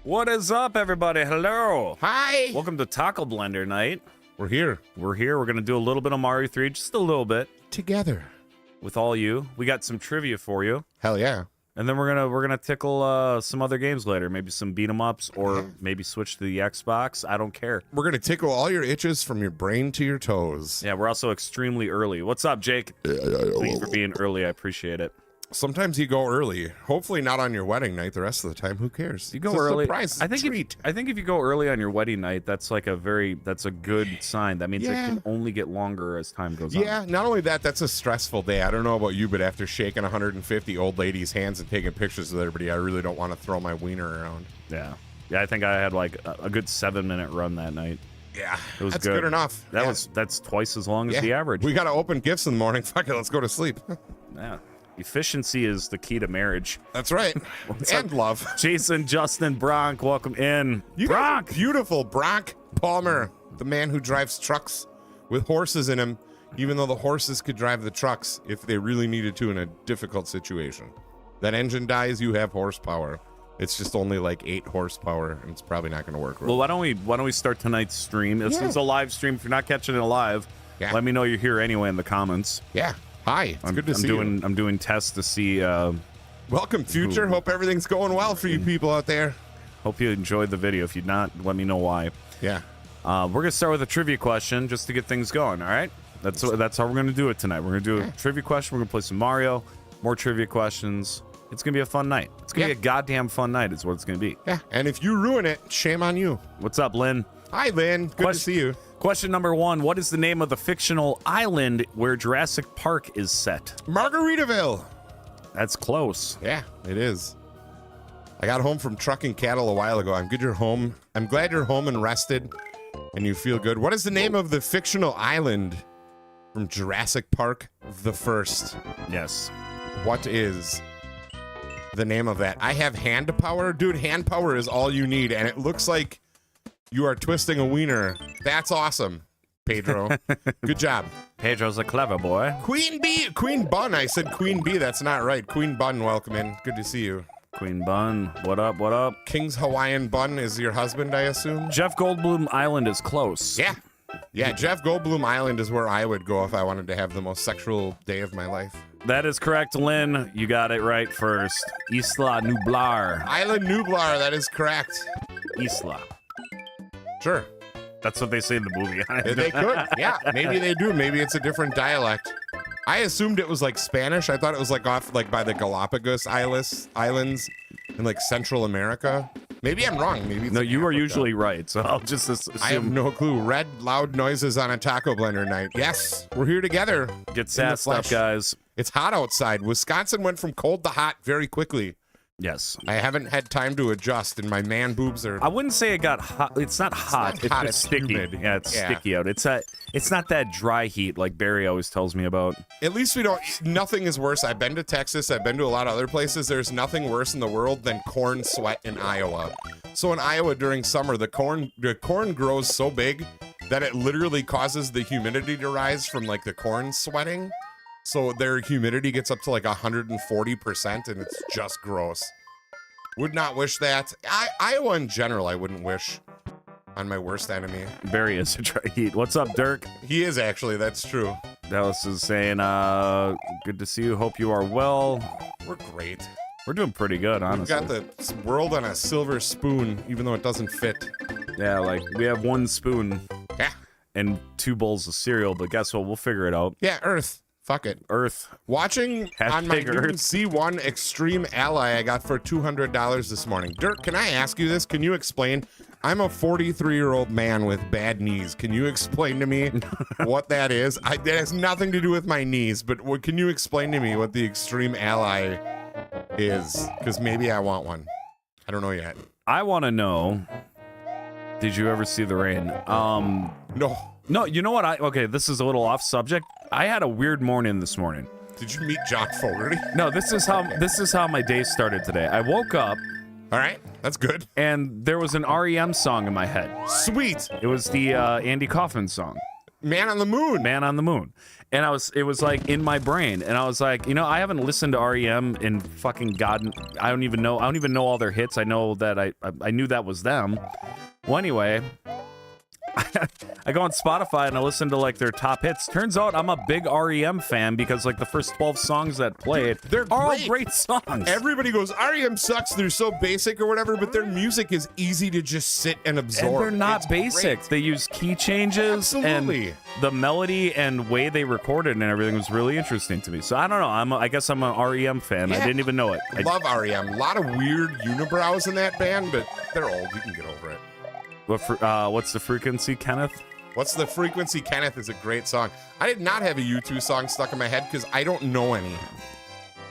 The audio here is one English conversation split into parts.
What is up, everybody? Hello. Hi. Welcome to Taco Blender night. We're here. We're here. We're going to do a little bit of Mario 3, just a little bit. Together. With all you. We got some trivia for you. Hell yeah. And then we're gonna tickle some other games later. Maybe some beat 'em ups, or maybe switch to the Xbox. I don't care. We're going to tickle all your itches from your brain to your toes. Yeah, we're also extremely early. What's up, Jake? Thanks for being early. I appreciate it. Sometimes you go early. Hopefully not on your wedding night. The rest of the time, who cares? You go It's a early. Surprise. I think if you go early on your wedding night, that's like a good sign. That means it can only get longer as time goes on. Yeah, not only that, that's a stressful day. I don't know about you, but after shaking 150 old ladies' hands and taking pictures with everybody, I really don't want to throw my wiener around. Yeah. I think I had like a good 7-minute run that night. Yeah, it was that's good enough. That's twice as long as the average. We got to open gifts in the morning. Fuck it, let's go to sleep. Yeah. Efficiency is the key to marriage. That's right. And love. Jason, Justin, Bronk, welcome in. Bronk! Beautiful. Bronk Palmer, the man who drives trucks with horses in him, even though the horses could drive the trucks if they really needed to in a difficult situation. That engine dies, you have horsepower. It's just only like 8 horsepower, and it's probably not going to work. Well, why don't we start tonight's stream? This is a live stream. If you're not catching it live, let me know you're here anyway in the comments. Yeah. Hi, it's good to see you. I'm doing tests to see. Welcome, future. Hope everything's going well for you people out there. Hope you enjoyed the video. If you're not, let me know why. Yeah. We're gonna start with a trivia question just to get things going. All right. That's how we're gonna do it tonight. We're gonna do a trivia question. We're gonna play some Mario, more trivia questions. It's gonna be a fun night. It's gonna be a goddamn fun night. Is what it's gonna be. Yeah. And if you ruin it, shame on you. What's up, Lynn? Hi, Lynn. Good to see you. Question number 1. What is the name of the fictional island where Jurassic Park is set? Margaritaville. That's close. Yeah, it is. I got home from trucking cattle a while ago. I'm good you're home. I'm glad you're home and rested and you feel good. What is the name of the fictional island from Jurassic Park the First? Yes. What is the name of that? I have hand power. Dude, hand power is all you need, and it looks like you are twisting a wiener. That's awesome, Pedro. Good job. Pedro's a clever boy. Queen Bee, Queen Bun. I said Queen Bee. That's not right. Queen Bun, welcome in. Good to see you. Queen Bun, what up, what up? King's Hawaiian Bun is your husband, I assume? Jeff Goldblum Island is close. Yeah. Yeah, Jeff Goldblum Island is where I would go if I wanted to have the most sexual day of my life. That is correct, Lynn. You got it right first. Isla Nublar. Island Nublar, that is correct. Isla. Sure. That's what they say in the movie. They could. Yeah, maybe they do. Maybe it's a different dialect. I assumed it was like Spanish. I thought it was like off like by the Galapagos Islands in like Central America. Maybe I'm wrong. Maybe it's no, like you Africa. are usually right. So I'll just assume. I have no clue. Red loud noises on a taco blender night. Yes, we're here together. Get sassed up, guys. It's hot outside. Wisconsin went from cold to hot very quickly. Yes. I haven't had time to adjust, and my man boobs are... I wouldn't say it got hot. It's not hot. It's just sticky. Humid. Yeah, it's sticky out. It's not that dry heat like Barry always tells me about. At least we don't... Nothing is worse. I've been to Texas. I've been to a lot of other places. There's nothing worse in the world than corn sweat in Iowa. So in Iowa during summer, the corn grows so big that it literally causes the humidity to rise from like the corn sweating. So their humidity gets up to like 140%, and it's just gross. Would not wish that. Iowa in general, I wouldn't wish on my worst enemy. Barry is a dry heat. What's up, Dirk? He is actually, that's true. Dallas is saying, good to see you. Hope you are well. We're great. We're doing pretty good, honestly. We've got the world on a silver spoon, even though it doesn't fit. Yeah, like, we have 1 spoon. Yeah. And 2 bowls of cereal, but guess what? We'll figure it out. Yeah, Earth. Fuck it. Earth. Watching on my C1 Extreme Ally I got for $200 this morning. Dirk, can I ask you this? Can you explain? I'm a 43-year-old man with bad knees. Can you explain to me what that is? That has nothing to do with my knees, but can you explain to me what the Extreme Ally is? Because maybe I want one. I don't know yet. I want to know, did you ever see the rain? No. No, you know what? Okay, this is a little off subject. I had a weird morning this morning. Did you meet John Fogerty? No, this is how my day started today. I woke up. All right, that's good. And there was an REM song in my head. Sweet. It was the Andy Kaufman song. Man on the Moon. Man on the Moon. And it was like in my brain, and I was like, you know, I haven't listened to REM in fucking God. I don't even know all their hits. I know that I knew that was them. Well, anyway, I go on Spotify and I listen to like their top hits. Turns out I'm a big REM fan because like the first 12 songs that played, they're all great songs. Everybody goes, REM sucks, they're so basic or whatever, but their music is easy to just sit and absorb. And they're not it's basic. Great. They use key changes. Absolutely. And the melody and way they recorded and everything was really interesting to me. So I don't know. I guess I'm an REM fan. Yeah. I didn't even know it. I love REM. A lot of weird unibrows in that band, but they're old. You can get over it. What's the frequency, Kenneth? What's the Frequency, Kenneth is a great song. I did not have a U2 song stuck in my head because I don't know any.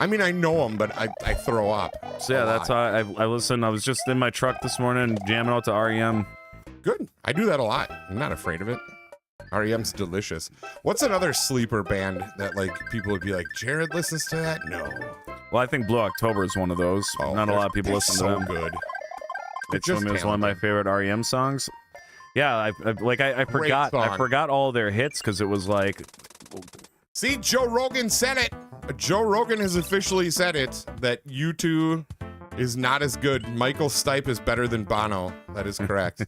I mean, I know them, but I throw up. So yeah, that's how I listen. I was just in my truck this morning jamming out to REM. Good. I do that a lot. I'm not afraid of it. REM's delicious. What's another sleeper band that like people would be like, Jared listens to that? No. Well, I think Blue October is one of those. Oh, not a lot of people listen to them. Good. It's one of my favorite REM songs. Yeah, I forgot all their hits because it was like. See, Joe Rogan said it. Joe Rogan has officially said it that U2 is not as good. Michael Stipe is better than Bono. That is correct.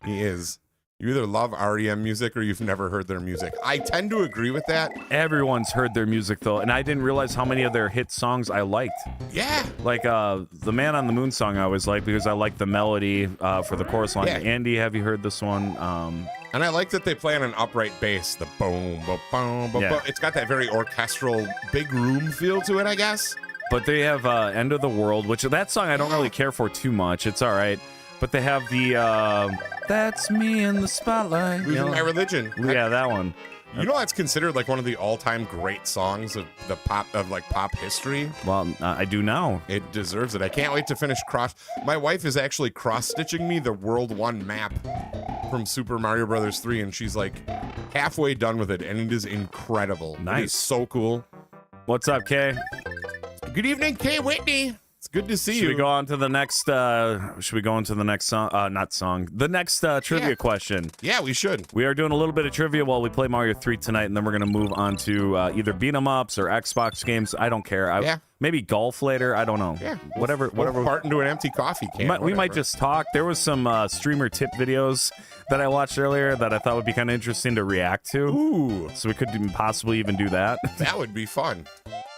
He is. You either love REM music or you've never heard their music. I tend to agree with that. Everyone's heard their music though, and I didn't realize how many of their hit songs I liked. Yeah. Like the Man on the Moon song I always like because I like the melody for the chorus line. Yeah. Andy, have you heard this one? And I like that they play on an upright bass. The boom, boom, boom, boom. It's got that very orchestral, big room feel to it, I guess. But they have End of the World, which that song I don't really care for too much. It's all right. But they have the That's Me in the Spotlight. Losing My Religion. Yeah, that one. You know that's considered like one of the all-time great songs of the pop history. Well, I do now. It deserves it. I can't wait to finish My wife is actually cross-stitching me the World 1 map from Super Mario Brothers 3, and she's like halfway done with it, and it is incredible. Nice. It is so cool. What's up, Kay? Good evening, Kay Whitney. It's good to see you. Should we go on to the next? Should we go into the next song? Not song. The next trivia question. Yeah, we should. We are doing a little bit of trivia while we play Mario 3 tonight, and then we're gonna move on to either beat 'em ups or Xbox games. I don't care. Maybe golf later. I don't know. Yeah. Whatever. Part into an empty coffee can. We might just talk. There was some streamer tip videos that I watched earlier that I thought would be kind of interesting to react to. Ooh. So we could possibly even do that. That would be fun.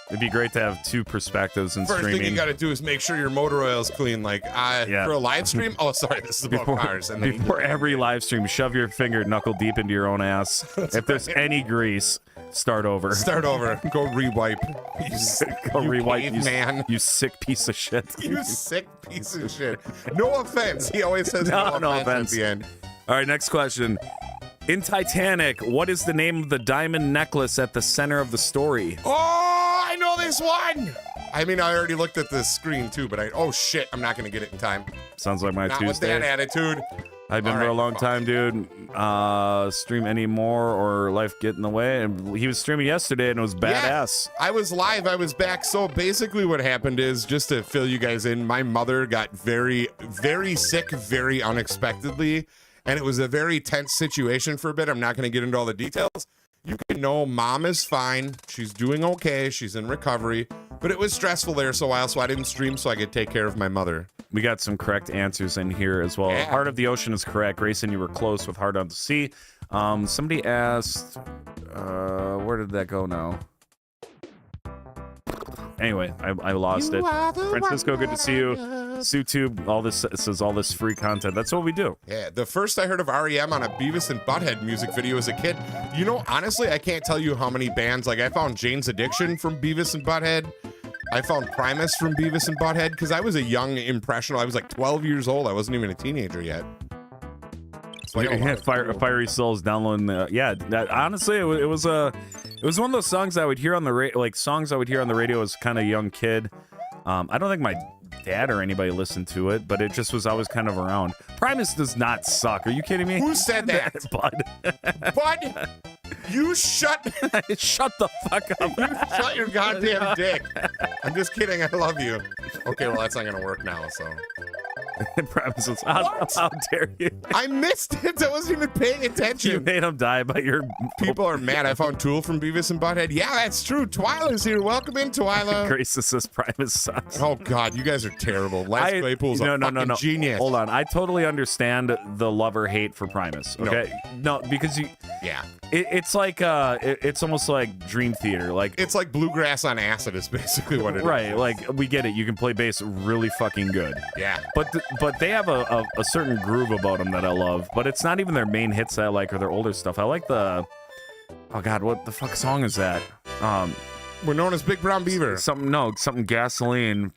It'd be great to have two perspectives in streaming. First thing you got to do is make sure your motor oil is clean. Like for a live stream. Oh, sorry, this is about cars. And before every live stream, shove your finger knuckle deep into your own ass. If there's any grease, start over. Start over. Go rewipe. Go rewipe, man. You sick piece of shit. You sick piece of shit. No offense. He always says no offense at the end. All right, next question. In Titanic, what is the name of the diamond necklace at the center of the story? Oh, I know this one. I mean, I already looked at the screen too, but oh shit, I'm not gonna get it in time. Sounds like my Not Tuesday. with that attitude. I've been for a long time, dude. Stream anymore or life get in the way. And he was streaming yesterday and it was badass. Yeah, I was live. I was back. So basically what happened is, just to fill you guys in, my mother got very, very sick, very unexpectedly. And it was a very tense situation for a bit. I'm not going to get into all the details. You can know mom is fine. She's doing okay. She's in recovery. But it was stressful there for a while, so I didn't stream so I could take care of my mother. We got some correct answers in here as well. Yeah. Heart of the Ocean is correct. Grayson, you were close with Heart of the Sea. Somebody asked, where did that go now? Anyway, I lost it. Francisco, good to see you. SuTube, all this says all this free content. That's what we do. Yeah, the first I heard of REM on a Beavis and Butthead music video as a kid. You know, honestly, I can't tell you how many bands. Like, I found Jane's Addiction from Beavis and Butthead. I found Primus from Beavis and Butthead because I was a young impressionable. I was like 12 years old. I wasn't even a teenager yet. So Fiery Souls downloading the honestly it was one of those songs I would hear on the radio as kind of young kid. I don't think my dad or anybody listened to it, but it just was always kind of around. Primus does not suck. Are you kidding me? Who said that? Bud. Bud, you shut the fuck up. You shut your goddamn dick. I'm just kidding. I love you. Okay, well, that's not going to work now, so. Primus was, how dare you? I missed it. I wasn't even paying You attention. made him die by your People are mad. I found Tool from Beavis and Butthead. Yeah, that's true. Twyla's here. Welcome in, Twyla. Grace assist Primus sucks. Oh, God. You guys are terrible. Les Claypool's a fucking genius. Hold on. I totally understand the love or hate for Primus. Okay. No, because you. Yeah. It's like it's almost like Dream Theater. Like It's like bluegrass on acid is basically what it is. right. Like we get it. You can play bass really fucking good. Yeah. But they have a certain groove about them that I love. But it's not even their main hits that I like or their older stuff. I like the. Oh God, what the fuck song is that? We're known as Big Brown Beaver. Something gasoline.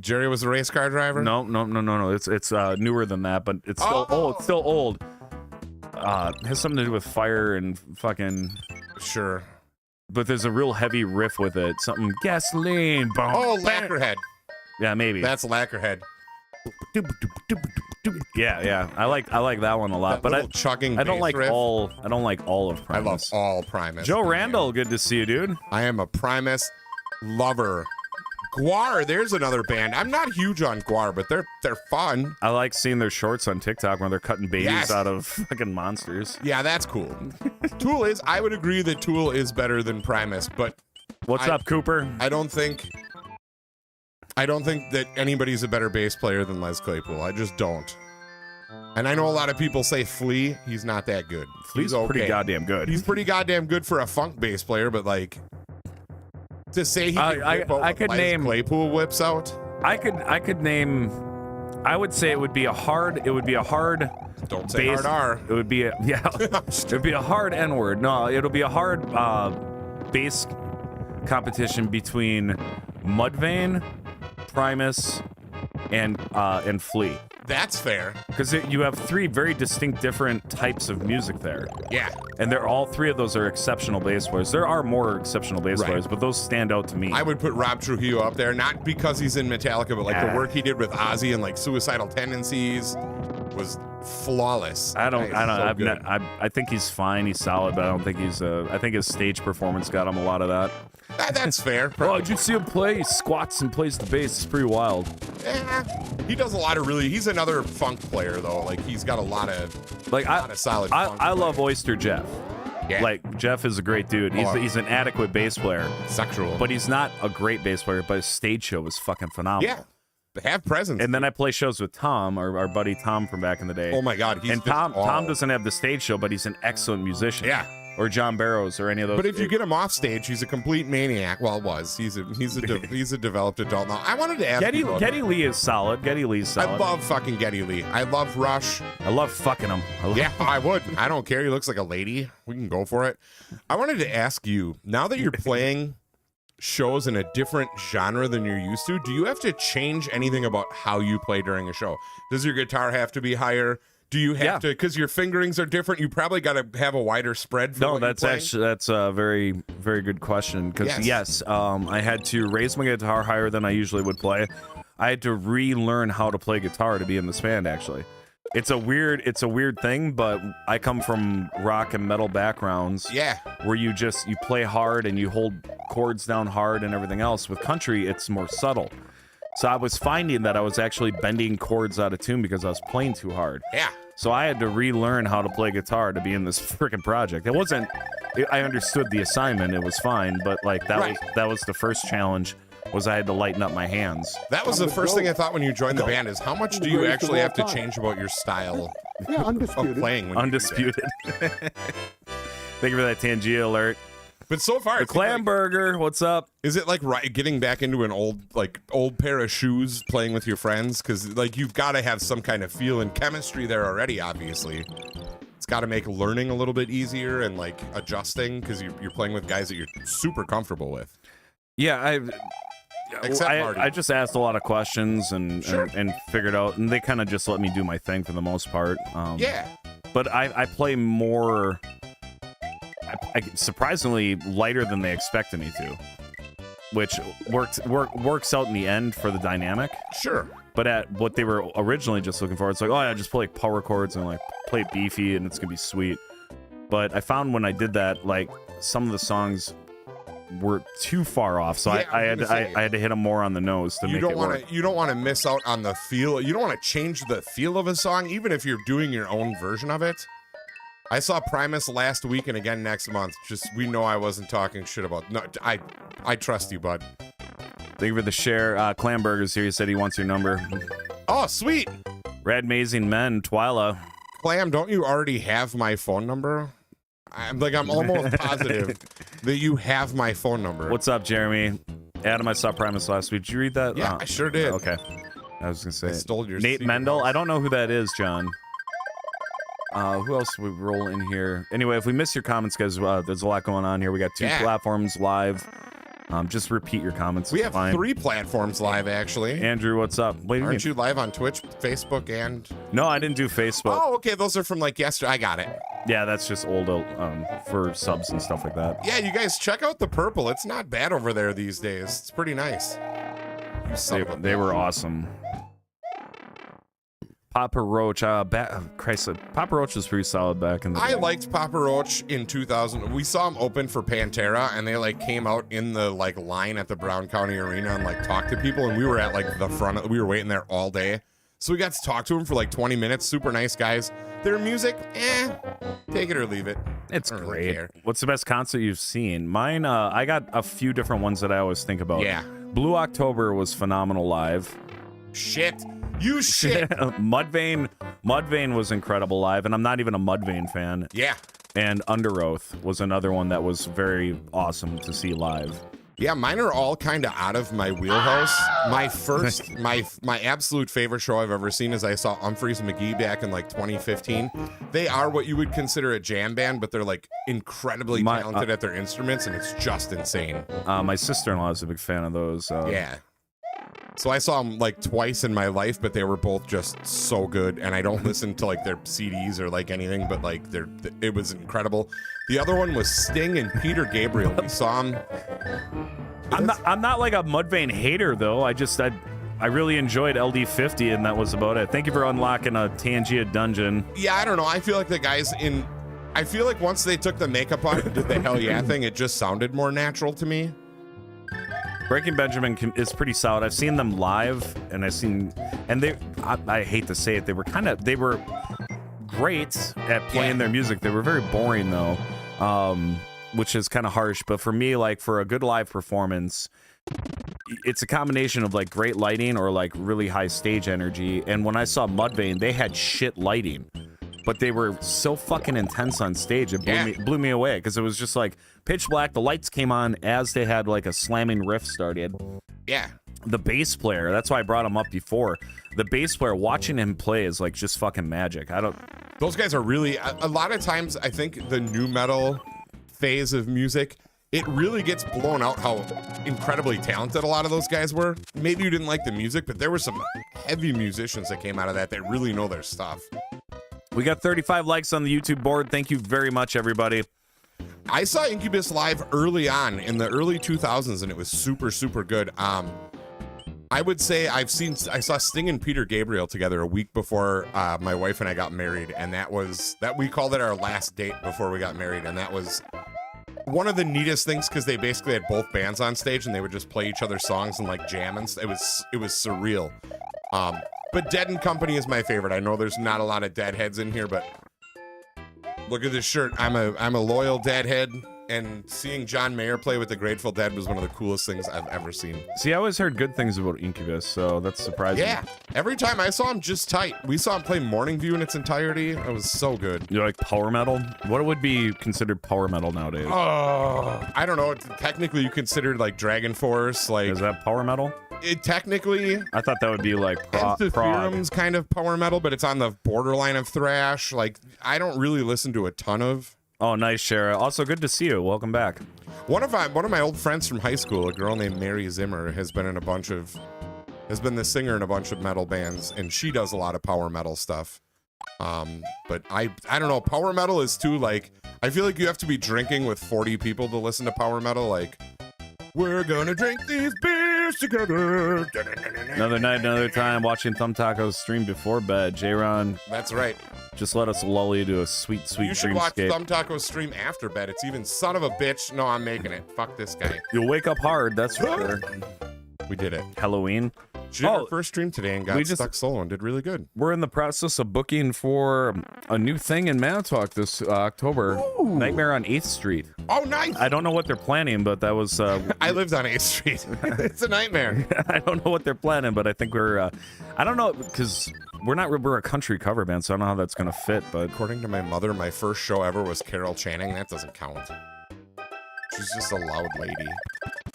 Jerry was a race car driver? No. It's newer than that, but it's still old. It's still old. It has something to do with fire and fucking. Sure. But there's a real heavy riff with it. Something gasoline. Boom. Oh, Lacquerhead. Yeah, maybe. That's Lacquerhead. Yeah. I like that one a lot. That But little chugging I don't bass like riff. all. I don't like all of I Primus. love all Primus. Joe Randall, good to see you, dude. I am a Primus lover. Guar, there's another band. I'm not huge on Guar, but they're fun. I like seeing their shorts on TikTok when they're cutting babies Yes. out of fucking monsters. Yeah, that's cool. I would agree that Tool is better than Primus, but What's up, Cooper? I don't think that anybody's a better bass player than Les Claypool. I just don't. And I know a lot of people say Flea. He's not that good. Flea's He's okay. pretty goddamn good. He's pretty goddamn good for a funk bass player, but like to say he can whip out what Les Claypool whips out. I could name. I would say it would be a hard. Don't say bass, hard R. It would be it would be a hard N word. No, it'll be a hard bass competition between Mudvayne, Primus, and Flea. That's fair. Because you have three very distinct different types of music there. Yeah. And all three of those are exceptional bass players. There are more exceptional bass players, but those stand out to me. I would put Rob Trujillo up there, not because he's in Metallica, but like the work he did with Ozzy and like Suicidal Tendencies was flawless. I think he's fine. He's solid, but I don't think he's. I think his stage performance got him a lot of that. That's fair. Oh, did you see him play? He squats and plays the bass. It's pretty wild. He does a lot of he's another funk player though. Like he's got a lot of solid funk I love Oyster Jeff. Yeah. Like Jeff is a great dude. He's an adequate bass player. Sexual. But he's not a great bass player, but his stage show was fucking phenomenal. Yeah. Have presence. And then I play shows with Tom, our buddy Tom from back in the day. Oh my God. Tom doesn't have the stage show, but he's an excellent musician. Yeah. Or John Barrows or any of those. But if you get him off stage, he's a complete maniac. Well, he's a developed adult now. I wanted to ask Geddy Lee is solid. Geddy Lee's solid. I love fucking Geddy Lee. I love Rush. I love fucking him. Yeah, I would. I don't care. He looks like a lady. We can go for it. I wanted to ask you, now that you're playing shows in a different genre than you're used to, do you have to change anything about how you play during a show? Does your guitar have to be higher? Do you have to, because your fingerings are different, you probably got to have a wider spread? No, that's a very, very good question. Because yes, I had to raise my guitar higher than I usually would play. I had to relearn how to play guitar to be in this band. Actually, it's a weird thing, but I come from rock and metal backgrounds. Yeah, where you play hard and you hold chords down hard and everything else. With country, it's more subtle. So I was finding that I was actually bending chords out of tune because I was playing too hard. Yeah. So I had to relearn how to play guitar to be in this freaking project. I understood the assignment. It was fine, but like that was the first challenge. Was I had to lighten up my hands. That was the first thing I thought when you joined the band is how much do you actually have to change about your style of playing? When Undisputed. Thank you for that Tangia alert. But so far, the Clam Burger, what's up? Is it like getting back into an old pair of shoes playing with your friends? Because like you've got to have some kind of feel and chemistry there already. Obviously, it's got to make learning a little bit easier and like adjusting because you're playing with guys that you're super comfortable with. Yeah, I just asked a lot of questions and figured out, and they kind of just let me do my thing for the most part. But I play more. Surprisingly lighter than they expected me to, which works out in the end for the dynamic. Sure. But at what they were originally just looking for, it's like, oh yeah, just play like power chords and like play it beefy and it's gonna be sweet. But I found when I did that, like some of the songs were too far off. So Yeah, I had to hit them more on the nose to make it work. You don't want to miss out on the feel. You don't want to change the feel of a song, even if you're doing your own version of it. I saw Primus last week and again next month. Just we know I wasn't talking shit about. No, I trust you, bud. Thank you for the share. Clamburger's here. He said he wants your number. Oh, sweet. Rad Amazing Men, Twyla. Clam, don't you already have my phone number? I'm almost positive that you have my phone number. What's up, Jeremy? Adam, I saw Primus last week. Did you read that? Yeah, I sure did. Okay. I was gonna say I stole your Nate secret. Mendel. I don't know who that is, John. Who else we roll in here? Anyway, if we miss your comments, guys, there's a lot going on here. We got 2 platforms live. Just repeat your comments. We have fine. 3 platforms live, actually. Andrew, what's up? Wait, Aren't you live on Twitch, Facebook, and... No, I didn't do Facebook. Oh, okay. Those are from like yesterday. I got it. Yeah, that's just old for subs and stuff like that. Yeah, you guys check out the purple. It's not bad over there these days. It's pretty nice. They were awesome. Papa Roach, Christ, Papa Roach was pretty solid back in the day. I liked Papa Roach in 2000. We saw him open for Pantera, and they like came out in the like line at the Brown County Arena and like talked to people, and we were at like the front. We were waiting there all day, so we got to talk to him for like 20 minutes. Super nice guys. Their music, take it or leave it. It's I don't great. really care. What's the best concert you've seen? Mine, I got a few different ones that I always think about. Yeah. Blue October was phenomenal live. Shit. You shit. Mudvayne was incredible live, and I'm not even a Mudvayne fan. Yeah. And Under Oath was another one that was very awesome to see live. Yeah, mine are all kind of out of my wheelhouse. My first, my absolute favorite show I've ever seen is I saw Humphreys McGee back in like 2015. They are what you would consider a jam band, but they're like incredibly talented at their instruments, and it's just insane. My sister-in-law is a big fan of those. Yeah. So I saw them like twice in my life, but they were both just so good. And I don't listen to like their CDs or like anything, but like it was incredible. The other one was Sting and Peter Gabriel. We saw them. I'm not like a Mudvayne hater though. I really enjoyed LD50, and that was about it. Thank you for unlocking a Tangia dungeon. Yeah, I don't know. I feel like the guys I feel like once they took the makeup off and did the hell yeah thing, it just sounded more natural to me. Breaking Benjamin is pretty solid. I've seen them live, and I hate to say it, they were great at playing their music. They were very boring though, which is kind of harsh. But for me, like for a good live performance, it's a combination of like great lighting or like really high stage energy. And when I saw Mudvayne, they had shit lighting, but they were so fucking intense on stage. It blew me away, because it was just like pitch black. The lights came on as they had like a slamming riff started. Yeah. The bass player, that's why I brought him up before. The bass player, watching him play is like just fucking magic. Those guys are really, a lot of times I think the nu metal phase of music, it really gets blown out how incredibly talented a lot of those guys were. Maybe you didn't like the music, but there were some heavy musicians that came out of that really know their stuff. We got 35 likes on the YouTube board. Thank you very much, everybody. I saw Incubus live early on in the early 2000s, and it was super, super good. I would say I saw Sting and Peter Gabriel together a week before my wife and I got married, and that we called it our last date before we got married, and that was one of the neatest things, because they basically had both bands on stage and they would just play each other's songs and like jam, and it was surreal. But Dead and Company is my favorite. I know there's not a lot of Deadheads in here, but look at this shirt. I'm a loyal Deadhead, and seeing John Mayer play with the Grateful Dead was one of the coolest things I've ever seen. See, I always heard good things about Incubus, so that's surprising. Yeah, every time I saw him, just tight. We saw him play Morning View in its entirety. It was so good. You like power metal? What would be considered power metal nowadays? Oh, I don't know. Technically, you consider like Dragon Force. Like, is that power metal? It technically, I thought that would be like Theorem's kind of power metal, but it's on the borderline of thrash. Like, I don't really listen to a ton of. Oh, nice, Shara. Also, good to see you. Welcome back. One of my old friends from high school, a girl named Mary Zimmer, has been the singer in a bunch of metal bands, and she does a lot of power metal stuff. But I don't know. Power metal is too, like, I feel like you have to be drinking with 40 people to listen to power metal. Like, we're gonna drink these beers years together. Another night, another time, watching Thumb Tacos stream before bed. J-Ron, That's right. just let us lull you to a sweet, sweet You should watch dreamscape. Thumb Taco stream after bed. It's even son of a bitch. No, I'm making it. Fuck this guy. You'll wake up hard, that's for sure. We did it. Halloween. She did our first stream today and got just- stuck solo and did really good. We're in the process of booking for a new thing in Manitowoc this October. Nightmare on 8th Street. Oh, nice. I don't know what they're planning, but that was... I lived on 8th Street. It's a nightmare. I don't know what they're planning, but I think we're... I don't know, because we're a country cover band, so I don't know how that's going to fit, but... According to my mother, my first show ever was Carol Channing. That doesn't count. She's just a loud lady.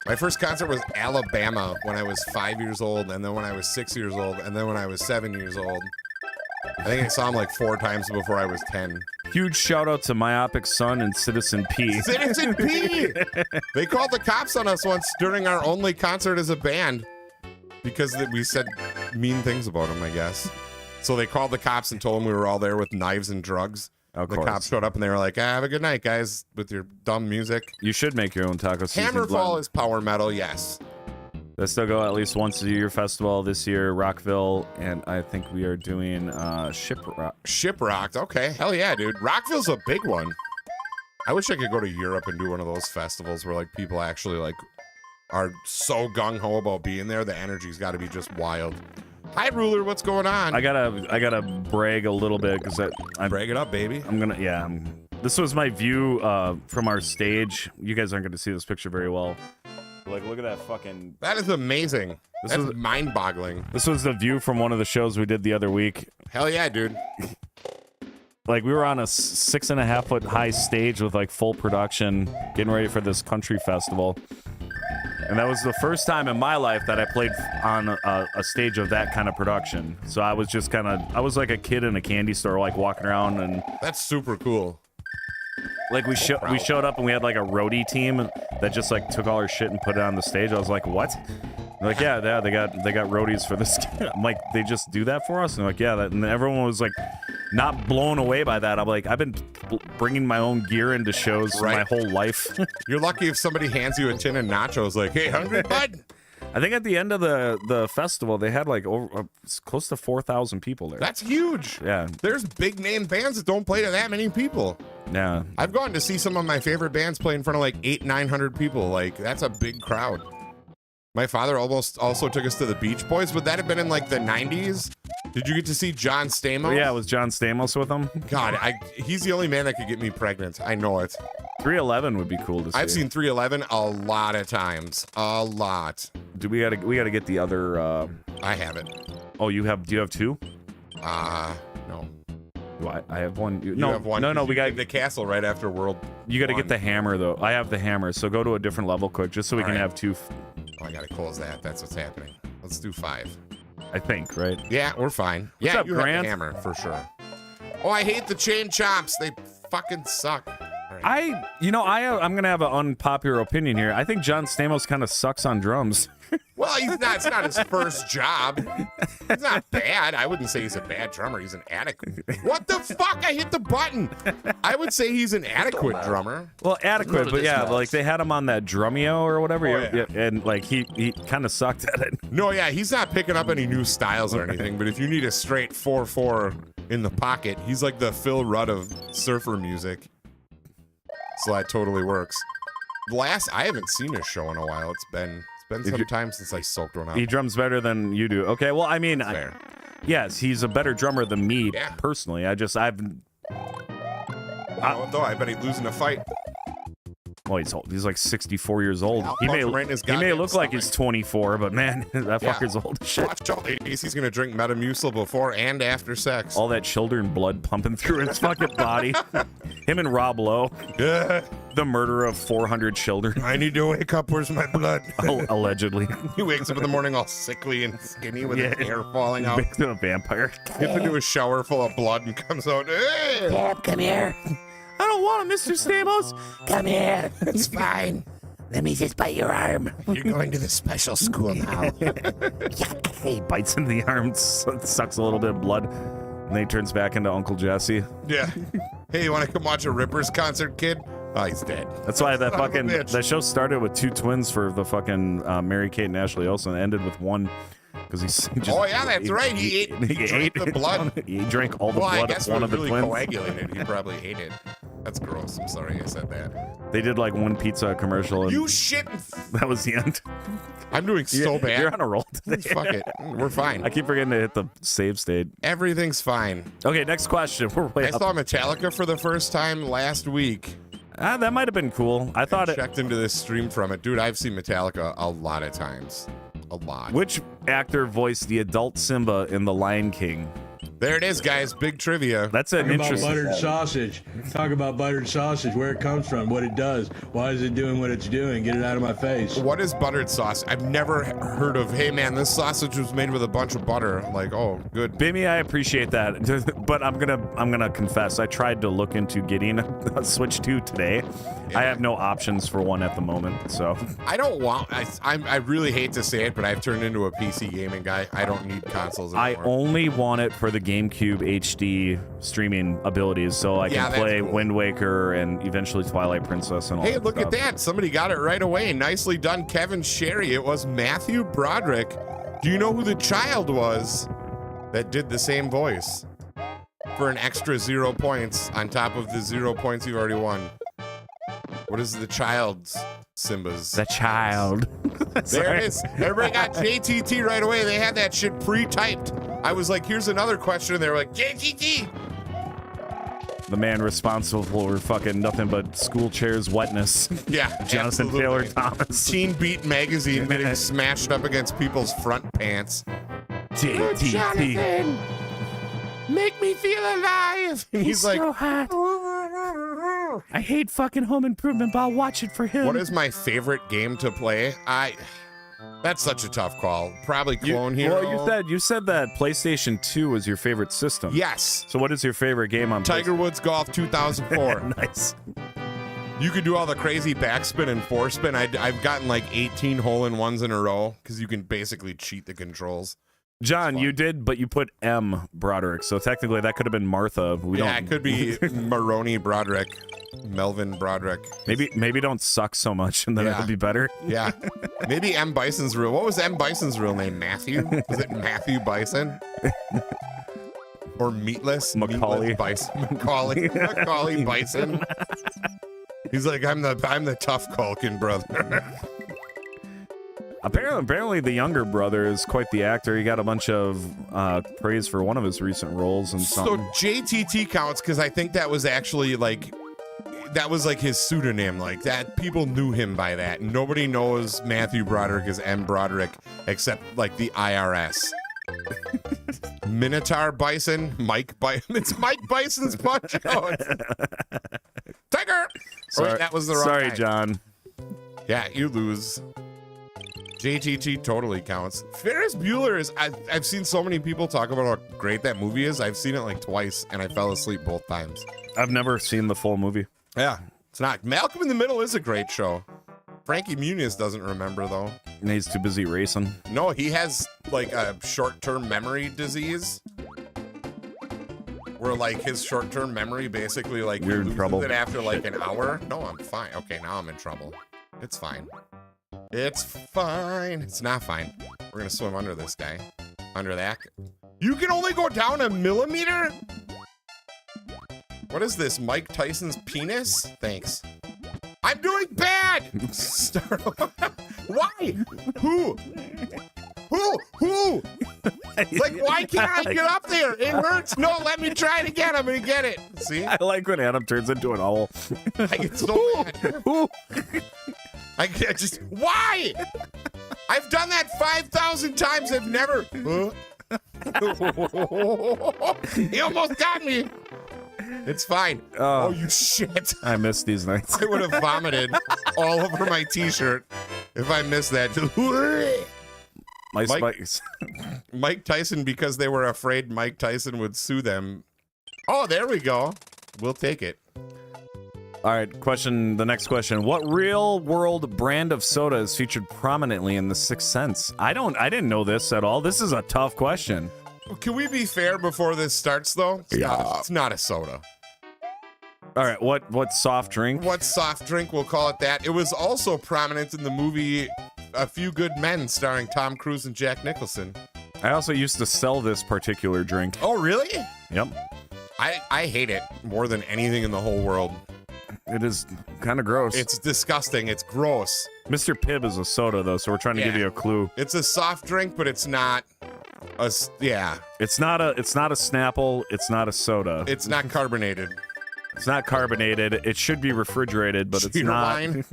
My first concert was Alabama when I was 5 years old, and then when I was 6 years old, and then when I was 7 years old. I think I saw him like 4 times before I was 10. Huge shout out to Myopic Sun and Citizen P. Citizen P! They called the cops on us once during our only concert as a band because we said mean things about him, I guess. So they called the cops and told them we were all there with knives and drugs. Of The course. cops showed up and they were like, have a good night, guys, with your dumb music. You should make your own taco seasoning Hammerfall blend. is power metal, yes. They still go at least once a year festival this year, Rockville, and I think we are doing Shiprock. Shiprocked, okay. Hell yeah, dude. Rockville's a big one. I wish I could go to Europe and do one of those festivals where like people actually like are so gung-ho about being there. The energy's got to be just wild. Hi, Ruler. What's going on? I gotta brag a little bit because I'm Brag it up, baby. This was my view from our stage. You guys aren't going to see this picture very well. Like, look at that fucking... That is amazing. This That's is- mind-boggling. This was the view from one of the shows we did the other week. Hell yeah, dude. Like, we were on a 6.5 foot high stage with like full production, getting ready for this country festival. And that was the first time in my life that I played on a stage of that kind of production. So I was just I was like a kid in a candy store, like walking around, and That's super cool. like we showed up and we had like a roadie team that just like took all our shit and put it on the stage. I was like, what? They're like, yeah, they got roadies for this. I'm like, they just do that for us? And they're like, yeah. And everyone was like, not blown away by that. I'm like, I've been bringing my own gear into shows Right. my whole life. You're lucky if somebody hands you a tin of nachos like, hey, hungry bud? I think at the end of the festival, they had like over close to 4,000 people there. That's huge. Yeah, There's big-name bands that don't play to that many people. yeah. I've gone to see some of my favorite bands play in front of like 800-900 people. Like, that's a big crowd. My father almost also took us to the Beach Boys. Would that have been in like the 90s? Did you get to see John Stamos? Yeah, was John Stamos with them? God, he's the only man that could get me pregnant. I know it. 311 would be cool to see. I've seen 311 a lot of times. A lot. We gotta get the other. I have it. Oh, do you have two? No. I have one. You No, have one. no. We got did the castle right after World. you got to One. get the hammer though. I have the hammer, so go to a different level quick, just so we All can right. have two. Oh, I gotta close that. That's what's happening. Let's do 5. I think, right? Yeah, we're fine. What's Yeah, up, you have Grant? the hammer for sure. Oh, I hate the chain chomps. They fucking suck. All right. I'm gonna have an unpopular opinion here. I think John Stamos kind of sucks on drums. Well, it's not his first job. He's not bad. I wouldn't say he's a bad drummer. He's an adequate. What the fuck? I hit the button. I would say he's an adequate drummer. Well, adequate, but yeah, like they had him on that Drumeo or whatever, Oh, yeah. and like he kind of sucked at it. No, yeah, he's not picking up any new styles or anything, but if you need a straight 4/4 in the pocket, he's like the Phil Rudd of surfer music. So that totally works. I haven't seen his show in a while. It's been some time since I soaked one up. He drums better than you do. Okay, well, I mean, Fair. yes, he's a better drummer than me Yeah. personally. I've Though I bet he'd lose in a fight. well, he's old. He's like 64 years old. I'll He punch may him right in his he may goddamn look like stomach. he's 24, but man, that Yeah. fucker's old as shit. Watch out, ladies. He's gonna drink Metamucil before and after sex. All that children blood pumping through his fucking body. Him and Rob Lowe, Yeah. the murderer of 400 children, I need to wake up. Where's my blood? allegedly. He wakes up in the morning all sickly and skinny with his Yeah. hair falling out. Makes him a vampire. Gets into a shower full of blood and comes out. Hey! Dad, come here. I don't want him, Mr. Stamos. Come here. It's fine. Let me just bite your arm. You're going to the special school now. He bites into the arm, sucks a little bit of blood, and then he turns back into Uncle Jesse. Yeah. Hey, you want to come watch a Rippers concert, kid? Oh, he's dead. That's why that Son of a fucking bitch. that show started with 2 twins for the fucking Mary-Kate and Ashley Olsen, and ended with 1 because he just. Oh, yeah, that's right. He drank the blood. He drank all the Well, I blood guess of one it of was the really twins. coagulated. He probably ate it. That's gross. I'm sorry I said that. They did like 1 pizza commercial, and You shit. that was the end. I'm doing so bad. You're on a roll today. Fuck it. We're fine. I keep forgetting to hit the save state. Everything's fine. Okay, next question. We're way I up. saw Metallica for the first time last week. That might have been cool. I thought it. Checked into this stream from it. Dude, I've seen Metallica a lot of times. A lot. Which actor voiced the adult Simba in The Lion King? There it is, guys. Big trivia. That's an Talk about interesting. buttered sausage. Talk about buttered sausage, where it comes from, what it does. Why is it doing what it's doing? Get it out of my face. What is buttered sauce? I've never heard of, hey man, this sausage was made with a bunch of butter. Like, oh, good. Bimmy, I appreciate that, but I'm gonna confess, I tried to look into getting a Switch 2 today. I have no options for one at the moment, so. I don't want, I really hate to say it, but I've turned into a PC gaming guy. I don't need consoles I anymore. only want it for the GameCube HD streaming abilities, so I Yeah, can that's play cool. Wind Waker and eventually Twilight Princess and all Hey, that look stuff. at that. Somebody got it right away. Nicely done, Kevin Sherry. It was Matthew Broderick. Do you know who the child was that did the same voice? For an extra 0 points on top of the 0 points you've already won. What is the child's Simba's? The child. There it is. Everybody got JTT right away. They had that shit pre-typed. I was like, here's another question. And they were like, JTT. The man responsible for fucking nothing but school chairs wetness. Yeah, Jonathan absolutely. Taylor Thomas. Teen Beat magazine getting smashed up against people's front pants. JTT. Make me feel alive. And he's like, so hot. I hate fucking Home Improvement, but I'll watch it for him. what is my favorite game to play? That's such a tough call. Probably Clone Hero. Well, you said that PlayStation 2 was your favorite system. Yes. So what is your favorite game on Tiger Woods Golf 2004. Nice. You could do all the crazy backspin and forespin. I've gotten like 18 hole-in-ones in a row because you can basically cheat the controls. John, you did, but you put M. Broderick, so technically that could have been Martha. It could be Maroney Broderick, Melvin Broderick. Maybe don't suck so much, and then Yeah. it'll be better. Yeah. Maybe M. Bison's real. What was M. Bison's real name? Matthew? Was it Matthew Bison? Or Meatless? Macaulay. Meatless Bison. Macaulay Bison. He's like, I'm the tough Culkin brother. Apparently, the younger brother is quite the actor. He got a bunch of praise for one of his recent roles and So something. JTT counts because I think that was actually like his pseudonym. Like that, people knew him by that. Nobody knows Matthew Broderick as M. Broderick except like the IRS. Minotaur Bison, Mike Bison. It's Mike Bison's punch out. Tiger. Sorry, that was the wrong Sorry, guy. John. Yeah, you lose. JTT totally counts. Ferris Bueller is. I've seen so many people talk about how great that movie is. I've seen it like twice, and I fell asleep both times. I've never seen the full movie. Yeah, it's not. Malcolm in the Middle is a great show. Frankie Muniz doesn't remember though. And he's too busy racing. No, he has like a short-term memory disease, where like his short-term memory basically like You're he in loses trouble. it after like an hour. No, I'm fine. Okay, now I'm in trouble. It's fine. It's fine. It's not fine. We're gonna swim under this guy. Under that. You can only go down a millimeter? What is this? Mike Tyson's penis? Thanks. I'm doing bad! Start Why? Who? Who? Like, why can't I get up there? It hurts. No, let me try it again. I'm gonna get it. See? I like when Adam turns into an owl. I get so mad. I just, why? I've done that 5,000 times. I've never. He almost got me. It's fine. Oh, you shit. I miss these nights. I would have vomited all over my t-shirt if I missed that. My Mike- spikes. Mike Tyson, because they were afraid Mike Tyson would sue them. Oh, there we go. We'll take it. All right, the next question. What real world brand of soda is featured prominently in The Sixth Sense? I didn't know this at all. This is a tough question. Can we be fair before this starts, though? It's not a soda. All right, what soft drink? What soft drink, we'll call it that. It was also prominent in the movie A Few Good Men starring Tom Cruise and Jack Nicholson. I also used to sell this particular drink. Oh, really? Yep. I hate it more than anything in the whole world. It is kind of gross. It's disgusting. It's gross. Mr. Pibb is a soda, though, so we're trying to give you a clue. It's a soft drink, but it's not a, yeah. It's not a Snapple. It's not a soda. It's not carbonated. It's not carbonated. It should be refrigerated, but it's Cheater not. wine.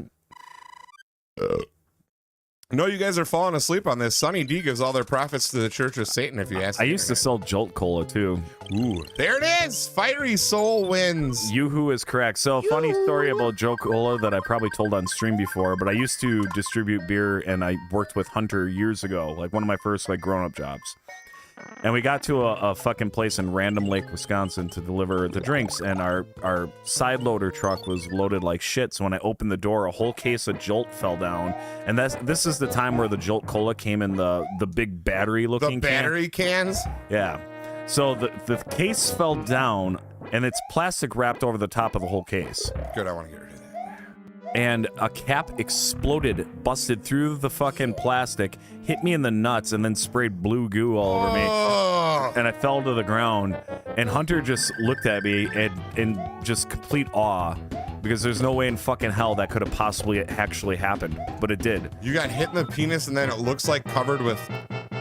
No, you guys are falling asleep on this. Sunny D gives all their profits to the Church of Satan, if you ask I me. used to sell Jolt Cola, too. Ooh, there it is. Fiery Soul wins. Yoo-hoo is correct. So, funny story about Jolt Cola that I probably told on stream before, but I used to distribute beer, and I worked with Hunter years ago, like one of my first grown-up jobs. And we got to a fucking place in Random Lake, Wisconsin to deliver the drinks, and our side loader truck was loaded like shit. So when I opened the door, a whole case of Jolt fell down. And this is the time where the Jolt Cola came in the big battery-looking The battery cans? Yeah. So the case fell down, and it's plastic wrapped over the top of the whole case. Good, I want to get rid of that. And a cap exploded, busted through the fucking plastic, hit me in the nuts, and then sprayed blue goo all over me. Oh. And I fell to the ground. And Hunter just looked at me in just complete awe, because there's no way in fucking hell that could have possibly actually happened, but it did. You got hit in the penis, and then it looks like covered with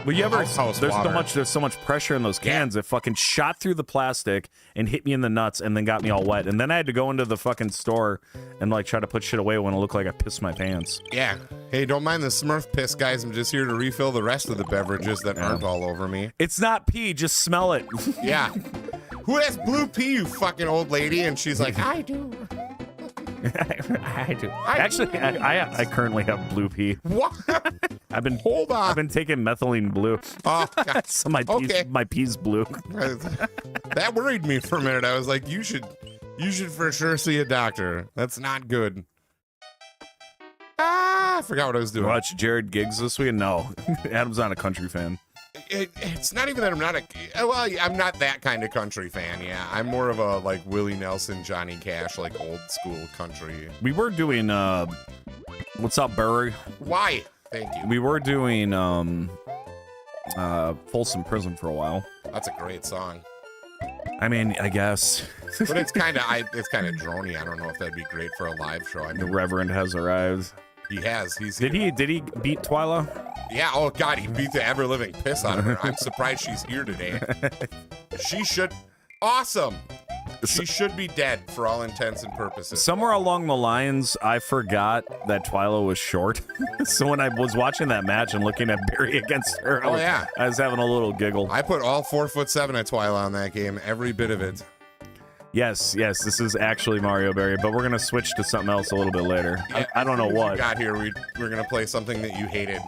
Well, you ever house there's water. there's so much pressure in those cans. It fucking shot through the plastic and hit me in the nuts, and then got me all wet. And then I had to go into the fucking store and try to put shit away when it looked like I pissed my pants. Yeah. Hey, don't mind the Smurf piss, guys. I'm just here to refill the rest of the beverages that aren't all over me. It's not pee, just smell it. Yeah. Who has blue pee, you fucking old lady? And she's like, I do. I do. Actually, I currently have blue pee. what? I've been Hold on. I've been taking methylene blue. Oh, God. So my pee's blue. That worried me for a minute. I was like, you should for sure see a doctor. That's not good. I forgot what I was doing. Watch Jared Giggs this week? No. Adam's not a country fan. It's not even that I'm not I'm not that kind of country fan. Yeah, I'm more of a Willie Nelson, Johnny Cash, old school country. We were doing what's up, Barry? Why? Thank you. We were doing Folsom Prison for a while. That's a great song. I mean, I guess. But it's kind of drony. I don't know if that'd be great for a live show. I The mean, Reverend has arrived. he has. He's Did he beat Twyla? Yeah. Oh God, he beat the ever living piss out of her. I'm surprised she's here today. She should. Awesome. She should be dead for all intents and purposes. Somewhere along the lines, I forgot that Twyla was short. So when I was watching that match and looking at Barry against her, I was having a little giggle. I put all 4'7" at Twyla on that game, every bit of it. Yes, this is actually Mario Barry, but we're gonna switch to something else a little bit later. Yeah, I don't know what. We got here. We're gonna play something that you hated.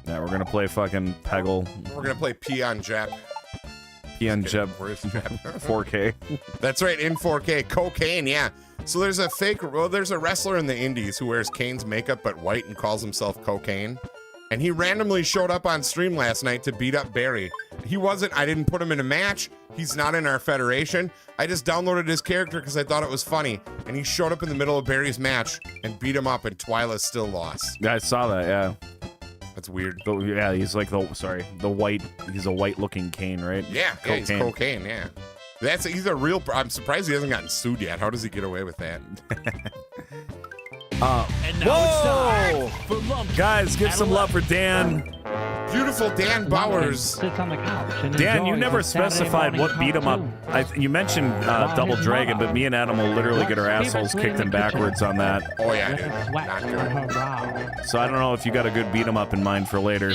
Yeah, we're gonna play fucking Peggle. We're gonna play Peon Jeb. Peon Jeb. Where's Jeb? 4K. That's right, in 4K. Cocaine, yeah. So there's a wrestler in the indies who wears Kane's makeup but white and calls himself Cocaine. And he randomly showed up on stream last night to beat up Barry. I didn't put him in a match. He's not in our federation. I just downloaded his character because I thought it was funny. And he showed up in the middle of Barry's match and beat him up, and Twyla still lost. Yeah, I saw that, yeah. That's weird. Yeah, he's like he's a white looking Kane, right? Yeah, he's Cocaine, yeah. He's a real, I'm surprised he hasn't gotten sued yet. How does he get away with that? And now it's time for Lump Guys, give some love for Dan. Beautiful Dan Bowers. Sits on the couch and Dan, you enjoys never his Saturday specified morning what beat him up. cartoon. You mentioned Double Dragon, but me and Adam will literally get our assholes kicked in backwards on that. Oh, yeah, With dude. a sweat Not on good. her brow. So I don't know if you got a good beat 'em up in mind for later.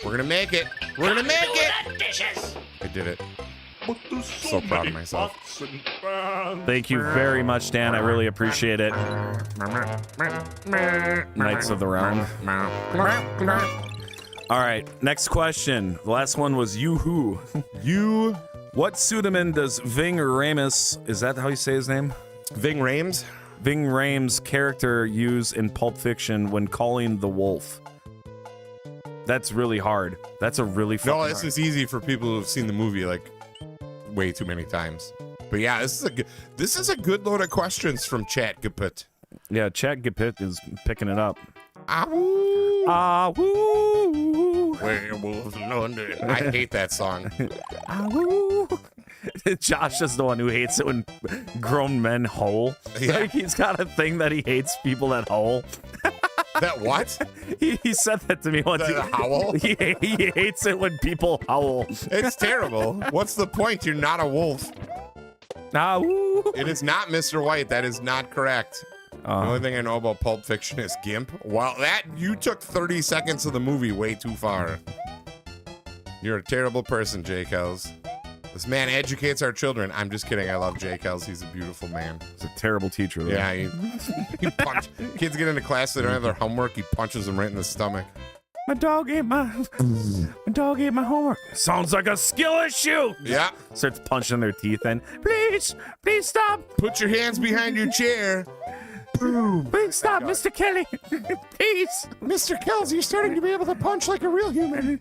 We're gonna make it. We're gonna make it. I did it. So proud of myself. Thank you very much, Dan. I really appreciate it. Knights of the Round. All right, next question. The last one was Yoo-hoo. What pseudonym does Ving Rhames, is that how you say his name? Ving Rhames? Ving Rhames' character use in Pulp Fiction when calling the wolf? That's really hard. That's a really fucking No, this hard. is easy for people who've seen the movie way too many times. But yeah, this is a good load of questions from Chat Gaput. Yeah, Chat Gapit is picking it up. Woo. Woo. Werewolves in London. I hate that song. Woo. Josh is the one who hates it when grown men howl. Yeah. Like he's got a thing that he hates people that howl. That what? He said that to me once. The howl? He hates it when people howl. It's terrible. What's the point? You're not a wolf. Woo. It is not Mr. White. That is not correct. The only thing I know about Pulp Fiction is Gimp. Well, you took 30 seconds of the movie way too far. You're a terrible person, Jay Kells. This man educates our children. I'm just kidding. I love Jay Kells. He's a beautiful man. He's a terrible teacher, though. Yeah, he kids get into class, they don't have their homework. He punches them right in the stomach. My dog ate my homework. Sounds like a skill issue. Yeah. Starts punching their teeth in. Please stop. Put your hands behind your chair. Please stop, Mr. Kelly. Please. Mr. Kells, you're starting to be able to punch like a real human.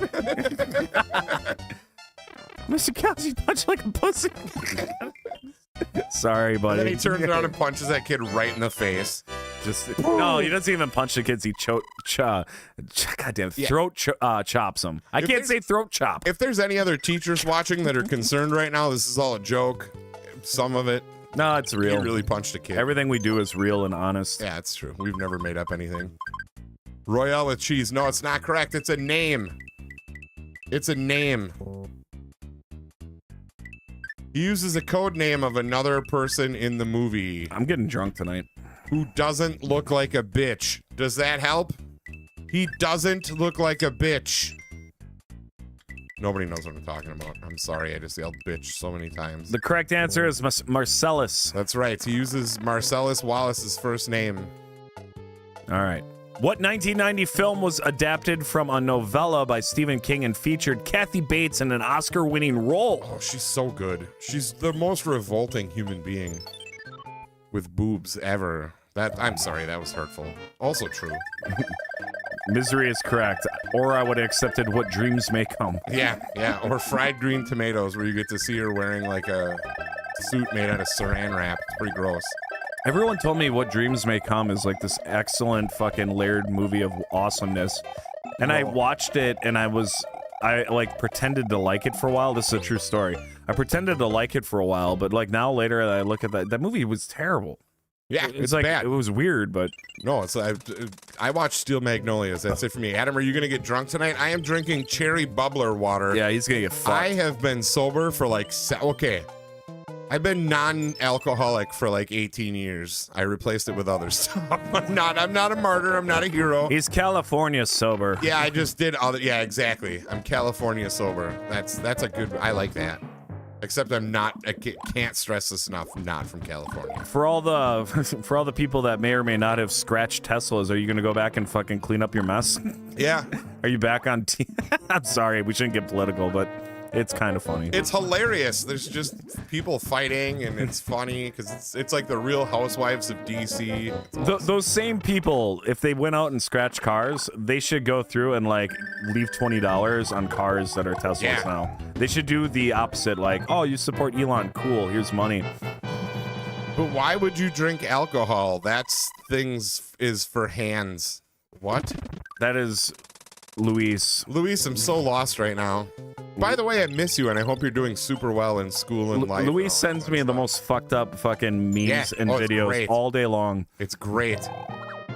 Mr. Kelly, you punch like a pussy. Sorry, buddy. And then he turns around and punches that kid right in the face. No, he doesn't even punch the kids. He goddamn throat chops them. I can't say throat chop. If there's any other teachers watching that are concerned right now, this is all a joke. Some of it. No, it's He real. really punched a kid. Everything we do is real and honest. Yeah, it's true. We've never made up anything. Royale with cheese. No, it's not correct. It's a name. It's a name. He uses a code name of another person in the movie I'm getting drunk tonight. who doesn't look like a bitch. Does that help? He doesn't look like a bitch. Nobody knows what I'm talking about. I'm sorry, I just yelled bitch so many times. The correct answer is Marcellus. That's right. He uses Marcellus Wallace's first name. All right. What 1990 film was adapted from a novella by Stephen King and featured Kathy Bates in an Oscar-winning role? Oh, she's so good. She's the most revolting human being with boobs ever. I'm sorry, that was hurtful. Also true. Misery is correct. Or I would have accepted What Dreams May Come. Yeah. Or fried green tomatoes, where you get to see her wearing like a suit made out of saran wrap. It's pretty gross. Everyone told me What Dreams May Come is like this excellent fucking layered movie of awesomeness. And I watched it and I like pretended to like it for a while. This is a true story. I pretended to like it for a while, but like now later I look at that movie was terrible. Yeah, It's like bad. it was weird, but No, I watched Steel Magnolias. That's it for me. Adam, are you gonna get drunk tonight? I am drinking cherry bubbler water. yeah, he's gonna get fucked. I have been sober for like I've been non-alcoholic for like 18 years. I replaced it with other stuff. I'm not a martyr. I'm not a hero. He's California sober. Yeah, I just did other. Yeah, exactly. I'm California sober. That's a good. I like that. Except I'm not. I can't stress this enough. Not from California. For all the people that may or may not have scratched Teslas, are you gonna go back and fucking clean up your mess? Yeah, Are you back on? I'm sorry, we shouldn't get political, but it's kind of funny. it's hilarious. There's just people fighting, and it's funny because it's like the Real Housewives of DC. Those same people, if they went out and scratched cars, they should go through and like leave $20 on cars that are Teslas Yeah. now. They should do the opposite, like, oh, you support Elon, cool, here's money. But why would you drink alcohol? That's things is for hands. What? That is Luis. Luis, I'm so lost right now. By the way, I miss you, and I hope you're doing super well in school and life. Luis sends me the most fucked up fucking memes Yeah. and Oh, it's videos great. all day long. It's great.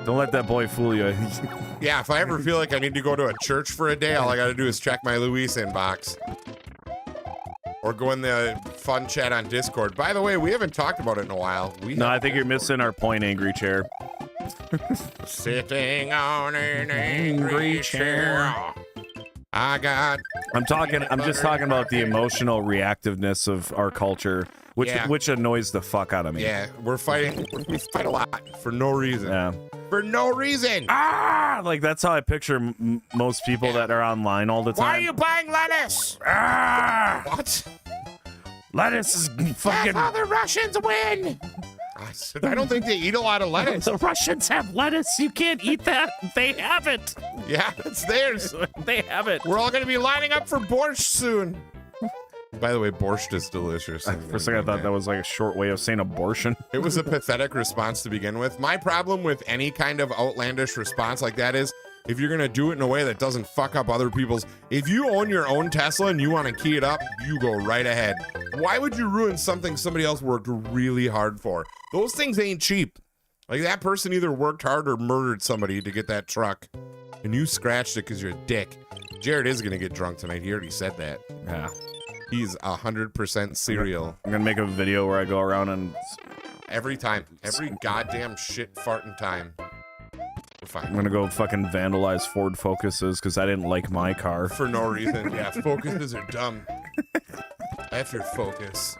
Don't let that boy fool you. Yeah, if I ever feel like I need to go to a church for a day, all I gotta do is check my Luis inbox. Or go in the fun chat on Discord. By the way, we haven't talked about it in a while. No, I think you're missing our point, Angry Chair. Sitting on an angry chair. I'm just talking about the emotional reactiveness of our culture, which annoys the fuck out of me. Yeah, we're fighting. We fight a lot for no reason. Yeah. For no reason. Like that's how I picture most people that are online all the time. Why are you buying lettuce? What? Lettuce is That's fucking. how the Russians win. I don't think they eat a lot of lettuce. The Russians have lettuce. You can't eat that. They have it. Yeah, it's theirs. They have it. We're all going to be lining up for borscht soon. By the way, borscht is delicious. For a second, I thought that was like a short way of saying abortion. It was a pathetic response to begin with. My problem with any kind of outlandish response like that is if you're going to do it in a way that doesn't fuck up other people's. If you own your own Tesla and you want to key it up, you go right ahead. Why would you ruin something somebody else worked really hard for? Those things ain't cheap. Like that person either worked hard or murdered somebody to get that truck. And you scratched it because you're a dick. Jared is going to get drunk tonight. He already said that. Yeah. He's 100% serial. I'm gonna make a video where I go around and Every time. Every goddamn shit farting time. We're fine. I'm gonna go fucking vandalize Ford Focuses because I didn't like my car. For no reason. Yeah, Focuses are dumb. F your Focus.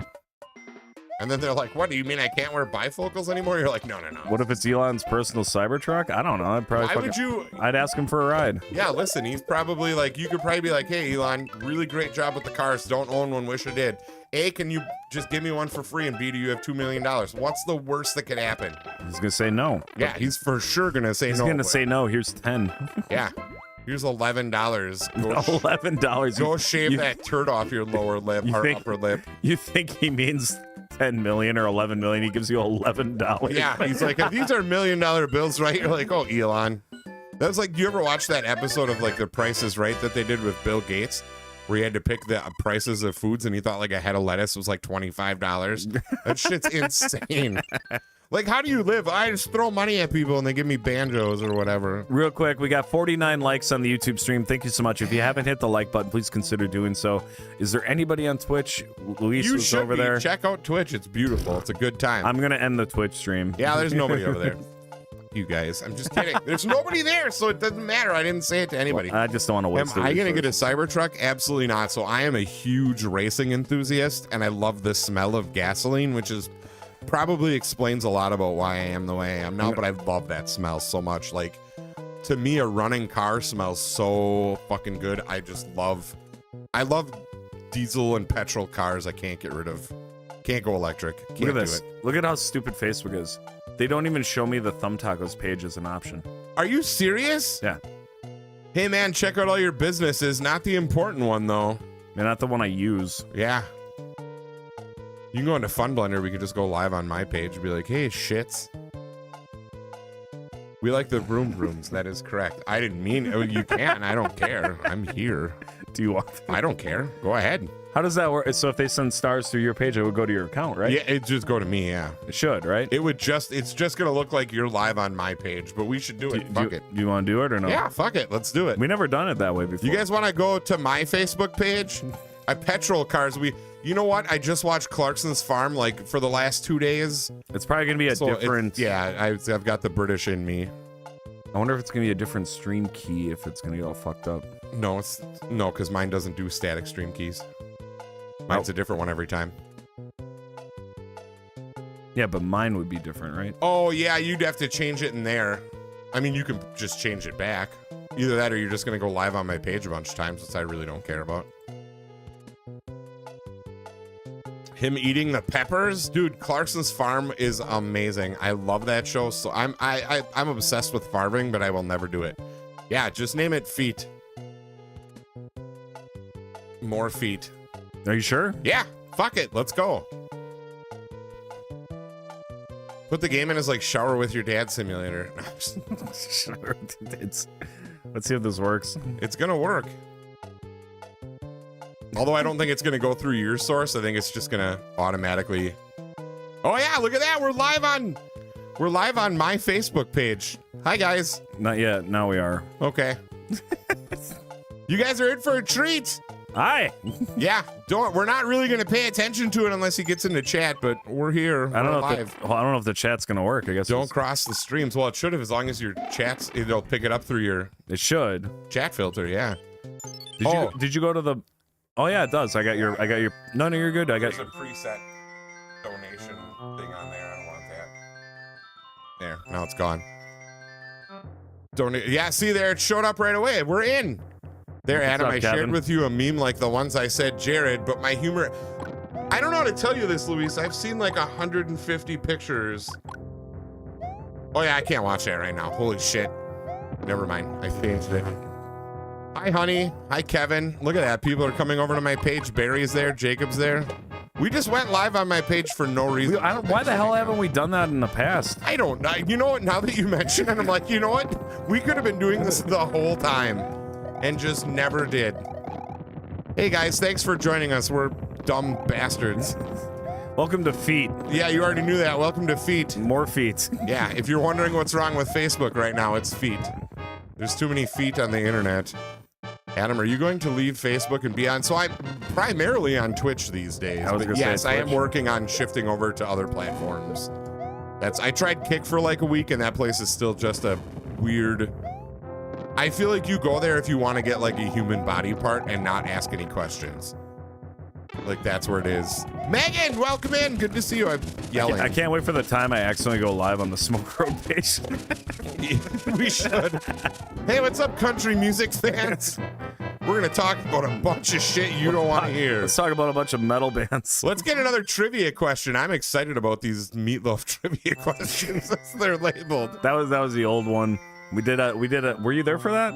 And then they're like, what, do you mean I can't wear bifocals anymore? You're like, no. What if it's Elon's personal Cybertruck? I don't know. I'd probably Why would you? I'd ask him for a ride. Yeah, listen, he's probably like, you could probably be like, hey, Elon, really great job with the cars. Don't own one, wish I did. A, can you just give me one for free? And B, do you have $2 million? What's the worst that could happen? He's gonna say no. Yeah, he's for sure gonna say He's no. gonna say no. Here's 10. Yeah. Here's $11. Go $11. Go shave that turd off your lower lip or upper lip. You think he means 10 million or 11 million? He gives you $11. Yeah, he's like, if these are $1 million bills, right? You're like, oh, Elon. That was like, do you ever watch that episode of like The Price is Right that they did with Bill Gates, where he had to pick the prices of foods and he thought like a head of lettuce was like $25? That shit's insane. Like, how do you live? I just throw money at people and they give me banjos or whatever. Real quick, we got 49 likes on the YouTube stream. Thank you so much. If you haven't hit the like button, please consider doing so. Is there anybody on Twitch? Luis You is should over be. there. Check out Twitch. It's beautiful. It's a good time. I'm gonna end the Twitch stream. Yeah, there's nobody over there. You guys, I'm just kidding. There's nobody there, so it doesn't matter. I didn't say it to anybody. I just don't want to waste Am the I going to get a resources. Cybertruck? Absolutely not. So I am a huge racing enthusiast, and I love the smell of gasoline, which is probably explains a lot about why I am the way I am now, but I love that smell so much. Like, to me, a running car smells so fucking good. I love diesel and petrol cars I can't get rid of. Can't go electric. Can't Look at do this. it. Look at how stupid Facebook is. They don't even show me the Thumb Tacos page as an option. Are you serious? Yeah. Hey, man, check out all your businesses. Not the important one, though. And not the one I use. Yeah. You can go into FunBlender. We could just go live on my page and be like, hey, shits. We like the vroom vrooms. That is correct. I didn't mean you can. I don't care. I'm here. Do you want? I don't care. Go ahead. How does that work? So if they send stars through your page, it would go to your account, right? Yeah, it just go to me. Yeah, It should, right? it's just gonna look like you're live on my page, but we should do it. Fuck it. Do you want to do it or no? Yeah, fuck it. Let's do it. We never done it that way before. You guys want to go to my Facebook page? Petrol cars. You know what? I just watched Clarkson's Farm like for the last 2 days. It's probably gonna be a different. Yeah, I've got the British in me. I wonder if it's gonna be a different stream key if it's gonna get all fucked up. No, because mine doesn't do static stream keys. Mine's a different one every time. Yeah, but mine would be different, right? Oh yeah, you'd have to change it in there. I mean, you can just change it back. Either that or you're just gonna go live on my page a bunch of times, which I really don't care about. Him eating the peppers, dude. Clarkson's Farm is amazing. I love that show. So I'm obsessed with farming, but I will never do it. Yeah, just name it Feet. More feet. Are you sure? Yeah, fuck it. Let's go. Put the game in as like shower with your dad simulator. Sure. Let's see if this works. It's gonna work. Although I don't think it's gonna go through your source. I think it's just gonna automatically. Oh yeah, look at that. We're live on my Facebook page. Hi guys. Not yet. Now we are. Okay. You guys are in for a treat. Hi. Yeah, we're not really gonna pay attention to it unless he gets into chat, but we're here. I don't We're know. live. I don't know if the chat's gonna work. I guess Don't cross the streams. Well, it should have, as long as your chats, it'll pick it up through your it should. chat filter. Yeah. Did you go to the? Oh yeah, it does. I got your. No, you're good. I got. There's a preset donation thing on there. I don't want that. There. Now it's gone. Donate. Yeah. See there, it showed up right away. We're in. There, Adam. up, I shared Kevin? with you a meme like the ones I said, Jared. But my humor. I don't know how to tell you this, Luis. I've seen like 150 pictures. Oh yeah, I can't watch that right now. Holy shit. Never mind. I changed it. Hi, honey. Hi, Kevin. Look at that. People are coming over to my page. Barry's there. Jacob's there. We just went live on my page for no reason. Why the hell haven't we done that in the past? I don't know. You know what? Now that you mention it, I'm like, you know what? We could have been doing this the whole time and just never did. Hey, guys. Thanks for joining us. We're dumb bastards. Welcome to Feet. Yeah, you already knew that. Welcome to Feet. More feet. Yeah, if you're wondering what's wrong with Facebook right now, it's feet. There's too many feet on the internet. Adam, are you going to leave Facebook and be on? So I'm primarily on Twitch these days. But yes, I am working on shifting over to other platforms. I tried Kick for like a week, and that place is still just a weird. I feel like you go there if you want to get like a human body part and not ask any questions. Like that's where it is. Megan, welcome in. Good to see you. I'm yelling. I can't wait for the time I accidentally go live on the Smoke Road page. We should. Hey, what's up, country music fans? We're going to talk about a bunch of shit you don't want to hear. Let's talk about a bunch of metal bands. Let's get another trivia question. I'm excited about these Meatloaf trivia questions as they're labeled. That was the old one. We did a. Were you there for that?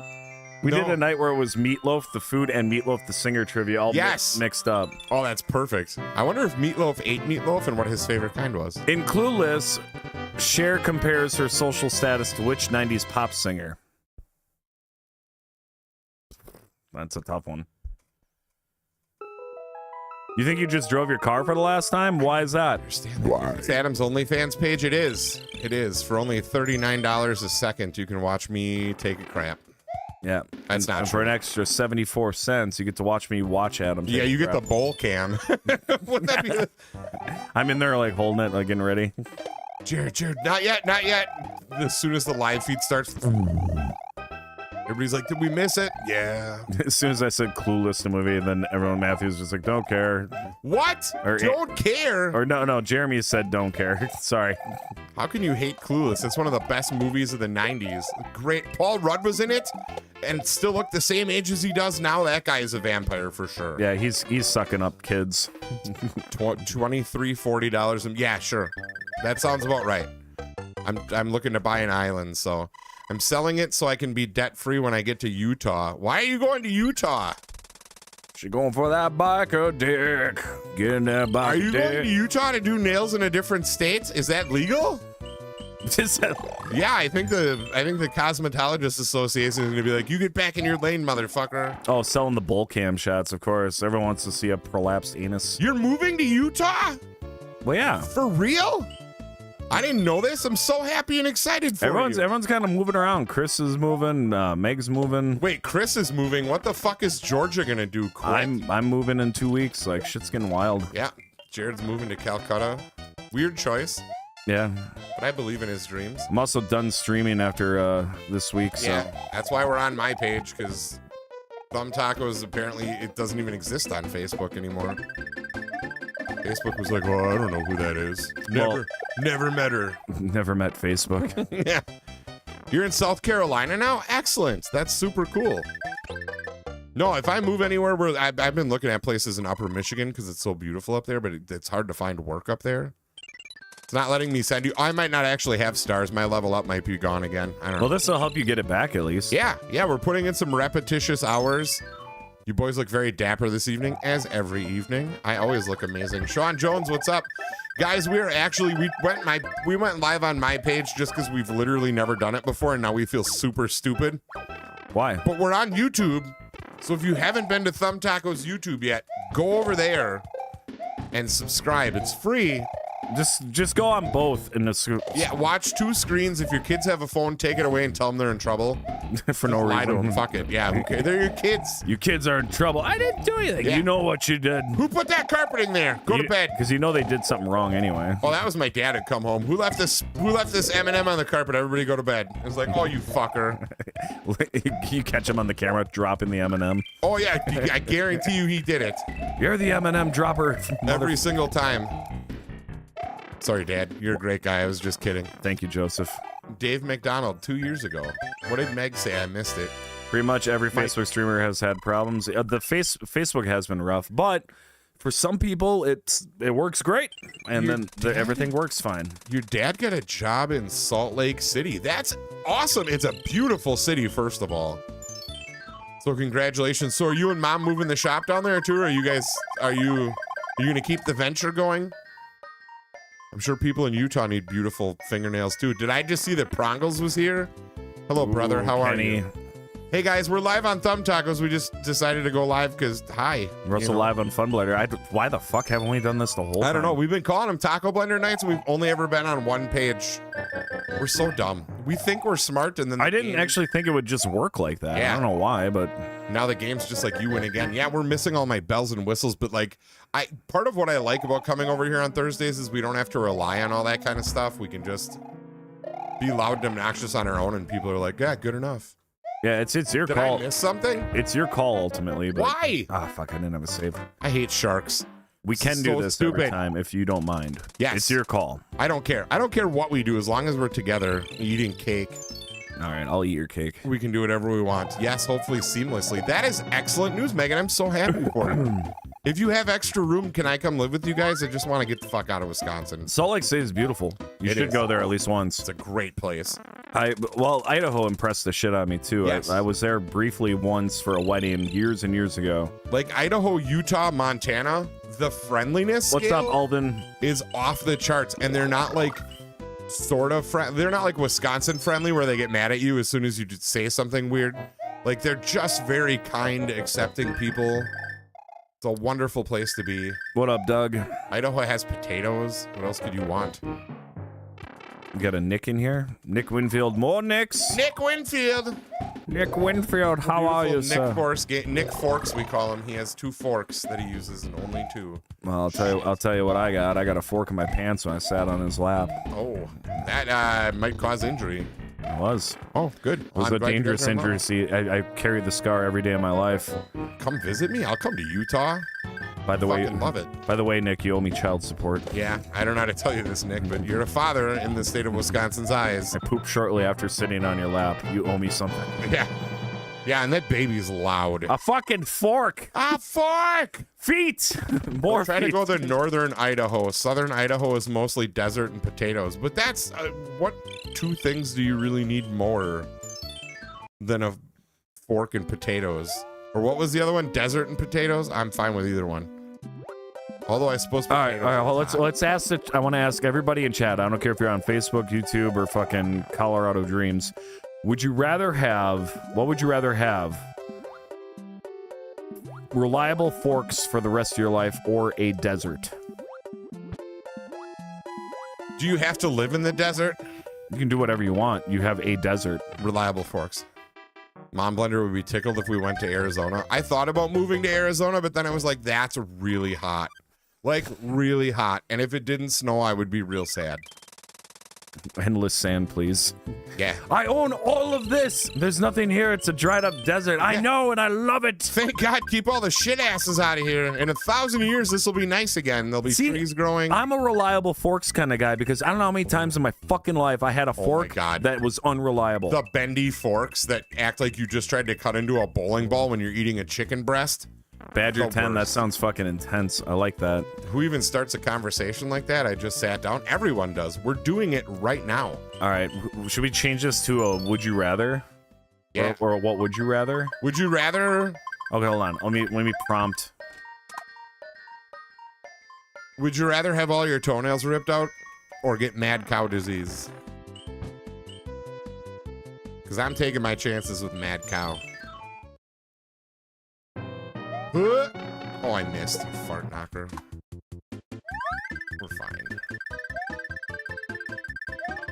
We did a night where it was Meatloaf the food and Meatloaf the singer trivia all mixed up. Oh, that's perfect. I wonder if Meatloaf ate meatloaf and what his favorite kind was. In Clueless, Cher compares her social status to which 90s pop singer? That's a tough one. You think you just drove your car for the last time? Why is that? It's Adam's OnlyFans page. It is. It is. For only $39 a second, you can watch me take a crap. Yeah, that's not true. For an extra 74 cents, you get to watch me watch Adam. Yeah, you get the bowl cam. Wouldn't that be? I'm in there like holding it, like getting ready. Jared, not yet, not yet. As soon as the live feed starts, everybody's like, "Did we miss it?" Yeah. As soon as I said Clueless the movie, then everyone Matthews was like, "Don't care." What? Or, don't care? Or no. Jeremy said, "Don't care." Sorry. How can you hate Clueless? It's one of the best movies of the '90s. Great. Paul Rudd was in it, and still looked the same age as he does now. That guy is a vampire for sure. Yeah, he's sucking up kids. $40. Yeah, sure. That sounds about right. I'm looking to buy an island, so I'm selling it so I can be debt free when I get to Utah. Why are you going to Utah? She going for that biker dick. Getting that biker. Are you dick. going to Utah to do nails in a different state? Is that legal? Yeah, I think the Cosmetologist Association is gonna be like, you get back in your lane, motherfucker. Oh, selling the bull cam shots, of course. Everyone wants to see a prolapsed anus. You're moving to Utah? Well, yeah. For real? I didn't know this. I'm so happy and excited for you. Everyone's kind of moving around. Chris is moving. Meg's moving. Wait, Chris is moving. What the fuck is Georgia gonna do? Quick? I'm moving in 2 weeks. Like shit's getting wild. Yeah, Jared's moving to Calcutta. Weird choice. Yeah. But I believe in his dreams. I'm also done streaming after this week. So. Yeah, that's why we're on my page, because Thumb Tacos, apparently it doesn't even exist on Facebook anymore. Facebook was like, well, I don't know who that is. Never met her. Never met Facebook. Yeah. You're in South Carolina now? Excellent. That's super cool. No, if I move anywhere, I've been looking at places in Upper Michigan because it's so beautiful up there, but it's hard to find work up there. It's not letting me send you. I might not actually have stars. My level up might be gone again. I don't know. Well, this will help you get it back at least. Yeah, we're putting in some repetitious hours. You boys look very dapper this evening, as every evening. I always look amazing. Sean Jones, what's up? Guys, we went live on my page just because we've literally never done it before, and now we feel super stupid. Why? But we're on YouTube, so if you haven't been to Thumb Tacos YouTube yet, go over there and subscribe. It's free. Just go on both in the Yeah, watch two screens. If your kids have a phone, take it away and tell them they're in trouble. For no lie to reason. them. Fuck it. Yeah, okay. They're your kids. You kids are in trouble. I didn't do anything. Yeah. You know what you did. Who put that carpeting there? Go to bed. Because you know they did something wrong anyway. Oh, that was my dad had come home. Who left this M&M on the carpet? Everybody go to bed. It was like, oh, you fucker. You catch him on the camera dropping the M&M. Oh yeah, I guarantee you he did it. You're the M&M dropper. Every single time. Sorry, Dad. You're a great guy. I was just kidding. Thank you, Joseph. Dave McDonald, 2 years ago. What did Meg say? I missed it. Pretty much every Facebook streamer has had problems. Facebook has been rough, but for some people it works great, and everything works fine. Your dad got a job in Salt Lake City. That's awesome. It's a beautiful city, first of all. So congratulations. So are you and Mom moving the shop down there too? Or are you guys, are you gonna keep the venture going? I'm sure people in Utah need beautiful fingernails too. Did I just see that Prongles was here? Hello, brother. How are you? Hey guys, we're live on Thumb Tacos. We just decided to go live because hi. We're also live on FunBlender. Why the fuck haven't we done this the whole time? I don't know. We've been calling them Taco Blender nights. We've only ever been on one page. We're so dumb. We think we're smart, and then I didn't actually think it would just work like that. Yeah. I don't know why, but now the game's just like you win again. Yeah, we're missing all my bells and whistles, but like part of what I like about coming over here on Thursdays is we don't have to rely on all that kind of stuff. We can just be loud and obnoxious on our own, and people are like, yeah, good enough. yeah, it's your Did call. I miss something? It's your call ultimately. But, Why? Ah, fuck! I didn't have a save. I hate sharks. We can do So this every stupid. time if you don't mind. Yes. It's your call. I don't care. I don't care what we do as long as we're together eating cake. All right, I'll eat your cake. We can do whatever we want. Yes, hopefully seamlessly. That is excellent news, Megan. I'm so happy for you. If you have extra room, can I come live with you guys? I just want to get the fuck out of Wisconsin. Salt Lake City is beautiful. You It should is. go there at least once. It's a great place. Well, Idaho impressed the shit out of me too. Yes. I was there briefly once for a wedding years and years ago. Like Idaho, Utah, Montana, the friendliness What's scale up, Alden? is off the charts, and they're not like sort of they're not like Wisconsin friendly where they get mad at you as soon as you say something weird. Like they're just very kind, accepting people. It's a wonderful place to be. What up, Doug? Idaho has potatoes. What else could you want? We got a Nick in here. Nick Winfield. More Nicks. Nick Winfield. Nick Winfield. How are you, Beautiful sir? Nick Forks, we call him. He has 2 forks that he uses and only 2. Well, I'll tell you what I got. I got a fork in my pants when I sat on his lap. Oh, that might cause injury. It was. Oh, good. It was I'm a glad you dangerous guys are injury. well. See, I carried the scar every day of my life. Come visit me. I'll come to Utah. By the way, Fucking love it. By the way, Nick, you owe me child support. Yeah, I don't know how to tell you this, Nick, but you're a father in the state of Wisconsin's eyes. I pooped shortly after sitting on your lap. You owe me something. Yeah. Yeah, and that baby's loud. A fucking fork. A fork! Feet. More Try to feet. go to northern Idaho. Southern Idaho is mostly desert and potatoes. But that's what 2 things do you really need more than a fork and potatoes? Or what was the other one? Desert and potatoes? I'm fine with either one. Although I suppose. All right. Well, let's ask it. I want to ask everybody in chat. I don't care if you're on Facebook, YouTube, or fucking Colorado Dreams. Would you rather have? What would you rather have? Reliable forks for the rest of your life, or a desert? Do you have to live in the desert? You can do whatever you want. You have a desert. Reliable forks. Mom Blender would be tickled if we went to Arizona. I thought about moving to Arizona, but then I was like, that's really hot. Like, really hot. And if it didn't snow, I would be real sad. Endless sand, please. Yeah. I own all of this. There's nothing here. It's a dried up desert. I know, and I love it. Thank God, keep all the shit asses out of here. In 1,000 years, this will be nice again. There'll be trees growing. I'm a reliable forks kind of guy because I don't know how many times in my fucking life I had a fork that was unreliable. The bendy forks that act like you just tried to cut into a bowling ball when you're eating a chicken breast. Badger The 10, that worst. sounds fucking intense. I like that. Who even starts a conversation like that? I just sat down. Everyone does. We're doing it right now. All right, should we change this to a would you rather? Yeah. Or a what would you rather? Would you rather? Okay, hold on. Let me prompt. Would you rather have all your toenails ripped out or get mad cow disease? Because I'm taking my chances with mad cow. Huh? Oh, I missed, you fart knocker. We're fine.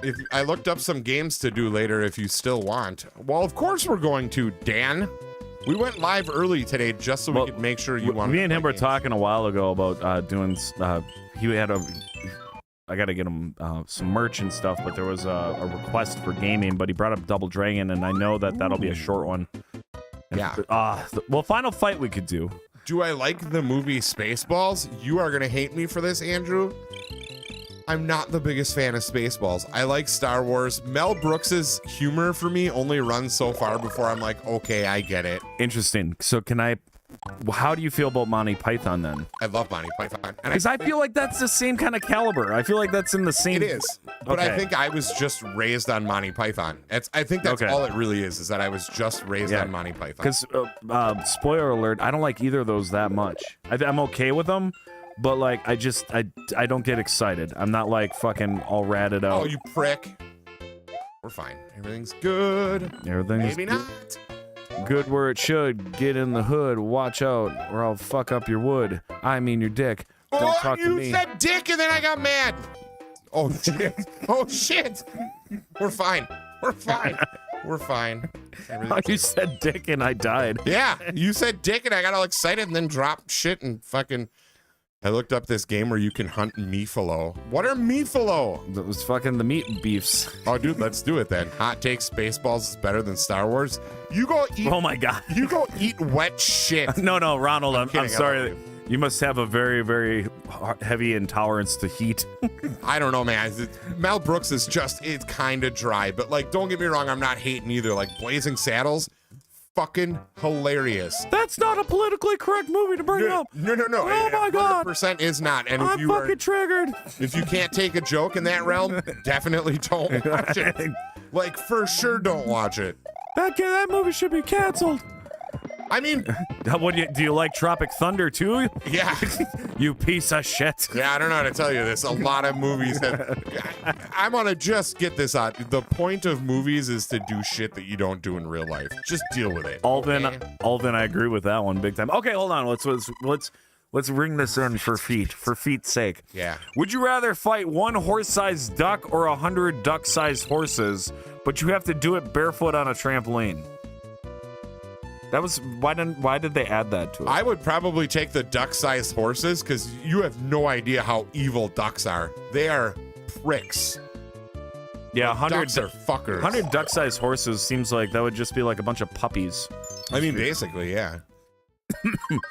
If I looked up some games to do later if you still want. Well, of course we're going to, Dan. We went live early today just so we could make sure you wanted Me to and him play were games. talking a while ago about doing. He had a. I got to get him some merch and stuff, but there was a request for gaming. But he brought up Double Dragon, and I know that'll be a short one. And, Yeah. Well, Final Fight we could do. Do I like the movie Spaceballs? You are going to hate me for this, Andrew. I'm not the biggest fan of Spaceballs. I like Star Wars. Mel Brooks's humor for me only runs so far before I'm like, okay, I get it. Interesting. So can I How do you feel about Monty Python then? I love Monty Python. And Because I feel like that's the same kind of caliber. I feel like that's in the same. it is. But I Okay. think I was just raised on Monty Python. I think that's Okay. all it really is that I was just raised on Monty Python. Because spoiler alert, I don't like either of those that much. I'm okay with them, but like I don't get excited. I'm not like fucking all ratted out. Oh, you prick. We're fine. Everything's good. Everything's Maybe not. good where it should. Get in the hood. Watch out, or I'll fuck up your wood. I mean your dick. Don't talk to you me. said dick and then I got mad. Oh shit. Oh shit. We're fine. We're fine. We're fine. Oh, you said dick and I died. Yeah, you said dick and I got all excited and then dropped shit and fucking. I looked up this game where you can hunt meefalo. What are meefalo? That was fucking the meat beefs. Oh, dude, let's do it then. Hot take: Spaceballs is better than Star Wars. You go eat. Oh my god. You go eat wet shit. No, Ronald. I'm kidding, I sorry. love you. You must have a very, very heavy intolerance to heat. I don't know, man. Mel Brooks is it's kind of dry, but like, don't get me wrong, I'm not hating either. Like, Blazing Saddles, fucking hilarious. That's not a politically correct movie to bring up. No. Oh my god. 100% is not. And I'm fucking triggered. if you can't take a joke in that realm, definitely don't watch it. Like, for sure, don't watch it. That movie should be canceled. I mean, Do you like Tropic Thunder too? yeah. You piece of shit. Yeah, I don't know how to tell you this. A lot of movies that I'm gonna just get this out. The point of movies is to do shit that you don't do in real life. Just deal with it. Alvin, okay? I agree with that one big time. Okay, hold on. Let's ring this in for feet's sake. Yeah. Would you rather fight one horse-sized duck or 100 duck-sized horses, but you have to do it barefoot on a trampoline? That was why did they add that to it? I would probably take the duck-sized horses because you have no idea how evil ducks are. They are pricks. Yeah, 100 Ducks are fuckers. 100 duck-sized horses seems like that would just be like a bunch of puppies. I mean, basically, yeah.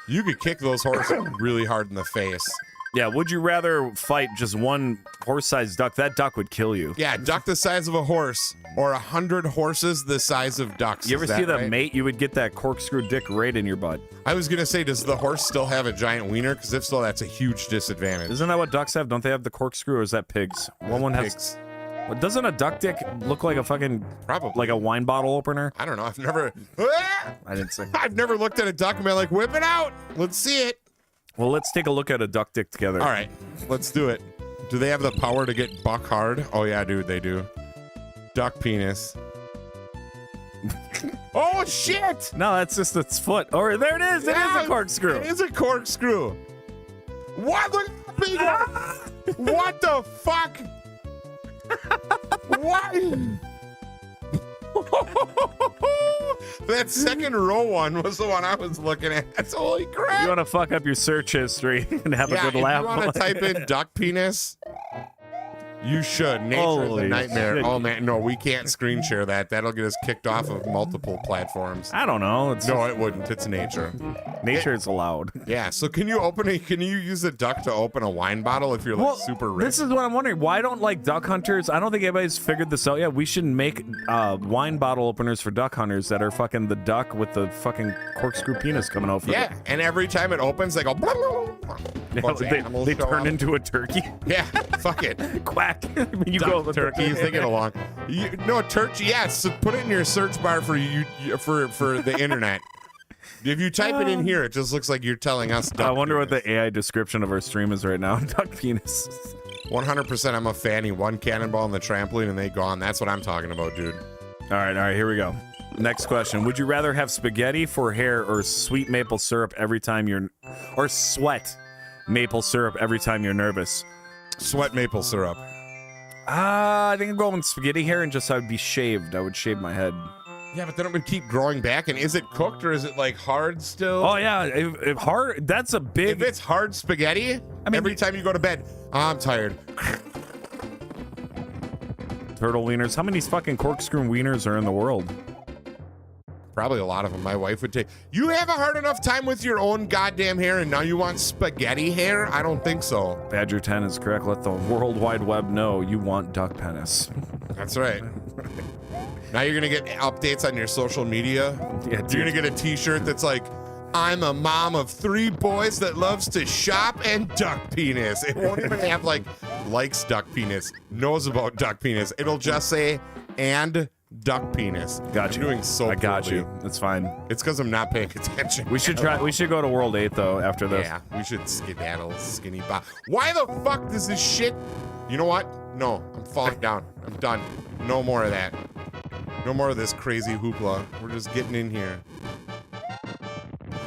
You could kick those horses really hard in the face. Yeah, would you rather fight just one horse-sized duck? That duck would kill you. Yeah, duck the size of a horse or 100 horses the size of ducks. You ever Is see the right? mate? You would get that corkscrew dick right in your butt. I was gonna say, does the horse still have a giant wiener? Because if so, that's a huge disadvantage. Isn't that what ducks have? Don't they have the corkscrew, or is that pigs? One has. Pigs. Well, doesn't a duck dick look like a fucking Probably. like a wine bottle opener? I don't know. I've never. Ah! I didn't say. I've never looked at a duck and been like, whip it out. Let's see it. Well, let's take a look at a duck dick together. All right, let's do it. Do they have the power to get buck hard? Oh yeah, dude, they do. Duck penis. Oh shit! No, that's just its foot. Or there it is. It is a corkscrew. It is a corkscrew. What? Look at the big one. What the fuck? What? That second row one was the one I was looking at. That's holy crap. You want to fuck up your search history and have a good laugh? If you want to type in duck penis, you should. Nature is Holy a nightmare. shit. Oh man, no, we can't screen share that. That'll get us kicked off of multiple platforms. I don't know. It's No, it wouldn't. It's nature. nature is allowed. Yeah. So can you use a duck to open a wine bottle if you're like super rich? This is what I'm wondering. Why don't like duck hunters? I don't think anybody's figured this out yet. We should make wine bottle openers for duck hunters that are fucking the duck with the fucking corkscrew penis coming out. Yeah, and every time it opens, they go. Bunch of animals they show turn up. into a turkey. Yeah, fuck it. Quack. You Duck go with turkeys, they get along. No, turkey. Yes, so put it in your search bar for for the internet. If you type it in here, it just looks like you're telling us. I wonder what the AI description of our stream is right now. Duck penis. 100%. I'm a fanny. One cannonball on the trampoline and they gone. That's what I'm talking about, dude. All right. Here we go. Next question. Would you rather have spaghetti for hair or sweet maple syrup every time or sweat maple syrup every time you're nervous? Sweat maple syrup. I think I'm going with spaghetti hair and just I would be shaved. I would shave my head. Yeah, but then it would keep growing back. And is it cooked or is it like hard still? Oh yeah, if hard. That's a big. If it's hard spaghetti, every time you go to bed, I'm tired. Turtle wieners. How many fucking corkscrew wieners are in the world? Probably a lot of them. My wife would take. You have a hard enough time with your own goddamn hair, and now you want spaghetti hair? I don't think so. Badger 10 is correct. Let the World Wide Web know you want duck penis. That's right. Now you're gonna get updates on your social media. Yeah, You're gonna get a T-shirt that's like, I'm a mom of 3 boys that loves to shop and duck penis. It won't even have like likes duck penis, knows about duck penis. It'll just say and duck penis. Got I'm you. doing so I got poorly. you. That's fine. It's because I'm not paying attention. We should try. We should go to World 8 though after this. Yeah, we should skedaddle, skinny bop. Why the fuck does this shit? You know what? No, I'm falling down. I'm done. No more of that. No more of this crazy hoopla. We're just getting in here.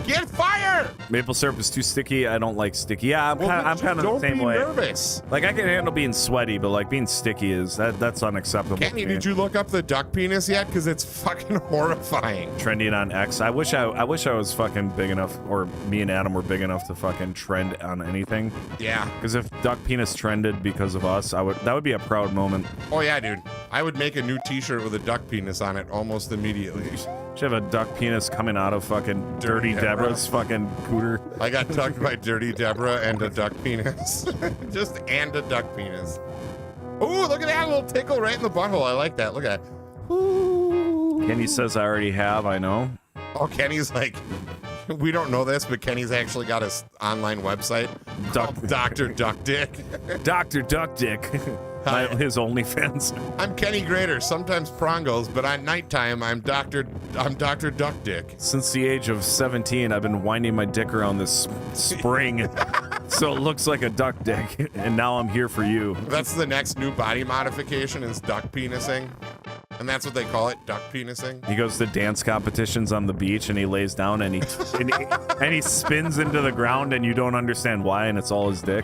Get fire! Maple syrup is too sticky. I don't like sticky. Yeah, I'm kind of the same way. Don't be nervous. Like I can handle being sweaty, but like being sticky that's unacceptable. Kenny, to me. did you look up the duck penis yet? Because it's fucking horrifying. Trending on X. I wish I was fucking big enough, or me and Adam were big enough to fucking trend on anything. Yeah. Because if duck penis trended because of us, that would be a proud moment. Oh yeah, dude. I would make a new T-shirt with a duck penis on it almost immediately. Should have a duck penis coming out of fucking Dirty Deborah's fucking cooter. I got tucked by Dirty Deborah and a duck penis. Just and a duck penis. Ooh, look at that little tickle right in the butthole. I like that. Look at that. Ooh. Kenny says I already have. I know. Oh, Kenny's like, we don't know this, but Kenny's actually got his online website. Dr. Duck Dick. Dr. Duck Dick. His OnlyFans. I'm Kenny Grader, sometimes Prongles, but at nighttime I'm Dr. Duck Dick. Since the age of 17, I've been winding my dick around this spring, so it looks like a duck dick, and now I'm here for you. That's the next new body modification is duck penising. And that's what they call it, duck penising. He goes to dance competitions on the beach, and he lays down, and he spins into the ground, and you don't understand why, and it's all his dick.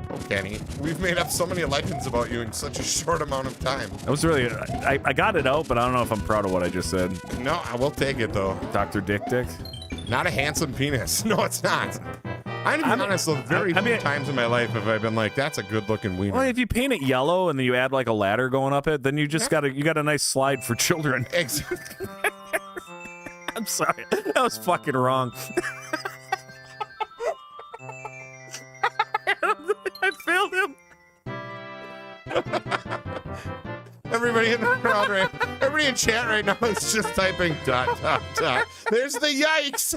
Oh, Kenny, we've made up so many legends about you in such a short amount of time. That was really, I got it out, but I don't know if I'm proud of what I just said. No, I will take it though. Dr. Dick Dick. Not a handsome penis. No, it's not. I'm to be honest, though, very few times in my life have I been like, that's a good-looking wiener. Well, if you paint it yellow and then you add like a ladder going up it, then you just got a nice slide for children. Exactly. I'm sorry, that was fucking wrong. I failed him. Everybody in the crowd everybody in chat right now is just typing ... There's the yikes.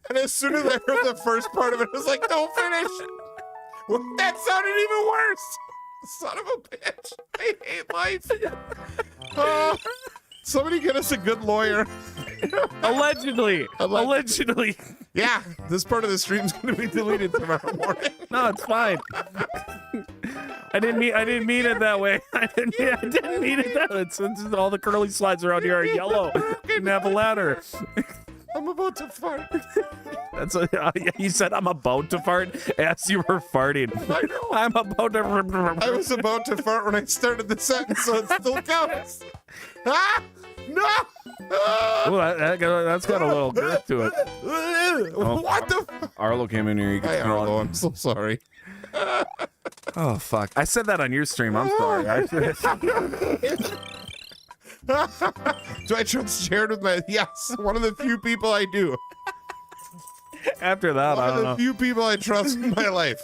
And as soon as I heard the first part of it, I was like, don't finish. Well, that sounded even worse. Son of a bitch. I hate life. Somebody get us a good lawyer. Allegedly. Allegedly. Yeah, this part of the stream's going to be deleted tomorrow morning. No, it's fine. I didn't mean it that way. I didn't mean it that way. Since all the curly slides around here are yellow, didn't have a ladder. I'm about to fart. That's you said I'm about to fart as you were farting. I know. I'm about to. I was about to fart when I started the sentence, so it still counts. Ah! No! Ah! Ooh, that's got a little girth to it. What the? Arlo came in here. You Hi, can Arlo. I'm so sorry. Oh fuck! I said that on your stream. I'm sorry. Do I trust Jared with my... Yes, one of the few people I do. After that, I don't One know. of the few people I trust in my life.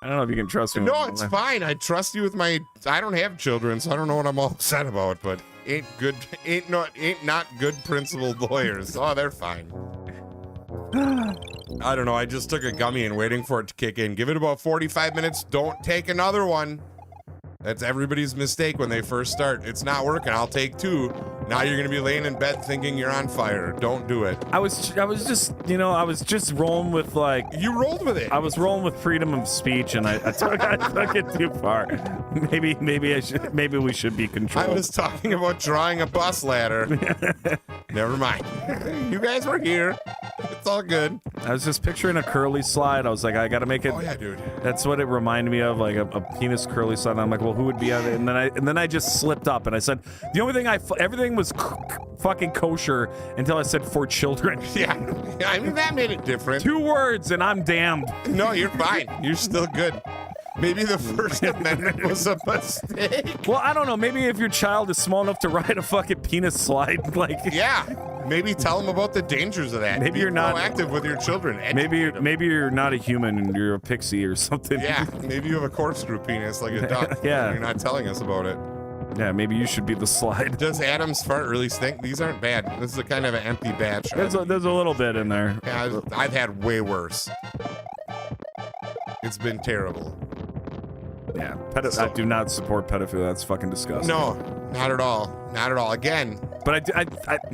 I don't know if you can trust me. No, it's fine. I trust you with my... I don't have children, so I don't know what I'm all upset about, but ain't not good principled lawyers. Oh, they're fine. I don't know. I just took a gummy and waiting for it to kick in. Give it about 45 minutes. Don't take another one. That's everybody's mistake when they first start. It's not working. I'll take 2. Now you're gonna be laying in bed thinking you're on fire. Don't do it. I was just rolling with like. You rolled with it. I was rolling with freedom of speech, and I took it too far. Maybe we should be controlled. I was talking about drawing a bus ladder. Never mind. You guys were here. It's all good. I was just picturing a curly slide. I was like, I gotta make it. Oh yeah, dude. That's what it reminded me of, like a penis curly slide. And I'm like, well, who would be on it? And then I just slipped up and I said, the only thing everything was fucking kosher until I said for children. Yeah, I mean that made it different. 2 words and I'm damned. No, you're fine. You're still good. Maybe the First Amendment was a mistake. Well, I don't know. Maybe if your child is small enough to ride a fucking penis slide, like yeah, maybe tell them about the dangers of that. Maybe Be you're not proactive with your children. Maybe you're not a human and you're a pixie or something. Yeah, maybe you have a corkscrew penis like a duck. Yeah. You're not telling us about it. Yeah, maybe you should be the slide. Does Adam's fart really stink? These aren't bad. This is a kind of an empty batch. There's a little bit in there. Yeah, I've had way worse. It's been terrible. Yeah, I do not support pedophilia. That's fucking disgusting. No, not at all. Not at all. Again. But I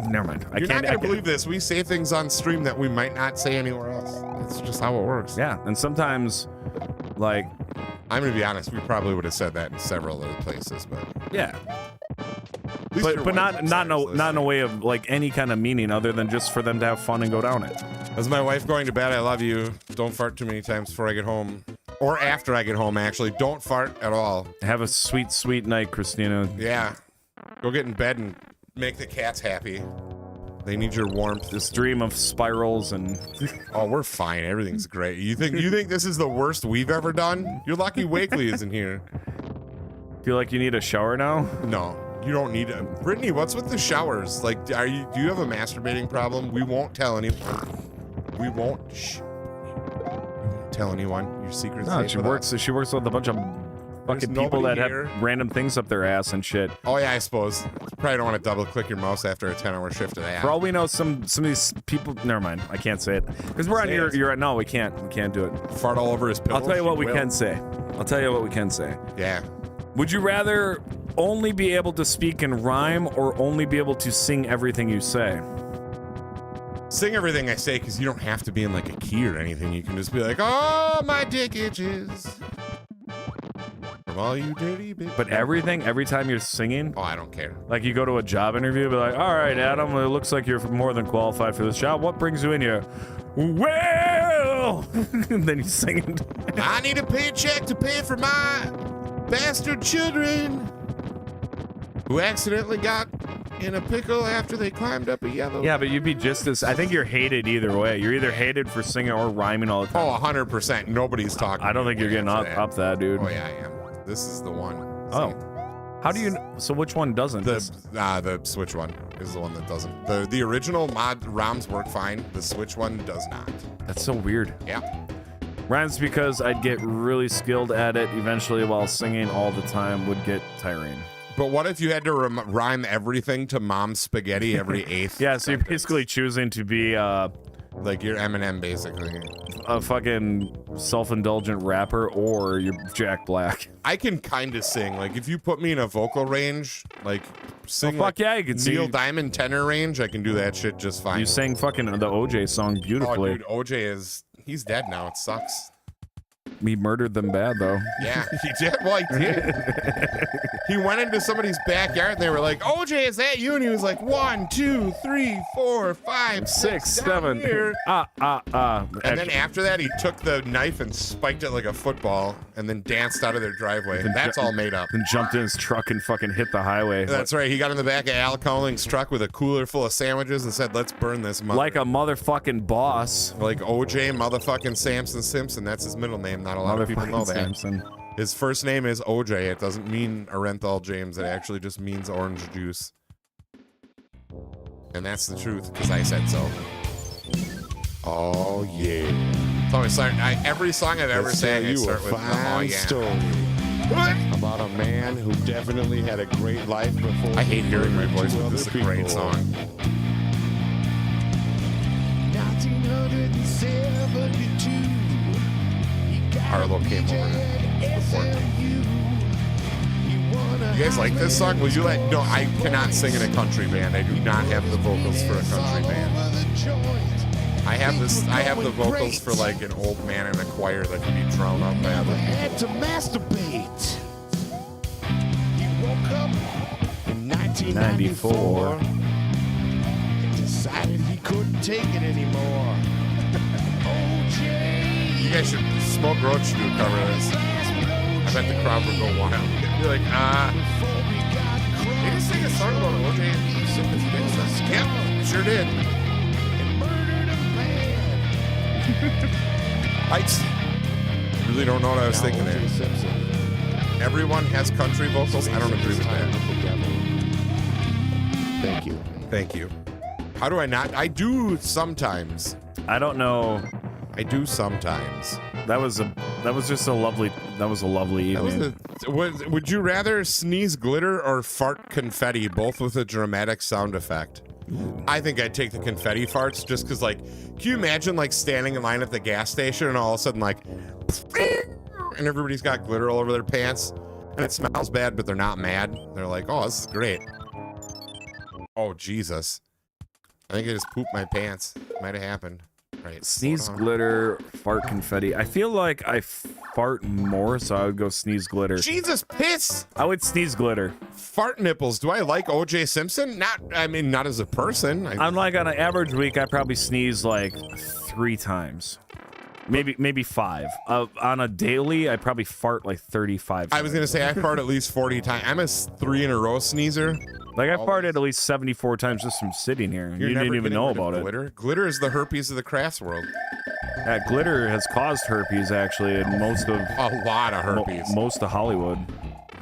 never mind. You're not gonna believe this. We say things on stream that we might not say anywhere else. It's just how it works. Yeah, and sometimes, like, I'm gonna be honest. We probably would have said that in several other places, but yeah. But not in a way of like any kind of meaning other than just for them to have fun and go down it. As my wife going to bed, I love you. Don't fart too many times before I get home. Or after I get home, actually. Don't fart at all. Have a sweet, sweet night, Christina. Yeah. Go get in bed and make the cats happy. They need your warmth. This dream of spirals and... Oh, we're fine. Everything's great. You think this is the worst we've ever done? You're lucky Wakely isn't here. Feel like you need a shower now? No. You don't need it. Brittany, what's with the showers? Like, do you have a masturbating problem? We won't tell anyone. We won't tell anyone your secrets. No, she works with a bunch of fucking people that have random things up their ass and shit. Oh yeah, I suppose. You probably don't want to double click your mouse after a 10-hour shift of that. For all we know, some of these people. Never mind. I can't say it because we're on your. No, we can't. We can't do it. Fart all over his pillow. I'll tell you what we can say. Yeah. Would you rather only be able to speak in rhyme or only be able to sing everything you say? Sing everything I say because you don't have to be in like a key or anything. You can just be like, oh, my dick itches. From all you dirty bitch. But everything, every time you're singing? Oh, I don't care. Like you go to a job interview, be like, all right, Adam, it looks like you're more than qualified for this job. What brings you in here? Well, and then you sing it. I need a paycheck to pay for my bastard children who accidentally got in a pickle after they climbed up a yellow. Yeah, but you'd be just as... I think you're hated either way. You're either hated for singing or rhyming all the time. Oh, 100%. Nobody's talking. I don't think you're getting up that, dude. Oh, yeah, I am. This is the one. Oh. How do you... So which one doesn't? The Switch one is the one that doesn't. The original mod ROMs work fine. The Switch one does not. That's so weird. Yeah. Rhymes because I'd get really skilled at it eventually while singing all the time would get tiring. But what if you had to rhyme everything to Mom's Spaghetti every eighth? Yeah, so you're basically choosing to be like you're Eminem, basically. A fucking self-indulgent rapper, or you're Jack Black. I can kind of sing. Like if you put me in a vocal range, like sing fuck yeah, you can sing. Neil Diamond tenor range, I can do that shit just fine. You sang fucking the OJ song beautifully. Oh, dude, he's dead now. It sucks. He murdered them bad, though. Yeah, he did. Well, he did. He went into somebody's backyard and they were like, OJ, is that you? And he was like, 1, 2, 3, 4, 5, 6, 7. Here. And then after that, he took the knife and spiked it like a football and then danced out of their driveway. And that's all made up. And jumped in his truck and fucking hit the highway. That's right. He got in the back of Al Cowling's truck with a cooler full of sandwiches and said, let's burn this mother. Like a motherfucking boss. Like OJ motherfucking Samson Simpson. That's his middle name. Not a lot of people know that. Samson. His first name is OJ. It doesn't mean Arenthal James. It actually just means orange juice. And that's the truth, because I said so. Oh, yeah. Every song I've ever sang, I start with, oh, yeah. Story about a man who definitely had a great life before. I hate hearing my voice, but this is a great song. 1972. Harlow came over before me. You guys like this song? Will you let... No, I cannot sing in a country band. I do not have the vocals for a country band. I have the vocals for like an old man in a choir that can be drowned out by other people. Had to masturbate. He woke up in 1994 and decided he couldn't take it anymore. OJ. You guys should... Smoke Roach should do a cover of this. I bet the crowd would go wild. You're like, They just sing a song about OJ and Yep, sure did. I really don't know what I was thinking there. Everyone has country vocals. I don't agree with that. Thank you. Thank you. How do I not? I do sometimes. I don't know. I do sometimes. That was just a lovely evening. Would you rather sneeze glitter or fart confetti, both with a dramatic sound effect? I think I'd take the confetti farts just because, like, can you imagine, like, standing in line at the gas station and all of a sudden, like, and everybody's got glitter all over their pants and it smells bad, but they're not mad. They're like, oh, this is great. Oh, Jesus. I think I just pooped my pants. Might have happened. All right, Sneeze glitter, fart confetti. I feel like I fart more, so I would go sneeze glitter. Jesus, piss! I would sneeze glitter. Fart nipples. Do I like O.J. Simpson? Not as a person. I'm like, on an average week, I probably sneeze like 3 times. Maybe 5. On a daily, I probably fart like 35 times. I was going to say I fart at least 40 times. I'm a 3 in a row sneezer. Like, I farted at least 74 times just from sitting here. You didn't even know about it. Glitter is the herpes of the crafts world. That glitter has caused herpes, actually, in most of... A lot of herpes. Most of Hollywood.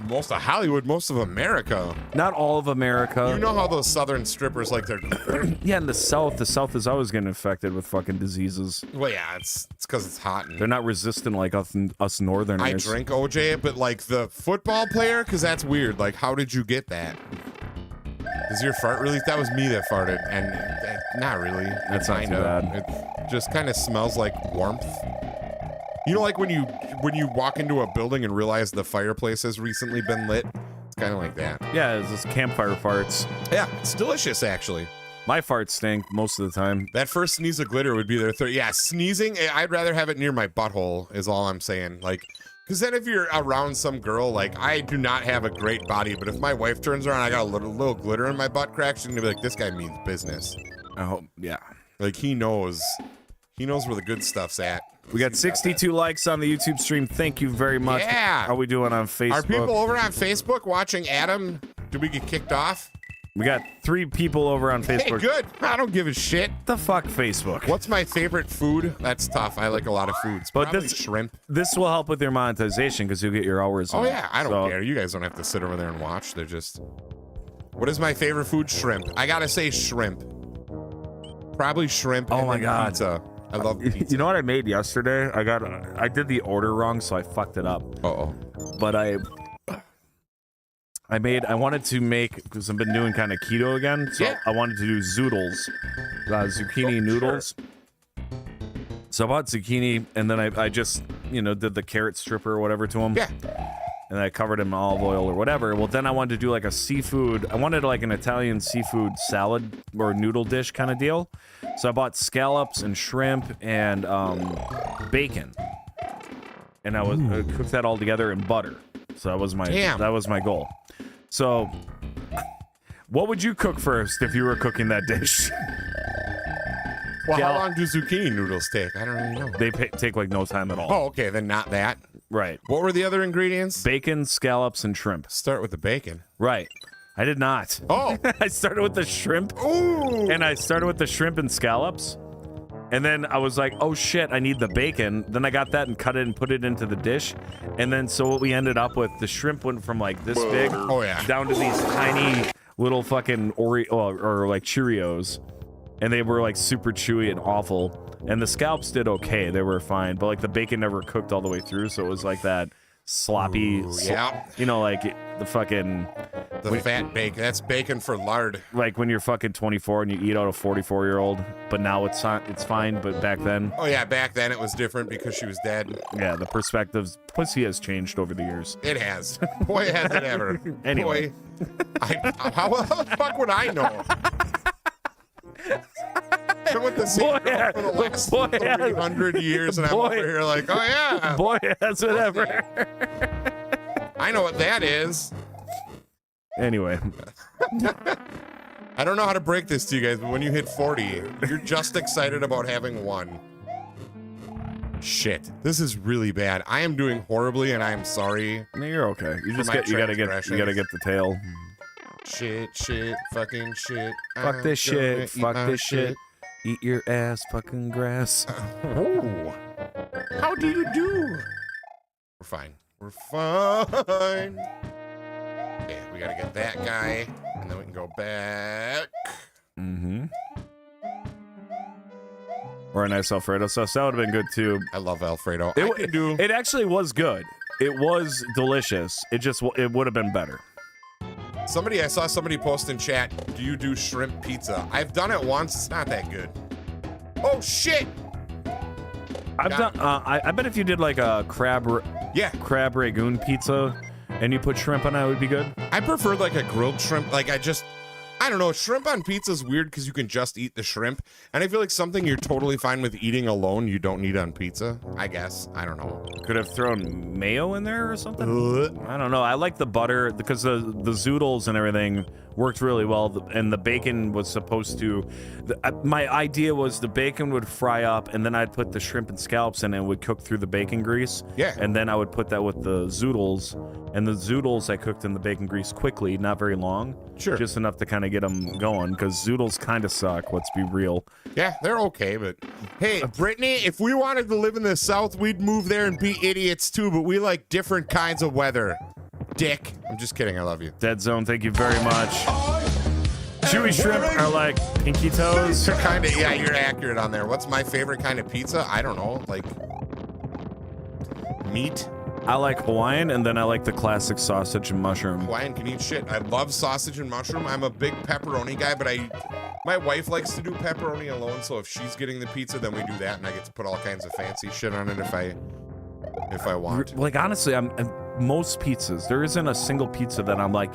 Most of Hollywood, most of America. Not all of America. You know how those southern strippers like their glitter? Yeah, in the South is always getting infected with fucking diseases. Well, yeah, it's because it's hot. And they're not resistant like us Northerners. I drink OJ, but like the football player, because that's weird. Like, how did you get that? Is your fart really? That was me that farted, and not really. That's not too bad. It just kind of smells like warmth. You know, like when you walk into a building and realize the fireplace has recently been lit. It's kind of like that. Yeah, it's just campfire farts. Yeah, it's delicious actually. My farts stink most of the time. That first sneeze of glitter would be their third. Yeah, sneezing. I'd rather have it near my butthole. Is all I'm saying. Like. Because then if you're around some girl, like, I do not have a great body, but if my wife turns around, I got a little glitter in my butt crack, she's going to be like, this guy means business. Oh, yeah. Like, he knows where the good stuff's at. We got 62 likes on the YouTube stream. Thank you very much. Yeah. How are we doing on Facebook? Are people over on Facebook watching Adam? Did we get kicked off? We got 3 people over on Facebook. Hey, good. I don't give a shit. The fuck, Facebook? What's my favorite food? That's tough. I like a lot of foods. But Probably shrimp. This will help with your monetization because you'll get your hours. Oh, yeah. I don't care. You guys don't have to sit over there and watch. They're just... What is my favorite food? Shrimp. I gotta say shrimp. Probably shrimp. Oh, my God. Pizza. I love pizza. You know what I made yesterday? I did the order wrong, so I fucked it up. Uh-oh. But I wanted to make, because I've been doing kind of keto again, so Yeah. I wanted to do zoodles, zucchini noodles. Sure. So I bought zucchini, and then I just, did the carrot stripper or whatever to them. Yeah. And I covered them in olive oil or whatever. Well, then I wanted to do like a seafood. I wanted like an Italian seafood salad or noodle dish kind of deal. So I bought scallops and shrimp and bacon. And I cooked that all together in butter. So that was my goal. So, what would you cook first if you were cooking that dish? Well, how long do zucchini noodles take? I don't really know. They take like no time at all. Oh, okay, then not that. Right. What were the other ingredients? Bacon, scallops, and shrimp. Start with the bacon. Right. I did not. Oh. I started with the shrimp. Ooh. And I started with the shrimp and scallops. And then I was like, oh shit, I need the bacon. Then I got that and cut it and put it into the dish. And then so what we ended up with, the shrimp went from like this big down to these tiny little fucking Oreo or like Cheerios. And they were like super chewy and awful. And the scallops did okay. They were fine. But like the bacon never cooked all the way through. So it was like that sloppy, like the fucking... The fat bacon. That's bacon for lard. Like when you're fucking 24 and you eat out a 44-year-old, but now it's fine, but back then... Oh, yeah, back then it was different because she was dead. Yeah, the perspectives... Pussy has changed over the years. It has. Boy, has it ever. Anyway. Boy, how the fuck would I know? Been with the same girl for the last 300 years, and I'm over here like, oh, yeah. Boy, has it ever. I know what that is. Anyway. I don't know how to break this to you guys, but when you hit 40, you're just excited about having one. Shit, this is really bad. I am doing horribly, and I am sorry. No, you're okay. You just you gotta get the tail. Shit, fucking shit. Fuck this shit. Fuck this shit. Eat your ass, fucking grass. Oh, how do you do? We're fine. We're fine. Okay, we gotta get that guy, and then we can go back. Mm-hmm. Or a nice Alfredo sauce. That would have been good too. I love Alfredo. It actually was good. It was delicious. It would have been better. I saw somebody post in chat, do you do shrimp pizza? I've done it once. It's not that good. Oh, shit. I've done. I bet if you did like a crab ragoon pizza, and you put shrimp on it, it would be good. I prefer like a grilled shrimp. Like I don't know. Shrimp on pizza is weird because you can just eat the shrimp, and I feel like something you're totally fine with eating alone, you don't need on pizza. I guess. I don't know. Could have thrown mayo in there or something. I don't know. I like the butter because the zoodles and everything worked really well, and the bacon was supposed to. My idea was the bacon would fry up, and then I'd put the shrimp and scallops in, and it would cook through the bacon grease. Yeah. And then I would put that with the zoodles, and the zoodles I cooked in the bacon grease quickly, not very long. Sure. Just enough to kind of get them going, because zoodles kind of suck. Let's be real. Yeah, they're okay, but hey, Brittany, if we wanted to live in the South, we'd move there and be idiots too, but we like different kinds of weather. Dick. I'm just kidding. I love you. Dead Zone, thank you very much. Chewy shrimp are like pinky toes. They're kind of, yeah, you're accurate on there. What's my favorite kind of pizza? I don't know. Like meat. I like Hawaiian, and then I like the classic sausage and mushroom. Hawaiian can eat shit. I love sausage and mushroom. I'm a big pepperoni guy, but my wife likes to do pepperoni alone, so if she's getting the pizza, then we do that, and I get to put all kinds of fancy shit on it if I want. Like, honestly, most pizzas, there isn't a single pizza that I'm like,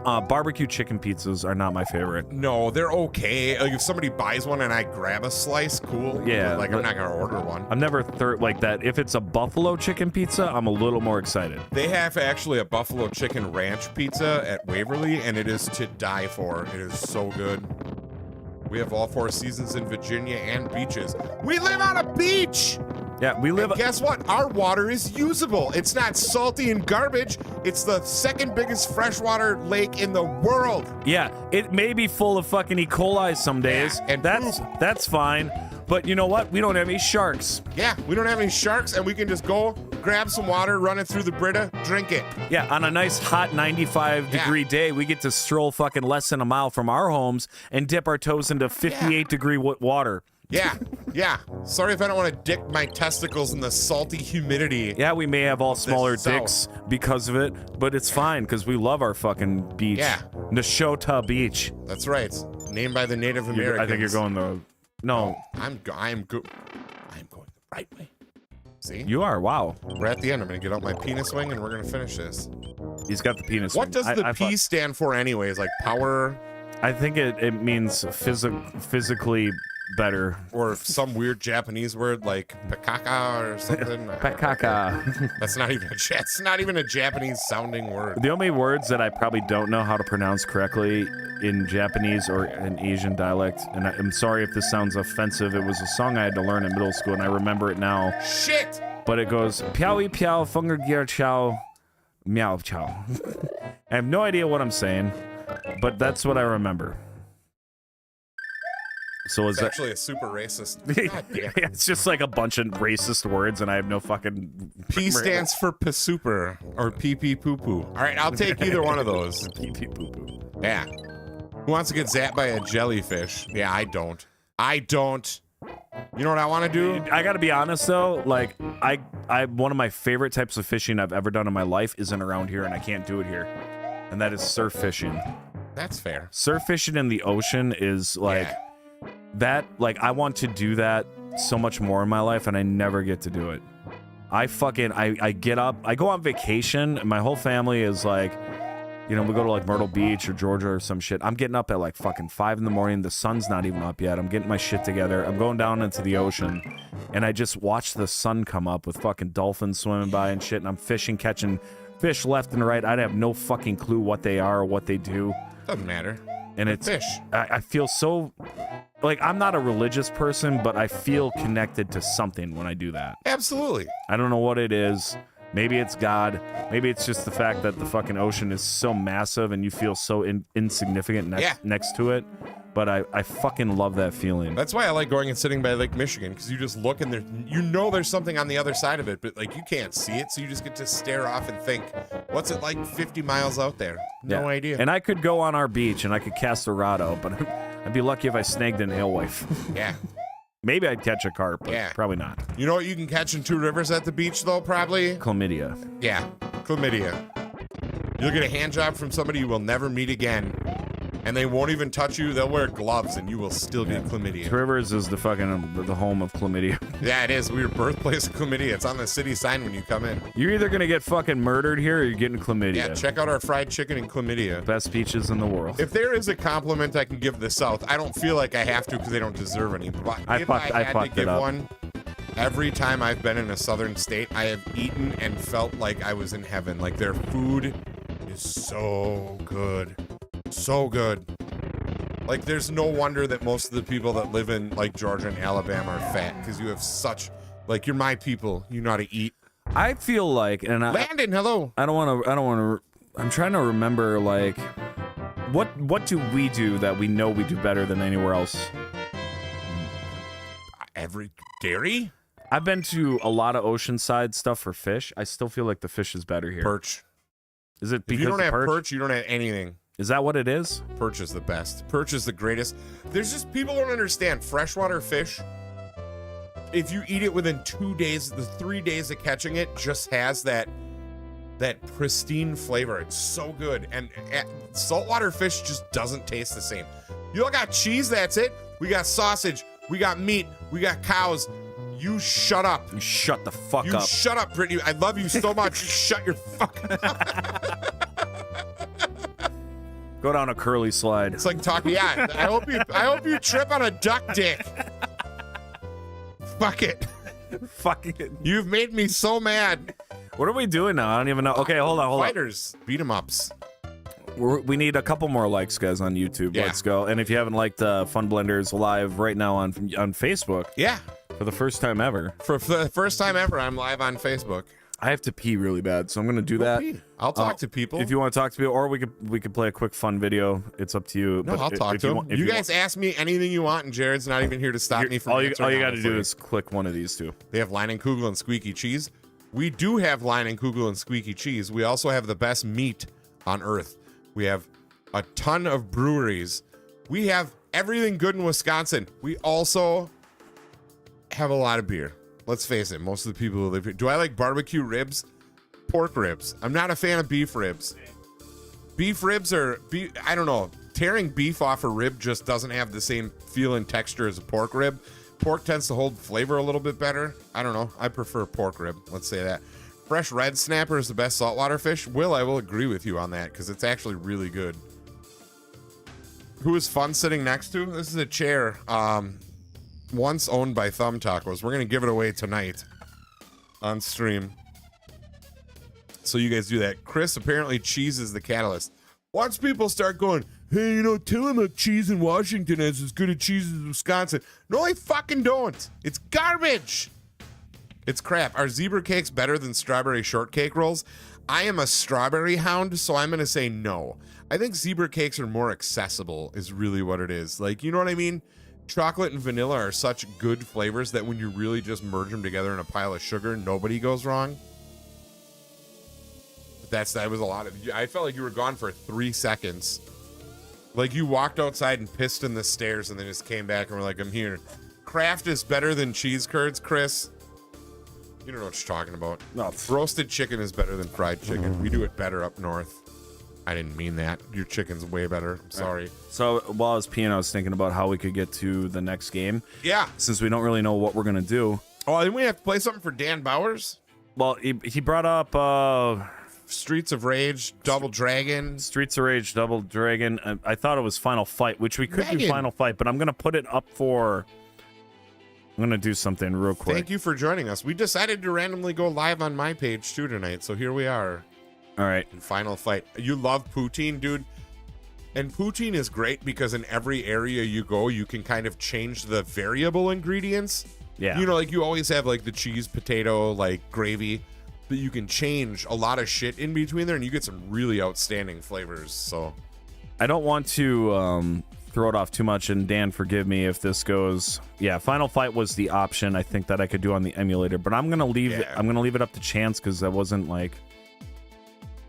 barbecue chicken pizzas are not my favorite. No, they're okay. Like if somebody buys one and I grab a slice, cool. Yeah. But, like I'm not gonna order one. I'm never like that. If it's a buffalo chicken pizza, I'm a little more excited. They have actually a buffalo chicken ranch pizza at Waverly, and it is to die for. It is so good. We have all 4 seasons in Virginia and beaches. We live on a beach! Yeah, we live. And guess what? Our water is usable. It's not salty and garbage. It's the second biggest freshwater lake in the world. Yeah, it may be full of fucking E. coli some days, and that's fine. But you know what? We don't have any sharks. Yeah, we don't have any sharks, and we can just go grab some water, run it through the Brita, drink it. Yeah, on a nice hot 95-degree day, we get to stroll fucking less than a mile from our homes and dip our toes into 58-degree water. Yeah. Sorry if I don't want to dick my testicles in the salty humidity. Yeah, we may have all smaller dicks because of it, but it's fine because we love our fucking beach. Yeah. Nashota Beach. That's right. Named by the Native Americans. I think you're going the... No. I'm going the right way. See? You are. Wow. We're at the end. I'm going to get out my penis wing and we're going to finish this. He's got the penis What wing. does the P stand for anyways? Like power? I think it means physically better. Or some weird Japanese word like pakaka or something. Pakaka. That's not even a Japanese sounding word. The only words that I probably don't know how to pronounce correctly in Japanese or an Asian dialect, and I'm sorry if this sounds offensive, it was a song I had to learn in middle school and I remember it now. Shit! But it goes piaoi piao funger gear chow meow chow. I have no idea what I'm saying, but that's what I remember. So it's actually a super racist. God damn. It's just like a bunch of racist words, and I have no fucking. P stands for pasuper or pee pee poo poo. All right, I'll take either one of those. Pee pee poo poo. Yeah. Who wants to get zapped by a jellyfish? Yeah, I don't. You know what I want to do? I gotta be honest though, like I one of my favorite types of fishing I've ever done in my life isn't around here, and I can't do it here, and that is surf fishing. That's fair. Surf fishing in the ocean is like. Yeah. That, like, I want to do that so much more in my life, and I never get to do it. I get up, I go on vacation, and my whole family is like, you know, we go to, like, Myrtle Beach or Georgia or some shit. I'm getting up at, like, fucking 5 in the morning. The sun's not even up yet. I'm getting my shit together. I'm going down into the ocean, and I just watch the sun come up with fucking dolphins swimming by and shit, and I'm fishing, catching fish left and right. I have no fucking clue what they are or what they do. Doesn't matter. And it's fish. I feel so like I'm not a religious person, but I feel connected to something when I do that. Absolutely. I don't know what it is. Maybe it's God. Maybe it's just the fact that the fucking ocean is so massive and you feel so insignificant next to it. But I fucking love that feeling. That's why I like going and sitting by Lake Michigan, because you just look and there's something on the other side of it, but like you can't see it, so you just get to stare off and think, what's it like 50 miles out there? No idea. And I could go on our beach and I could cast a rod out, but I'd be lucky if I snagged an alewife. Yeah. Maybe I'd catch a carp, but Yeah. probably not. You know what you can catch in Two Rivers at the beach, though, probably? Chlamydia. Yeah, chlamydia. You'll get a hand job from somebody you will never meet again, and they won't even touch you. They'll wear gloves, and you will still get chlamydia. Rivers is the fucking the home of chlamydia. Yeah, it is. We're birthplace of chlamydia. It's on the city sign when you come in. You're either gonna get fucking murdered here, or you're getting chlamydia. Yeah, check out our fried chicken and chlamydia. Best beaches in the world. If there is a compliment I can give the South, I don't feel like I have to because they don't deserve any. But if I had to fucked it give up. one, every time I've been in a southern state, I have eaten and felt like I was in heaven. Like their food is so good. So good. Like there's no wonder that most of the people that live in like Georgia and Alabama are fat because you have such, like you're my people. You know how to eat. I feel like, and Landon, hello. I don't want to. I'm trying to remember like, what do we do that we know we do better than anywhere else? Every dairy? I've been to a lot of oceanside stuff for fish. I still feel like the fish is better here. Perch. Is it If because you don't of have perch? perch, you don't have anything. Is that what it is? Perch is the best. Perch is the greatest. There's just people don't understand freshwater fish. If you eat it within 2 days, the 3 days of catching it just has that pristine flavor. It's so good. And saltwater fish just doesn't taste the same. You all got cheese, that's it. We got sausage. We got meat. We got cows. You shut up. You shut the fuck You up. shut up, Brittany. I love you so much. You shut your fucking up. Go down a curly slide. It's like talking. Yeah, I hope you trip on a duck dick. Fuck it. Fuck it. You've made me so mad. What are we doing now? I don't even know. Okay, hold on. Fighters, beat 'em ups. We need a couple more likes, guys, on YouTube. Yeah. Let's go. And if you haven't liked FunBlender's live right now on Facebook Yeah, for the first time ever, for the first time ever, I'm live on Facebook. I have to pee really bad, so I'm gonna do that. I'll talk to people. If you want to talk to people, or we could play a quick fun video. It's up to you. No, I'll talk if to you them. want- if You you guys ask me anything you want, and Jared's not even here to stop me from all you answering got to do honestly. is click one of these two. They have Line and Kugel and Squeaky Cheese. We do have Line and Kugel and Squeaky Cheese. We also have the best meat on earth. We have a ton of breweries. We have everything good in Wisconsin. We also have a lot of beer. Let's face it, most of the people who live here. Do I like barbecue ribs? Pork ribs. I'm not a fan of beef ribs. Beef ribs are, I don't know. Tearing beef off a rib just doesn't have the same feel and texture as a pork rib. Pork tends to hold flavor a little bit better. I don't know. I prefer pork rib. Let's say that. Fresh red snapper is the best saltwater fish. Will, I will agree with you on that because it's actually really good. Who is fun sitting next to? This is a chair once owned by Thumb Tacos. We're going to give it away tonight on stream. So you guys do that. Chris, apparently cheese is the catalyst. Once people start going, hey, you know, Tillamook cheese in Washington is as good as cheese as Wisconsin. No, they fucking don't. It's garbage. It's crap. Are zebra cakes better than strawberry shortcake rolls? I am a strawberry hound, so I'm going to say no. I think zebra cakes are more accessible is really what it is. Like, you know what I mean? Chocolate and vanilla are such good flavors that when you really just merge them together in a pile of sugar, nobody goes wrong. That was a lot of. I felt like you were gone for 3 seconds. Like you walked outside and pissed in the stairs and then just came back and were like, I'm here. Kraft is better than cheese curds, Chris. You don't know what you're talking about. No. Roasted chicken is better than fried chicken. We do it better up north. I didn't mean that. Your chicken's way better. I'm sorry. So while I was peeing, I was thinking about how we could get to the next game. Yeah. Since we don't really know what we're gonna do. Oh, then we have to play something for Dan Bowers? Well, he brought up Streets of Rage, Double Dragon. Streets of Rage, Double Dragon. I thought it was Final Fight, which we could do Dragon. Final Fight, but I'm gonna put it up for. I'm gonna do something real quick. Thank you for joining us. We decided to randomly go live on my page too tonight, so here we are. All right. In Final Fight. You love poutine, dude. And poutine is great because in every area you go, you can kind of change the variable ingredients. Yeah. You know, like you always have like the cheese, potato, like gravy, but you can change a lot of shit in between there and you get some really outstanding flavors. So I don't want to throw it off too much, and Dan, forgive me if this goes. Yeah, Final Fight was the option I think that I could do on the emulator, but I'm gonna leave. Yeah. I'm gonna leave it up to chance because that wasn't like.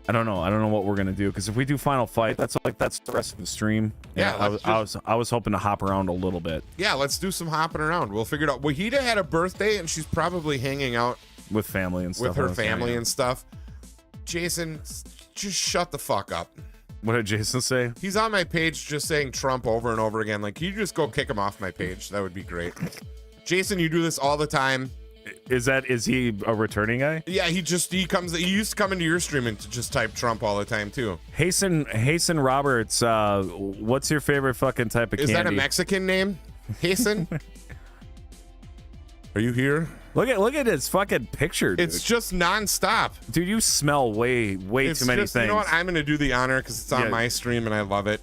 I don't know. I don't know what we're gonna do because if we do final fight, that's the rest of the stream. Yeah, And I was hoping to hop around a little bit Yeah, let's do some hopping around. We'll figure it out. Wahida had a birthday, and she's probably hanging out with family and stuff. with her family and stuff. Jason, just shut the fuck up. What did Jason say? He's on my page just saying Trump over and over again. Like, can you just go kick him off my page? That would be great. Jason, you do this all the time. Is he a returning guy? Yeah, he used to come into your stream and just type Trump all the time too. Hasten Roberts, what's your favorite fucking type of Is candy? that a Mexican name? Hasten? Are you here? Look at his fucking picture, dude. It's just nonstop. Dude, you smell way too many things. You know what? I'm gonna do the honor because it's on my stream and I love it.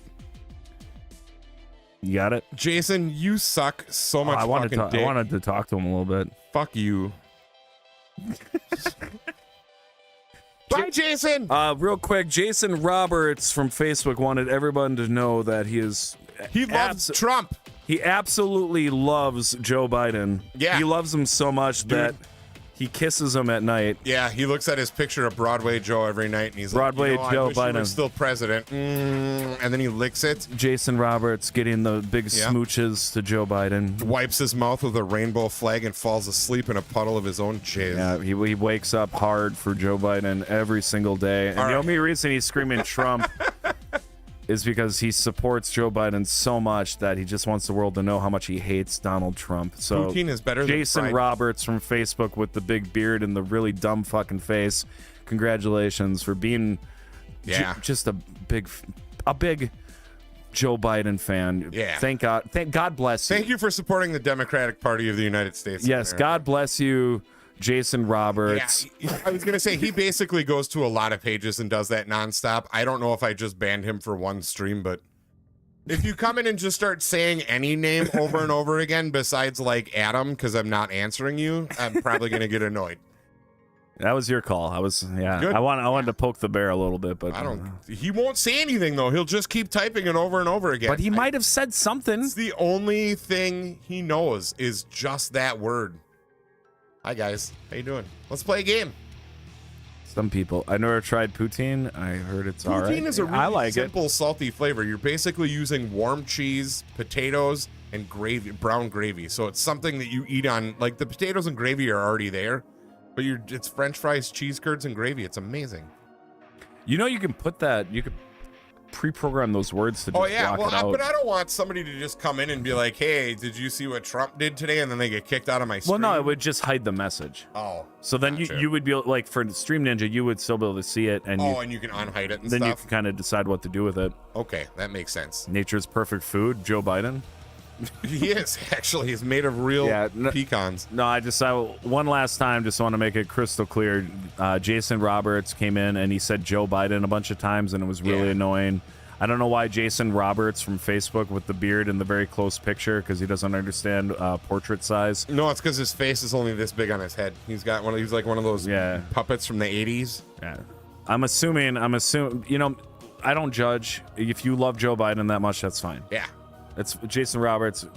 You got it? Jason, you suck so much fucking dick. I wanted to talk to him a little bit. Fuck you. Bye, Jason. Real quick, Jason Roberts from Facebook wanted everyone to know that he loves Trump. He absolutely loves Joe Biden. Yeah. He loves him so much that he kisses him at night. Yeah, he looks at his picture of Broadway Joe every night, and he's Broadway like, Joe I wish you were Biden. still president. And then he licks it, Jason Roberts getting the big smooches to Joe Biden. wipes his mouth with a rainbow flag, and falls asleep in a puddle of his own jizz. Yeah, he wakes up hard for Joe Biden every single day. And the only reason he's screaming Trump is because he supports Joe Biden so much that he just wants the world to know how much he hates Donald Trump. So Poutine is better than Jason fried. Roberts from Facebook with the big beard and the really dumb fucking face. Congratulations for being just a big Joe Biden fan. Yeah. Thank God bless you. Thank you for supporting the Democratic Party of the United States. Yes, God bless you, Jason Roberts. Yeah, I was going to say, he basically goes to a lot of pages and does that nonstop. I don't know if I just banned him for one stream, but if you come in and just start saying any name over and over again besides like Adam, because I'm not answering you, I'm probably going to get annoyed. That was your call. Good. I wanted to poke the bear a little bit, but He won't say anything though. He'll just keep typing it over and over again. But he might have said something. It's the only thing he knows is just that word. Hi guys, how you doing? Let's play a game. Some people. I never tried poutine. I heard it's all right. Poutine is a I really like simple, salty flavor. You're basically using warm cheese, potatoes, and gravy, brown gravy. So it's something that you eat on, like the potatoes and gravy are already there, but it's French fries, cheese curds, and gravy. It's amazing. You know, you can put that. You could pre-program those words to just block it out. But I don't want somebody to just come in and be like, "Hey, did you see what Trump did today?" And then they get kicked out of my stream. Well, no, it would just hide the message. Oh. So then gotcha. you would be like, for Stream Ninja, you would still be able to see it, and and you can unhide it and then you stuff. can kind of decide what to do with it. Okay, that makes sense. Nature's perfect food, Joe Biden. He is actually. He's made of real pecans. No, one last time, just want to make it crystal clear. Jason Roberts came in and he said Joe Biden a bunch of times, and it was really annoying. I don't know why Jason Roberts from Facebook with the beard and the very close picture, because he doesn't understand portrait size. No, it's because his face is only this big on his head. He's like one of those puppets from the 80s. Yeah. I'm assuming, you know, I don't judge. If you love Joe Biden that much, that's fine. Yeah. It's Jason Roberts.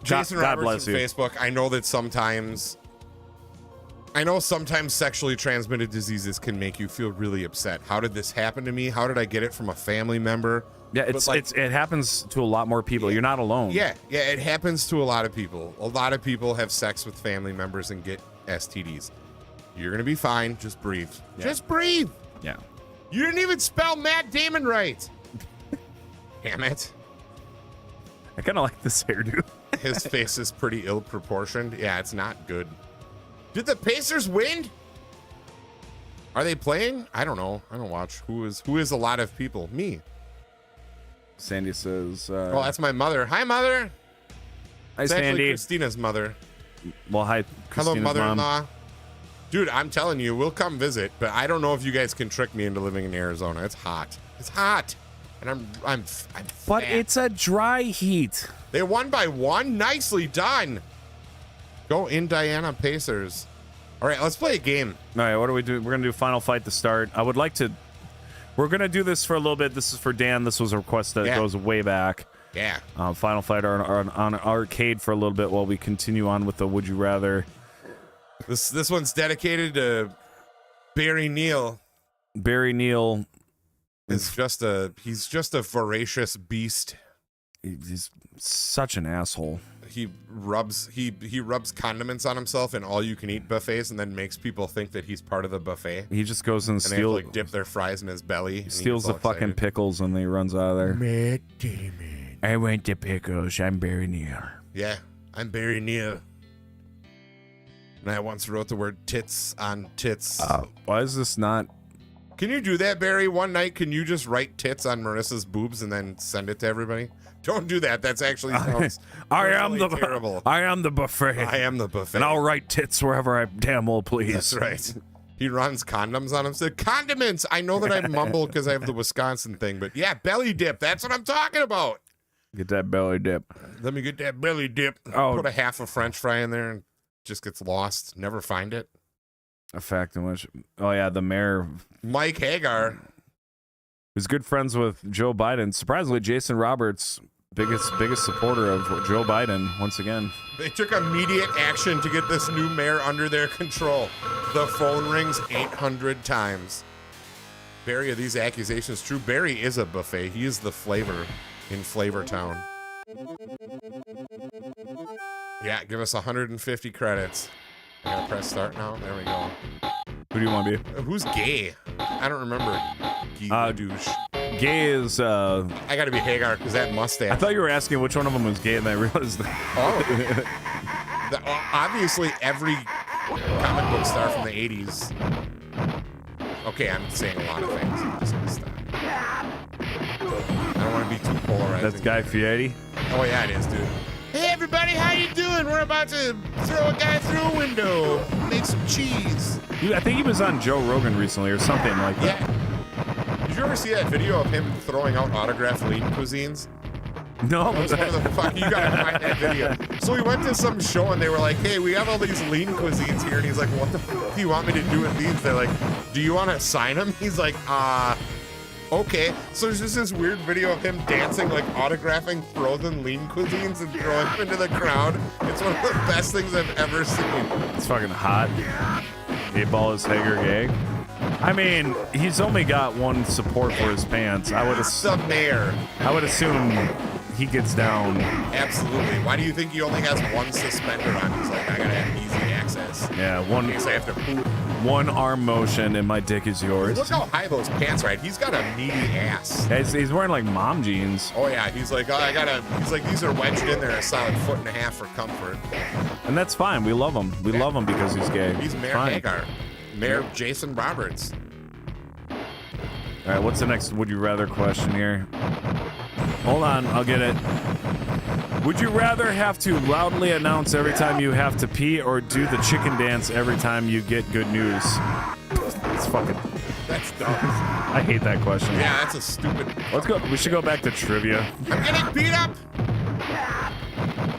Jason God Roberts bless on you. Facebook. I know sometimes sexually transmitted diseases can make you feel really upset. How did this happen to me? How did I get it from a family member? Yeah, it happens to a lot more people. You're not alone. Yeah, it happens to a lot of people. A lot of people have sex with family members and get STDs. You're going to be fine. Just breathe. Yeah. Just breathe. Yeah. You didn't even spell Matt Damon right. Damn it. I kind of like this hairdo. His face is pretty ill-proportioned. Yeah, it's not good. Did the Pacers win? Are they playing? I don't know. I don't watch. Who is a lot of people? Me. Sandy says... oh, that's my mother. Hi, mother. Hi, It's actually Sandy. Christina's mother. Well, hi, Hello, Christina's mother-in-law. mom. Dude, I'm telling you, we'll come visit, but I don't know if you guys can trick me into living in Arizona. It's hot. It's hot. And I'm But fat. it's a dry heat. They won by 1. Nicely done. Go Indiana Pacers. All right, let's play a game. All right, what do we do? We're going to do Final Fight to start. I would like to... We're going to do this for a little bit. This is for Dan. This was a request that goes way back. Yeah. Final Fight on arcade for a little bit while we continue on with the Would You Rather. This one's dedicated to Barry Neal. Barry Neal is just he's just a voracious beast. He's such an asshole. He rubs condiments on himself in all-you-can-eat buffets, and then makes people think that he's part of the buffet. He just goes and They have to, like, dip their fries in his belly. He steals the fucking pickles and then he runs out of there. Matt Damon. I went to pickles. I'm Barry Neal. Yeah, I'm Barry Neal. And I once wrote the word tits on tits. Why is this not? Can you do that, Barry? One night, can you just write tits on Marissa's boobs and then send it to everybody? Don't do that. That's actually sounds terrible. I am the buffet. I am the buffet. And I'll write tits wherever I damn well please. That's right. He runs condoms on him. Said condiments. I know that I mumble because I have the Wisconsin thing, but yeah, belly dip. That's what I'm talking about. Get that belly dip. Let me get that belly dip. Oh. Put a half a French fry in there and just gets lost. Never find it. A fact in which, oh yeah, the mayor, Mike Hagar, is good friends with Joe Biden. Surprisingly, Jason Roberts, biggest supporter of Joe Biden once again. They took immediate action to get this new mayor under their control. The phone rings 800 times. Barry, are these accusations true? Barry is a buffet. He is the flavor in Flavor Town. Yeah, give us 150 credits. I gotta press start now. There we go. Who do you want to be? Who's gay? I don't remember. Douche. Gay is. I gotta be Hagar because that mustache. I thought you were asking which one of them was gay, and I realized that. Obviously, every comic book star from the 80s. Okay, I'm saying a lot of things. I'm just gonna stop. I don't want to be too polarizing. That's Guy Fieri. Oh yeah, it is, dude. Hey everybody, how you doing? We're about to throw a guy through a window, make some cheese. I think he was on Joe Rogan recently or something like that. Yeah. Did you ever see that video of him throwing out autographed lean cuisines? No. That was one of the fuck. You gotta find that video. So he went to some show and they were like, "Hey, we have all these lean cuisines here," and he's like, "What the fuck do you want me to do with these?" They're like, "Do you want to sign them?" He's like, okay. So there's just this weird video of him dancing, like autographing frozen lean cuisines and throwing them into the crowd. It's one of the best things I've ever seen. It's fucking hot. 8-Ball is Hager gay. I mean, he's only got one support for his pants. I would The mayor. I would assume he gets down. Absolutely. Why do you think he only has one suspender on? He's like, I gotta have easy access. Yeah, In case I have to poop. one arm motion and my dick is yours. Look how high those pants are. He's got a meaty ass. He's wearing like mom jeans. Oh yeah, he's like, he's like, these are wedged in there a solid 1.5 feet for comfort. And that's fine. We love him. We love him because he's gay. He's Mayor Fine. Hagar. Mayor Jason Roberts. All right, what's the next would you rather question here? Hold on, I'll get it. Would you rather have to loudly announce every time you have to pee or do the chicken dance every time you get good news? It's fucking... That's dumb. I hate that question. Yeah, that's a stupid... Let's go. We should go back to trivia. I'm getting beat up!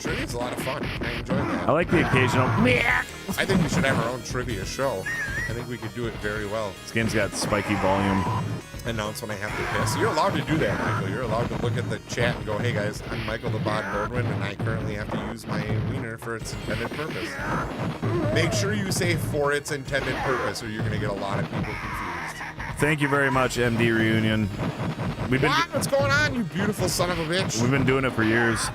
Trivia's a lot of fun. I enjoy that. I like the occasional... I think we should have our own trivia show. I think we could do it very well. This game's got spiky volume. Announce when I have to piss. You're allowed to do that, Michael. You're allowed to look at the chat and go, "Hey guys, I'm Michael the Bod Baldwin, and I currently have to use my wiener for its intended purpose." Make sure you say "for its intended purpose," or you're going to get a lot of people confused. Thank you very much, MD Reunion. What's going on, you beautiful son of a bitch? We've been doing it for years.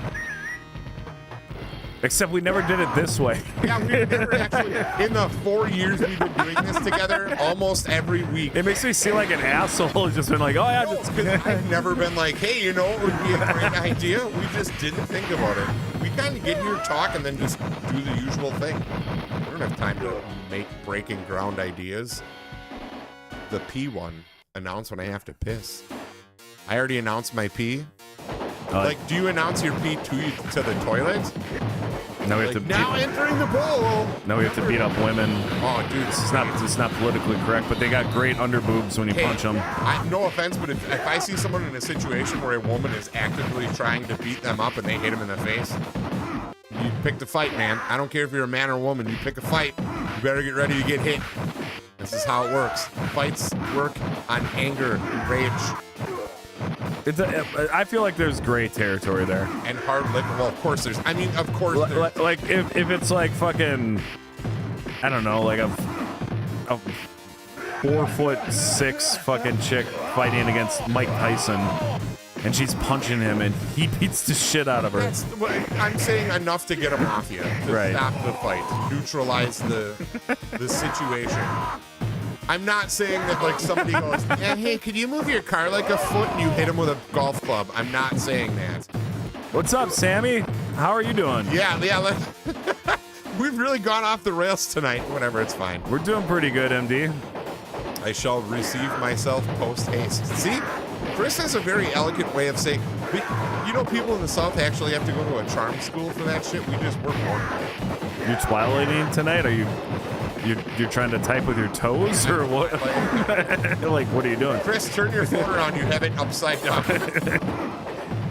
Except we never did it this way. Yeah, we've never actually, in the 4 years we've been doing this together, almost every week. It makes me seem like an asshole. Just been like, oh yeah, just... I've never been like, hey, you know, it would be a great idea. We just didn't think about it. We kind of get here, talk, and then just do the usual thing. We don't have time to make breaking ground ideas. The pee one. Announce when I have to piss. I already announced my pee. Like, do you announce your pee to the toilet? Now we have Like, to now entering the bowl. Now we have to beat up women. Oh, dude, it's not politically correct, but they got great underboobs when you punch them. No offense, but if I see someone in a situation where a woman is actively trying to beat them up and they hit them in the face, you pick the fight, man. I don't care if you're a man or a woman. You pick a fight. You better get ready to get hit. This is how it works. Fights work on anger and rage. I feel like there's gray territory there. And hard liquor. Well, of course there's. I mean, of course there's. Like if it's like fucking, I don't know, like 4'6" fucking chick fighting against Mike Tyson, and she's punching him, and he beats the shit out of her. That's what I'm saying, enough to get him off you, to Right. stop the fight, to neutralize the situation. I'm not saying that like somebody goes, yeah, hey, could you move your car like a foot and you hit him with a golf club? I'm not saying that. What's up, Sammy? How are you doing? Yeah. We've really gone off the rails tonight. Whatever, it's fine. We're doing pretty good, MD. I shall receive myself post haste. See, Chris has a very elegant way of saying, you know, people in the South actually have to go to a charm school for that shit. We're born. You twilighting tonight? Are you're trying to type with your toes or what? Like, what are you doing? Chris, turn your phone around. You have it upside down.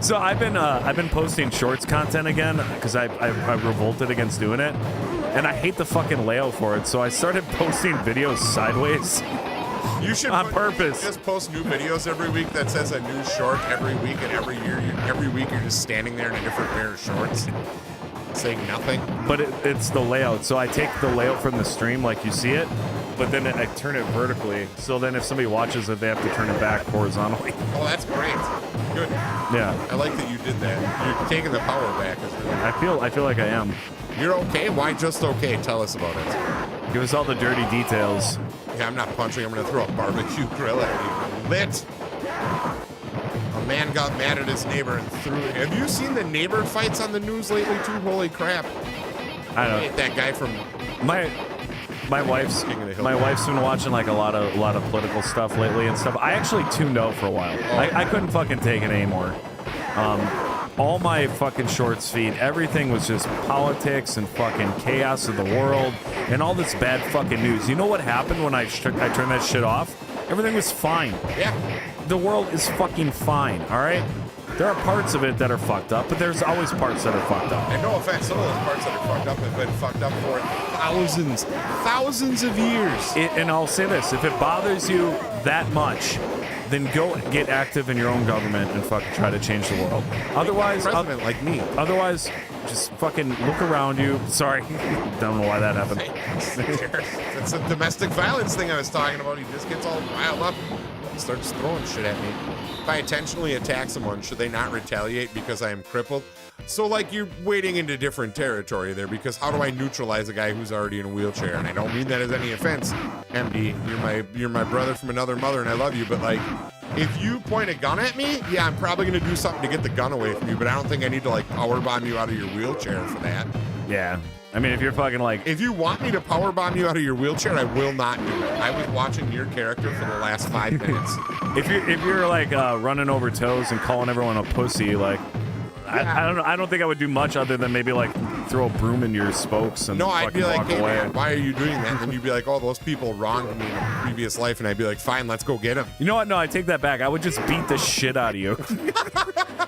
So I've been posting shorts content again because I revolted against doing it, and I hate the fucking layout for it. So I started posting videos sideways. You should On purpose. Just post new videos every week that says a new short every week, and every week you're just standing there in a different pair of shorts, saying nothing. But it's the layout. So I take the layout from the stream like you see it, but then I turn it vertically. So then if somebody watches it, they have to turn it back horizontally. Oh, that's great. Good. Yeah. I like that you did that. You're taking the power back. Is really I feel like I am. You're okay? Why just okay? Tell us about it. Give us all the dirty details. Yeah, I'm not punching. I'm going to throw a barbecue grill at you. Lit. A man got mad at his neighbor and threw it. Have you seen the neighbor fights on the news lately, too? Holy crap. I don't Hate that guy from... My wife's been watching like a lot of political stuff lately and stuff. I actually tuned out for a while. I couldn't fucking take it anymore. All my fucking shorts feed, everything was just politics and fucking chaos of the world and all this bad fucking news. You know what happened when I turned that shit off? Everything was fine. Yeah. The world is fucking fine, all right? There are parts of it that are fucked up, but there's always parts that are fucked up. And no offense, some of those parts that are fucked up have been fucked up for thousands of years. And I'll say this, if it bothers you that much, then go get active in your own government and fucking try to change the world. Otherwise, President like me. Otherwise, just fucking look around you. Sorry, don't know why that happened. It's a domestic violence thing I was talking about. He just gets all riled up and starts throwing shit at me. If I intentionally attack someone, should they not retaliate because I am crippled? So, like, you're wading into different territory there, because how do I neutralize a guy who's already in a wheelchair? And I don't mean that as any offense, MD. You're my brother from another mother, and I love you. But, like, if you point a gun at me, yeah, I'm probably going to do something to get the gun away from you, but I don't think I need to, like, powerbomb you out of your wheelchair for that. Yeah. I mean, if you're fucking like... If you want me to powerbomb you out of your wheelchair, I will not do it. I was watching your character for the last 5 minutes. If you're like running over toes and calling everyone a pussy, like... I don't know. I don't think I would do much other than maybe like throw a broom in your spokes and I'd be like, walk hey, away. man, why are you doing that? And then you'd be like, oh, those people wronged me in a previous life. And I'd be like, fine, let's go get them. You know what? No, I take that back. I would just beat the shit out of you.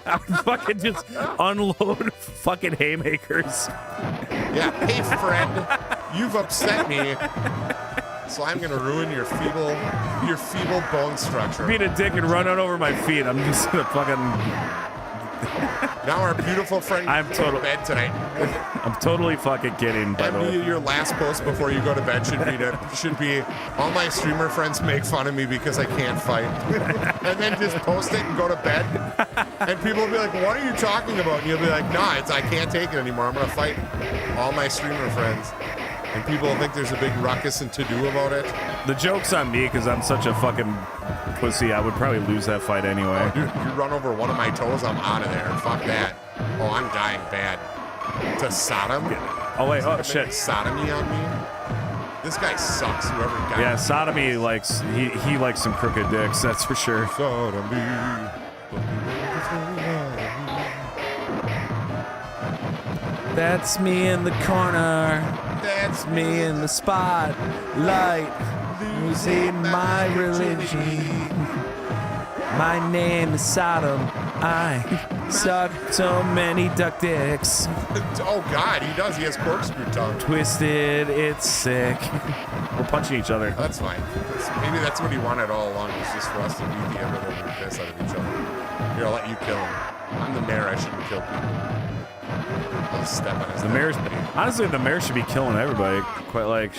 I would fucking just unload fucking haymakers. Yeah, hey, friend, you've upset me. So I'm gonna ruin your feeble bone structure. Beat a dick and run over my feet. I'm just gonna fucking... Now our beautiful friend I'm goes to bed tonight. I'm totally fucking kidding, by the way. Your last post before you go to bed should be all my streamer friends make fun of me because I can't fight. And then just post it and go to bed. And people will be like, what are you talking about? And you'll be like, nah, I can't take it anymore. I'm gonna fight all my streamer friends. And people will think there's a big ruckus and to-do about it. The joke's on me because I'm such a fucking pussy. I would probably lose that fight anyway. Dude, you run over one of my toes, I'm out of there. Fuck that. Oh, I'm dying bad. To Sodom? Oh, wait. Oh, shit. Sodomy on me? This guy sucks, whoever got Yeah, Sodomy likes... He likes some crooked dicks, that's for sure. Sodomy. That's me in the corner. That's me in the spotlight. Losing my religion. My name is Sodom. I suck so many duck dicks. Oh, God, he does. He has corkscrew tongue. Twisted, it's sick. We're punching each other. That's fine. Maybe that's what he wanted all along, was just for us to beat the ever-living piss out of each other. Here, I'll let you kill him. I'm the mayor. I shouldn't kill people. Step on his The mayor's honestly, the mayor should be killing everybody. Quite like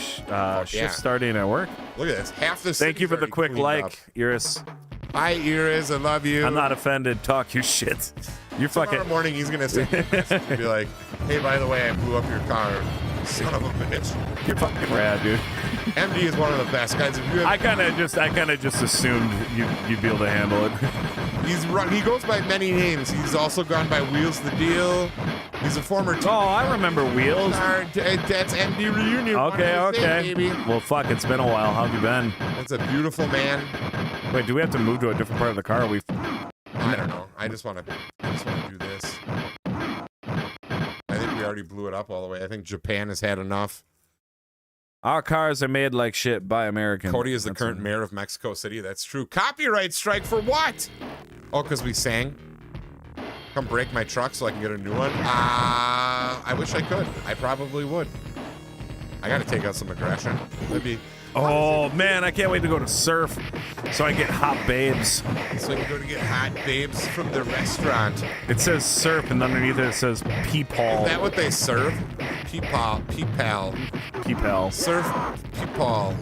shift starting at work. Look at this. Half the Thank you for the city's quick already like, cleaned Iris. up. Hi, Iris. I love you. I'm not offended. Talk your shit. You're Tomorrow fucking. morning, he's gonna send you a message and be like, "Hey, by the way, I blew up your car, son of a bitch." You're fucking rad, dude. MD is one of the best guys. If you have, I kind of just assumed you'd be able to handle it. he goes by many names. He's also gone by Wheels the Deal. He's a former team. Oh, I remember Wheels. That's MD reunion. Okay, One of the okay. same, baby. Well, fuck, it's been a while. How have you been? That's a beautiful man. Wait, do we have to move to a different part of the car? I don't know. I just want to do this. I think we already blew it up all the way. I think Japan has had enough. Our cars are made like shit by Americans. Cody is the current mayor of Mexico City. That's true. Copyright strike for what? Oh, because we sang. Come break my truck so I can get a new one. I wish I could. I probably would. I got to take out some aggression. That'd be. Oh man, I can't wait to go to surf so I get hot babes. So you go to get hot babes from the restaurant. It says surf and underneath it says peepaw. Is that what they serve? Peepal. Peepal. Surf peepal.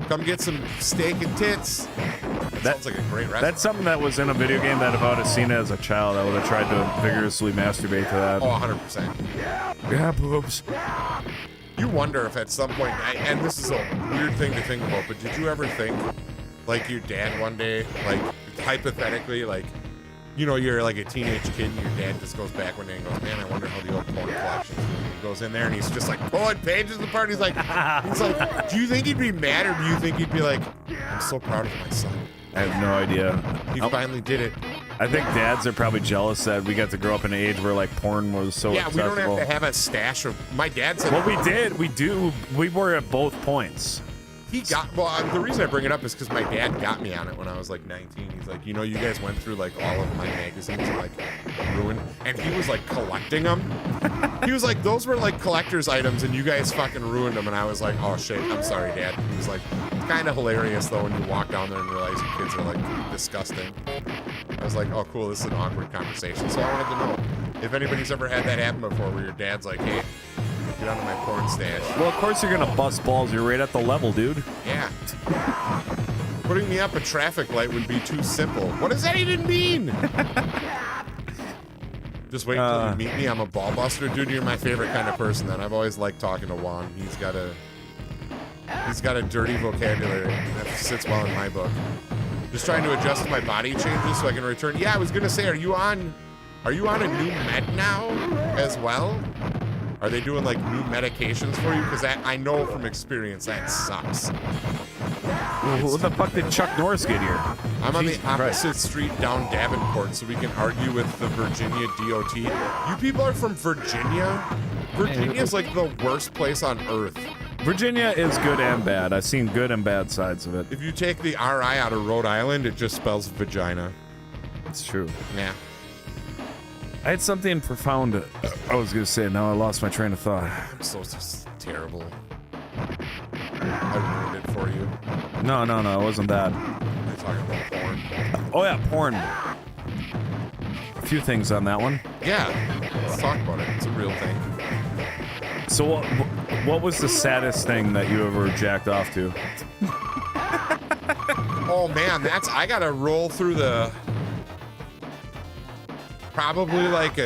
Come get some steak and tits. That sounds like a great restaurant. That's something that was in a video game that if I would have seen it as a child, I would have tried to vigorously masturbate to that. Oh, 100%. Yeah, boobs. You wonder if at some point, and this is a weird thing to think about, but did you ever think, like your dad one day, like hypothetically, like, you know, you're like a teenage kid and your dad just goes back one day and goes, man, I wonder how the old porn collection's doing. He goes in there and he's just like pulling pages apart. He's like, do you think he'd be mad or do you think he'd be like, I'm so proud of my son? I have no idea. He finally did it. I think dads are probably jealous that we got to grow up in an age where like porn was so accessible. We don't have to have a stash of. My dad said. Well, we did. We do. We were at both points. He got. Well, the reason I bring it up is because my dad got me on it when I was like 19. He's like, you know, you guys went through like all of my magazines and like ruined, and he was like collecting them. He was like, those were like collector's items, and you guys fucking ruined them. And I was like, oh shit, I'm sorry, Dad. He was like, it's kind of hilarious though when you walk down there and realize your kids are like disgusting. I was like, oh cool, this is an awkward conversation. So I wanted to know if anybody's ever had that happen before, where your dad's like, hey, get out of my porn stash. Well, of course you're gonna bust balls. You're right at the level, dude. Yeah. Putting me up a traffic light would be too simple. What does that even mean? Just wait until you meet me. I'm a ball buster. Dude, you're my favorite kind of person then. I've always liked talking to Juan. He's got a dirty vocabulary. That sits well in my book. Just trying to adjust my body changes so I can return. Yeah, I was gonna say, are you on a new med now as well? Are they doing like new medications for you? Because that, I know from experience, that sucks. What the fuck did Chuck Norris get here? I'm on the Jesus opposite Christ. street down Davenport, so we can argue with the Virginia DOT. You people are from Virginia? Virginia's like the worst place on earth. Virginia is good and bad. I've seen good and bad sides of it. If you take the RI out of Rhode Island, it just spells vagina. It's true. Yeah. I had something profound I was gonna say. Now I lost my train of thought. I'm so terrible. I ruined it for you. No, it wasn't that. You're talking about porn. Oh yeah, porn. A few things on that one. Yeah, let's talk about it. It's a real thing. So what was the saddest thing that you ever jacked off to? Oh man, I gotta roll through the probably like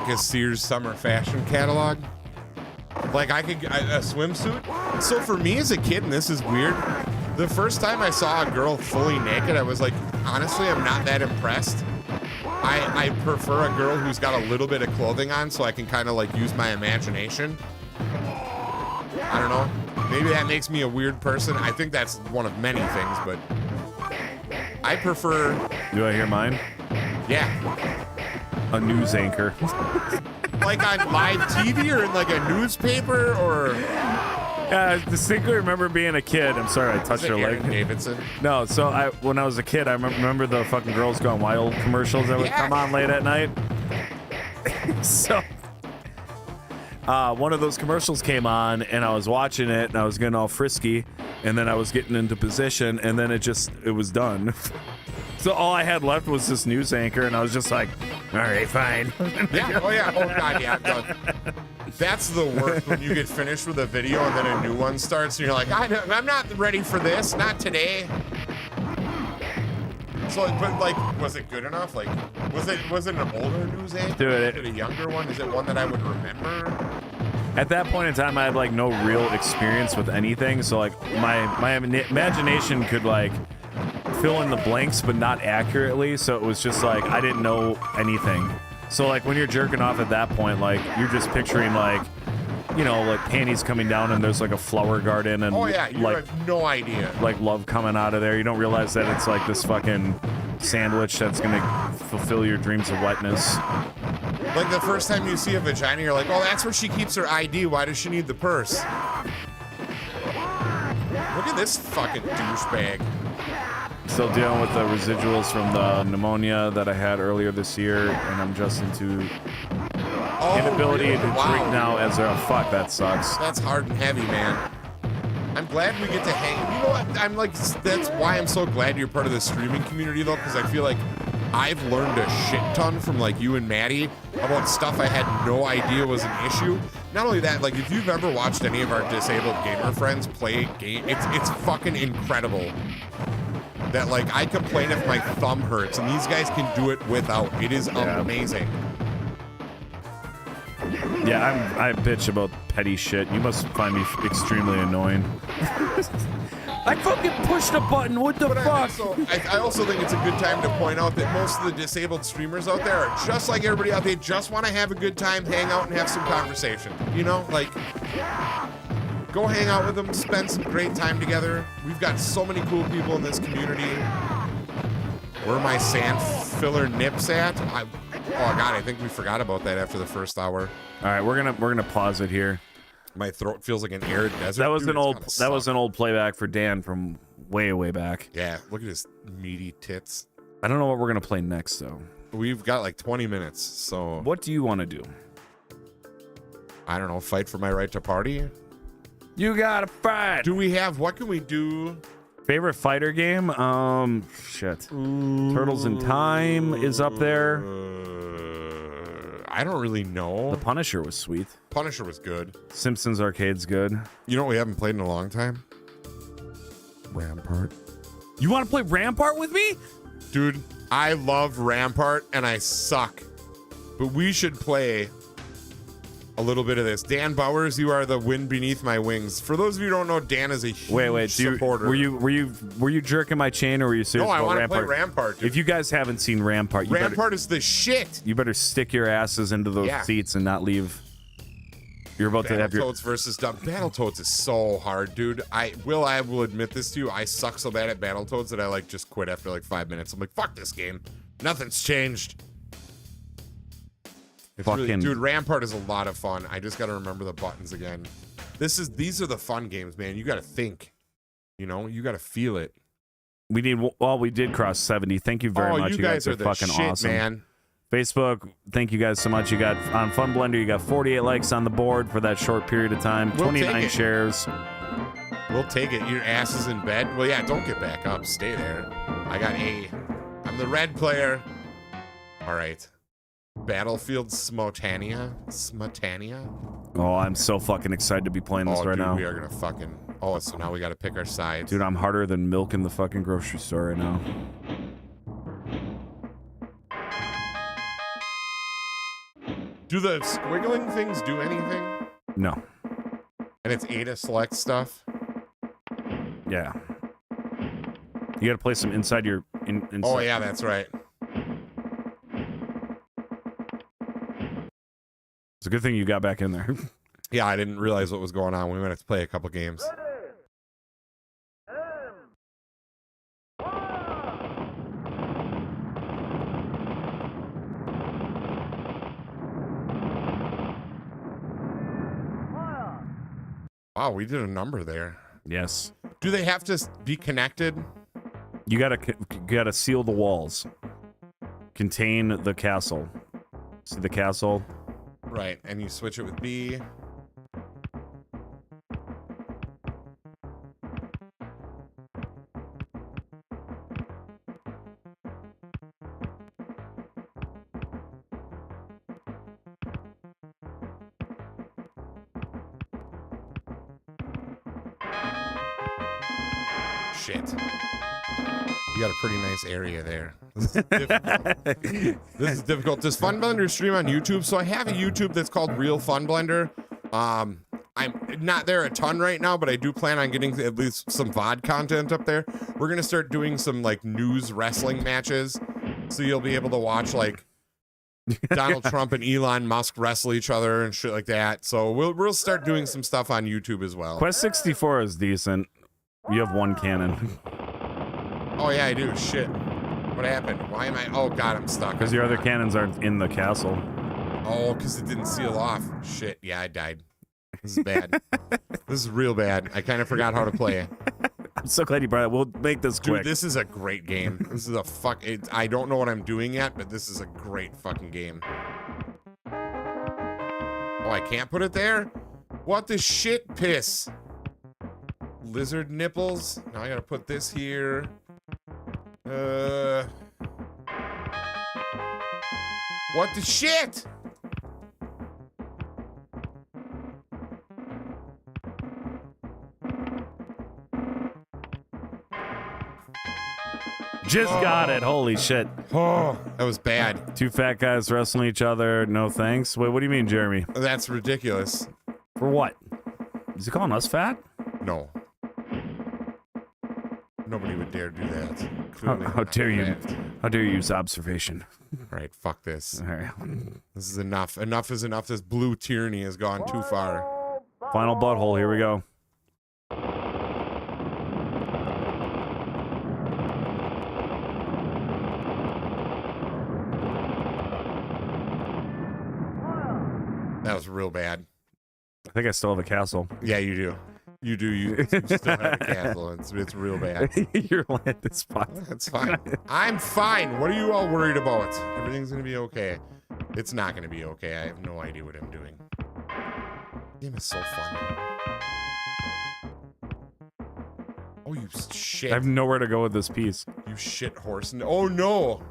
a Sears summer fashion catalog. Like I could a swimsuit. So for me as a kid, and this is weird, the first time I saw a girl fully naked, I was like, honestly, I'm not that impressed. I prefer a girl who's got a little bit of clothing on so I can kind of like use my imagination. I don't know. Maybe that makes me a weird person. I think that's one of many things, but I prefer. Do I hear mine? Yeah. A news anchor. Like on live TV or in like a newspaper or. I distinctly remember being a kid. I'm sorry, I touched your leg. Davidson. No, so when I was a kid, I remember the fucking Girls Gone Wild commercials that would come on late at night. So, one of those commercials came on, and I was watching it, and I was getting all frisky, and then I was getting into position, and then it was done. So all I had left was this news anchor, and I was just like, all right, fine. Yeah. Oh yeah. Oh god. Yeah. That's the worst when you get finished with a video and then a new one starts, and you're like, I'm not ready for this. Not today. So, but like, was it good enough? Like, was it an older news anchor? Dude, Is it a younger one? Is it one that I would remember? At that point in time, I had like no real experience with anything, so like my imagination could like fill in the blanks, but not accurately. So it was just like I didn't know anything. So like when you're jerking off at that point, like you're just picturing like, you know, like panties coming down and there's like a flower garden and Oh yeah, you like have no idea. like love coming out of there. You don't realize that it's like this fucking sandwich that's gonna fulfill your dreams of wetness. Like the first time you see a vagina, you're like, oh, that's where she keeps her ID. Why does she need the purse? Look at this fucking douchebag. Still dealing with the residuals from the pneumonia that I had earlier this year, and I'm just into inability to drink now as a fuck. That sucks. That's hard and heavy, man. I'm glad we get to hang. You know what? I'm like, that's why I'm so glad you're part of the streaming community, though, because I feel like I've learned a shit ton from like you and Maddie about stuff I had no idea was an issue. Not only that, like if you've ever watched any of our disabled gamer friends play a game, it's fucking incredible. That like I complain if my thumb hurts, and these guys can do it without. It is amazing. Yeah, I bitch about petty shit. You must find me extremely annoying. I fucking pushed a button. What the fuck? I also think it's a good time to point out that most of the disabled streamers out there are just like everybody out there. They just want to have a good time, hang out, and have some conversation. You know, like go hang out with them, spend some great time together. We've got so many cool people in this community. Where are my sand filler nips at? Oh god, I think we forgot about that after the first hour. All right, we're gonna pause it here. My throat feels like an arid desert. That was Dude, an old playback for Dan from way back. Yeah, look at his meaty tits. I don't know what we're gonna play next though. We've got like 20 minutes, so what do you want to do? I don't know. Fight for my right to party. You gotta fight. Do we have? What can we do? Favorite fighter game? Shit. Turtles in Time is up there. I don't really know. The Punisher was sweet. Punisher was good. Simpsons Arcade's good. You know what we haven't played in a long time? Rampart. You want to play Rampart with me? Dude, I love Rampart and I suck. But we should play a little bit of this. Dan Bowers, you are the wind beneath my wings. For those of you who don't know, Dan is a huge supporter. Were you jerking my chain, or were you serious? No, I want to play Rampart. Dude. If you guys haven't seen Rampart, Rampart is the shit. You better stick your asses into those seats and not leave. You're about to have your Battletoads versus Battletoads is so hard, dude. I will admit this to you. I suck so bad at Battletoads that I like just quit after like 5 minutes. I'm like, fuck this game. Nothing's changed. Dude, Rampart is a lot of fun. I just got to remember the buttons again. These are the fun games, man. You got to think. You know, you got to feel it. We did cross 70. Thank you very much. You guys are the fucking shit, awesome, man. Facebook, thank you guys so much. You got on FunBlender, you got 48 likes on the board for that short period of time. 29 shares. We'll take it. Your ass is in bed. Well, yeah, don't get back up. Stay there. I got A. I'm the red player. All right. Battlefield Smotania. Oh, I'm so fucking excited to be playing this right now. We are gonna fucking. Oh, so now we got to pick our sides. Dude, I'm harder than milk in the fucking grocery store right now. Do the squiggling things do anything? No. And it's A to select stuff? Yeah. You got to play some inside your... Oh, yeah, that's right. It's a good thing you got back in there. Yeah, I didn't realize what was going on. We might have to play a couple games. Wow, we did a number there. Yes. Do they have to be connected? You gotta seal the walls. Contain the castle. See the castle? Right, and you switch it with B. shit. You got a pretty nice area there. This is difficult. This is difficult. Does FunBlender stream on YouTube? So I have a YouTube that's called Real FunBlender. I'm not there a ton right now, but I do plan on getting at least some VOD content up there. We're gonna start doing some like news wrestling matches, so you'll be able to watch like Donald Trump and Elon Musk wrestle each other and shit like that. So we'll start doing some stuff on YouTube as well. Quest 64 is decent. You have one cannon. Oh yeah, I do. Shit. What happened? Why am I? Oh god, I'm stuck. Because your other cannons aren't in the castle. Oh, because it didn't seal off. Shit. Yeah, I died. This is bad. This is real bad. I kind of forgot how to play. I'm so glad you brought it. We'll make this quick. Dude, this is a great game. This is a I don't know what I'm doing yet, but this is a great fucking game. Oh, I can't put it there? What the shit piss? Lizard nipples. Now I gotta put this here. What the shit? Just got it. Holy shit. Oh, that was bad. Two fat guys wrestling each other. No thanks. Wait, what do you mean, Jeremy? That's ridiculous. For what? Is he calling us fat? No. Nobody would dare do that. How dare you? How dare you use observation? Right, fuck this. All right. This is enough. Enough is enough. This blue tyranny has gone too far. Final butthole. Here we go. That was real bad. I think I still have a castle. Yeah, you do. You do. You still have a castle. It's real bad. You're at this spot. That's fine. I'm fine. What are you all worried about? Everything's gonna be okay. It's not gonna be okay. I have no idea what I'm doing. This game is so fun. Oh, you shit. I have nowhere to go with this piece. You shit horse. Oh no.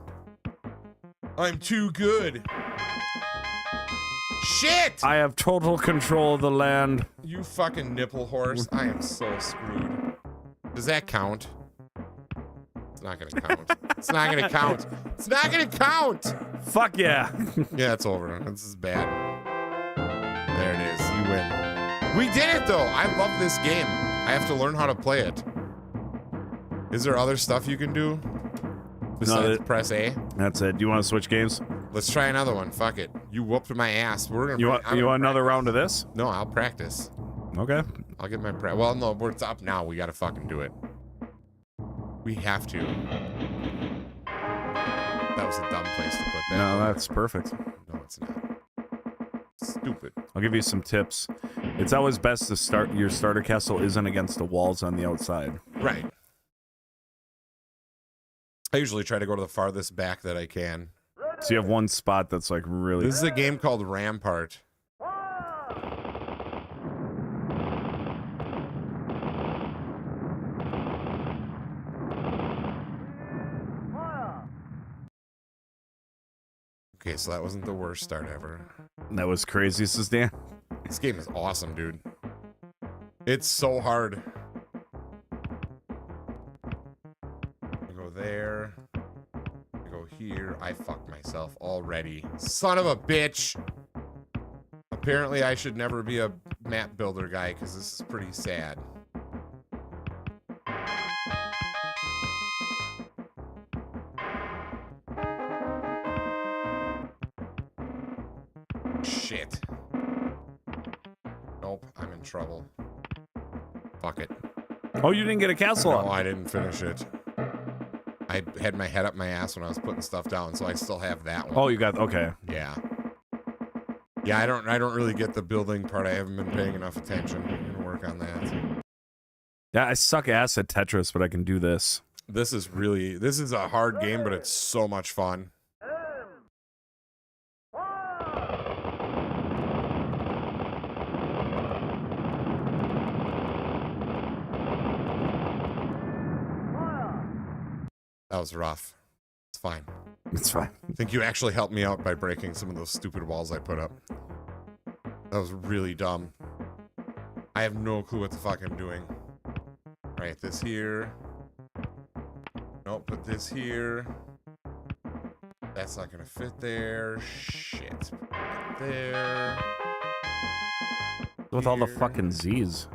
I'm too good. Shit! I have total control of the land. You fucking nipple horse. I am so screwed. Does that count? It's not gonna count. It's not gonna count. It's not gonna count! Fuck yeah. Yeah, it's over. This is bad. There it is. You win. We did it though! I love this game. I have to learn how to play it. Is there other stuff you can do? Besides press A? That's it. Do you want to switch games? Let's try another one. Fuck it. You whooped my ass. We're gonna. You want another round of this? No, I'll practice. Okay. I'll get my Well, no, it's up now. We gotta fucking do it. We have to. That was a dumb place to put that. No, that's perfect. No, it's not. Stupid. I'll give you some tips. It's always best to start your starter castle isn't against the walls on the outside. Right. I usually try to go to the farthest back that I can. So you have one spot that's like really... This is a game called Rampart. Okay, so that wasn't the worst start ever. That was crazy, says Dan. This game is awesome, dude. It's so hard. I go there. I go here. I fucked myself already. Son of a bitch. Apparently, I should never be a map builder guy because this is pretty sad. Shit. Nope, I'm in trouble. Fuck it. Oh, you didn't get a castle No, up. I didn't finish it. I had my head up my ass when I was putting stuff down, so I still have that one. Oh, you got... Okay. Yeah. Yeah, I don't really get the building part. I haven't been paying enough attention. I'm gonna work on that. Yeah, I suck ass at Tetris, but I can do this. This is a hard game, but it's so much fun. That was rough. It's fine. It's fine. I think you actually helped me out by breaking some of those stupid walls I put up. That was really dumb. I have no clue what the fuck I'm doing. Right, this here. Nope, put this here. That's not gonna fit there. Shit. There. With all the Here. fucking Z's.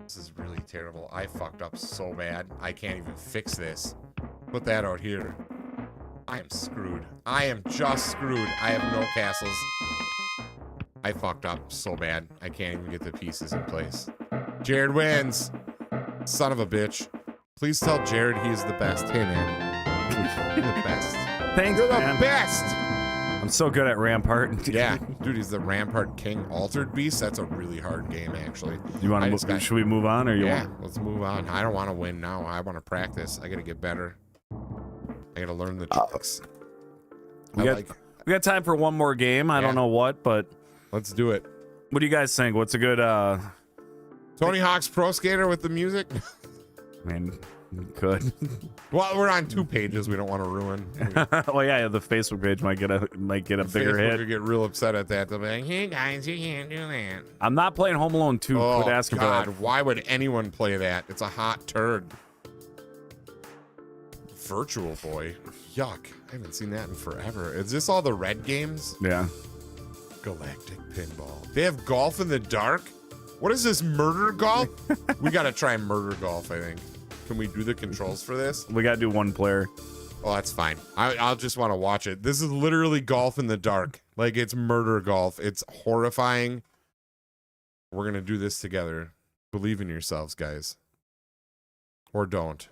This is really terrible. I fucked up so bad. I can't even fix this. Put that out here. I am screwed. I am just screwed. I have no castles. I fucked up so bad. I can't even get the pieces in place. Jared wins. Son of a bitch. Please tell Jared he's the best. Hey, man. You're the best. Thanks, You're the man. best. I'm so good at Rampart. Yeah, dude, he's the Rampart King Altered Beast. That's a really hard game, actually. You want I to just move? got- Should we move on, or you Yeah, want? let's move on. I don't want to win now. I want to practice. I got to get better. I got to learn the tricks. We got time for one more game. I Yeah. don't know what, but Let's do it. what do you guys think? What's a good? Tony Hawk's Pro Skater with the music. I mean, good. Well, we're on 2 pages. We don't want to ruin. Oh yeah, the Facebook page might get a bigger Facebook hit. will get real upset at that. They'll be like, "Hey guys, you can't do that." I'm not playing Home Alone 2. Oh Quit asking God, for that. why would anyone play that? It's a hot turd. Virtual Boy. Yuck. I haven't seen that in forever. Is this all the red games? Yeah. Galactic Pinball. They have golf in the dark? What is this, murder golf? We got to try murder golf, I think. Can we do the controls for this? We gotta do one player. Oh, that's fine. I'll just want to watch it. This is literally golf in the dark. Like, it's murder golf. It's horrifying. We're going to do this together. Believe in yourselves, guys. Or don't.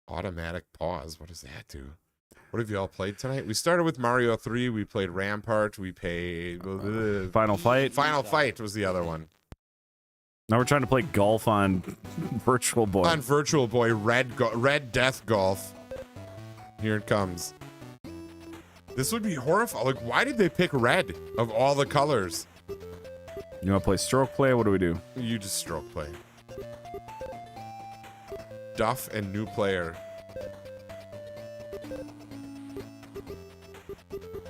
Automatic pause. What does that do? What have you all played tonight? We started with Mario 3. We played Rampart. We played... Final Fight. Final Fight was the other one. Now we're trying to play golf on Virtual Boy. On Virtual Boy, Red Death Golf. Here it comes. This would be horrifying. Like, why did they pick red of all the colors? You want to play stroke play? What do we do? You just stroke play. Duff and new player.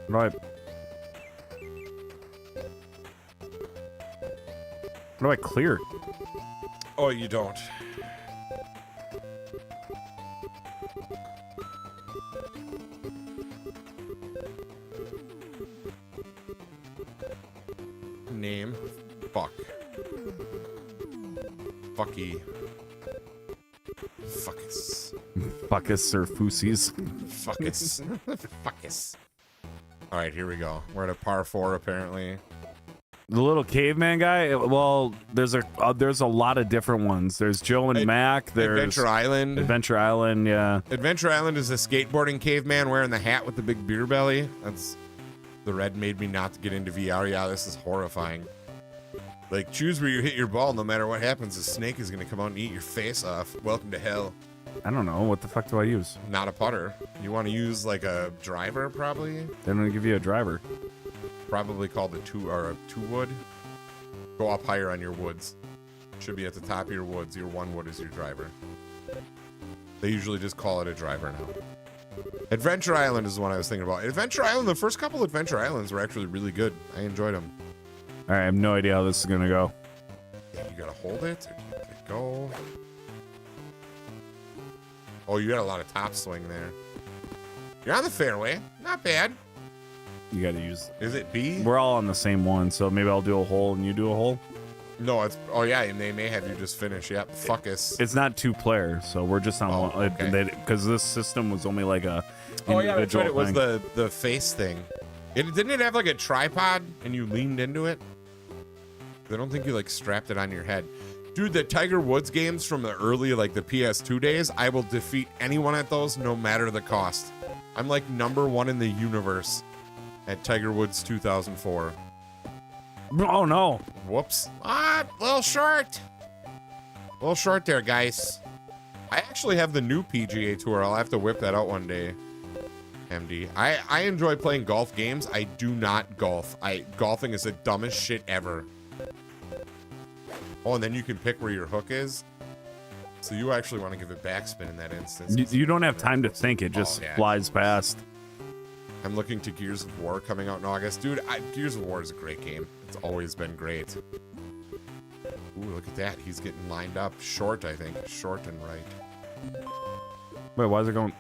Right. What do I clear? Oh, you don't. Name. Fuck. Fucky. Fuckus. Fuckus or Foosies? Fuckus. Fuckus. All right, here we go. We're at a par 4 apparently. The little caveman guy. Well, there's a lot of different ones. There's Joe and Mac. There's Adventure Island. Adventure Island. Yeah. Adventure Island is a skateboarding caveman wearing the hat with the big beer belly. That's the red made me not to get into VR. Yeah, this is horrifying. Like, choose where you hit your ball. No matter what happens, a snake is going to come out and eat your face off. Welcome to hell. I don't know. What the fuck do I use? Not a putter. You want to use like a driver, probably. They don't give you a driver. Probably called a two wood. Go up higher on your woods. Should be at the top of your woods. Your 1 wood is your driver. They usually just call it a driver now. Adventure Island is the one I was thinking about. Adventure Island, the first couple Adventure Islands were actually really good. I enjoyed them. All right, I have no idea how this is gonna go. Yeah, you gotta hold it, or do you let it go? Oh, you got a lot of top swing there. You're on the fairway. Not bad. You got to use. Is it B? We're all on the same one, so maybe I'll do a hole and you do a hole. No, it's... Oh, yeah, and they may have you just finish. Yep, fuck us. It's not 2 players, so we're just on one. okay. Because this system was only like a Oh, yeah, that's right. It was thing. the face thing. Didn't it have like a tripod and you leaned into it? I don't think you like strapped it on your head. Dude, the Tiger Woods games from the early, like the PS2 days, I will defeat anyone at those no matter the cost. I'm like #1 in the universe at Tiger Woods 2004. Oh, no. Whoops. Ah, a little short. A little short there, guys. I actually have the new PGA Tour. I'll have to whip that out one day. MD. I enjoy playing golf games. I do not golf. Golfing is the dumbest shit ever. Oh, and then you can pick where your hook is. So you actually want to give it backspin in that instance. You don't have time to think. It just yeah. flies past. I'm looking to Gears of War coming out in August. Dude, Gears of War is a great game. It's always been great. Ooh, look at that. He's getting lined up. Short, I think. Short and right. Wait, why is it going?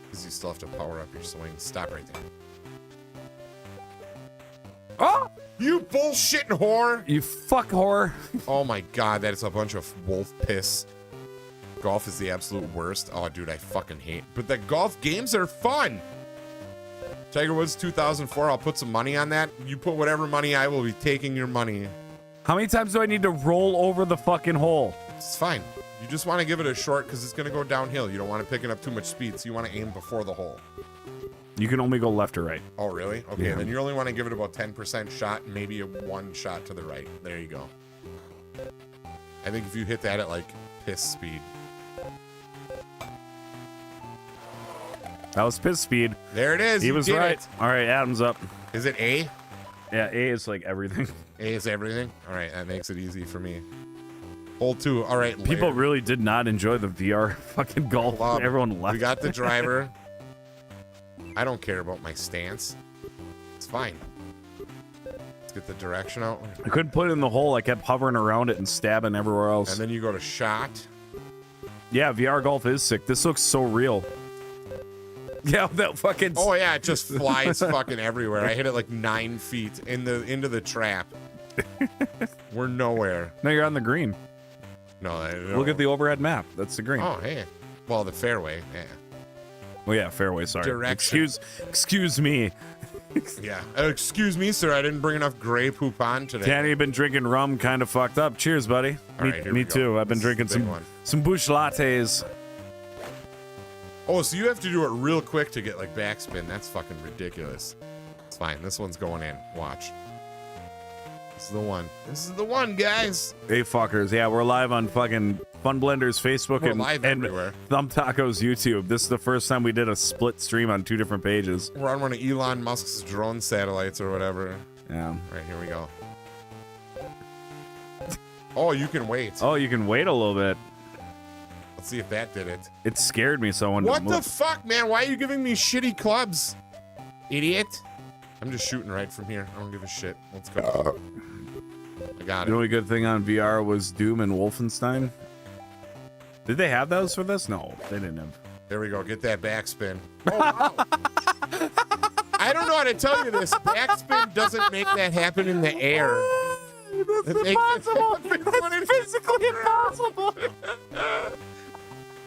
Because you still have to power up your swing. Stop right there. Oh! You bullshitting whore! You fuck whore. Oh my god, that is a bunch of wolf piss. Golf is the absolute worst. Oh, dude, I fucking hate. But the golf games are fun. Tiger Woods 2004. I'll put some money on that. You put whatever money, I will be taking your money. How many times do I need to roll over the fucking hole? It's fine. You just want to give it a short because it's going to go downhill. You don't want to pick it up too much speed, so you want to aim before the hole. You can only go left or right. Oh, really? Okay, Yeah. then you only want to give it about 10% shot, maybe a 1 shot to the right. There you go. I think if you hit that at like piss speed. That was piss speed. There it is. He You was did right. it. All right, Adam's up. Is it A? Yeah, A is like everything. A is everything? All right, that makes it easy for me. Hole 2. All right. People layer. really did not enjoy the VR fucking golf. Club. Everyone left. We got the driver. I don't care about my stance. It's fine. Let's get the direction out. I couldn't put it in the hole. I kept hovering around it and stabbing everywhere else. And then you go to shot. Yeah, VR golf is sick. This looks so real. Yeah, that fucking. Oh yeah, it just flies fucking everywhere. I hit it like 9 feet into the trap. We're nowhere. No, you're on the green. No, Look at the overhead map. That's the green. Oh hey. Well, the fairway. Yeah. Well, yeah, fairway. Sorry. Direction. Excuse me. Yeah. Excuse me, sir. I didn't bring enough Grey Poupon today. Danny been drinking rum, kind of fucked up. Cheers, buddy. All me right, here we me go. too. I've been This is drinking a big some one. bush lattes. Oh, so you have to do it real quick to get like backspin. That's fucking ridiculous. It's fine. This one's going in. Watch. This is the one. This is the one, guys. Hey, fuckers. Yeah, we're live on fucking FunBlender's Facebook We're and, live and everywhere. Thumb Taco's YouTube. This is the first time we did a split stream on 2 different pages. We're on one of Elon Musk's drone satellites or whatever. Yeah. All right, here we go. Oh, you can wait. Oh, you can wait a little bit. Let's see if that did it. It scared me, so I wanted What to the move. fuck, man? Why are you giving me shitty clubs? Idiot. I'm just shooting right from here. I don't give a shit. Let's go. I got The it. only good thing on VR was Doom and Wolfenstein. Did they have those for this? No, they didn't have. There we go. Get that backspin. Oh, wow. I don't know how to tell you this. Backspin doesn't make that happen in the air. That's It makes it happen when it's physically impossible. I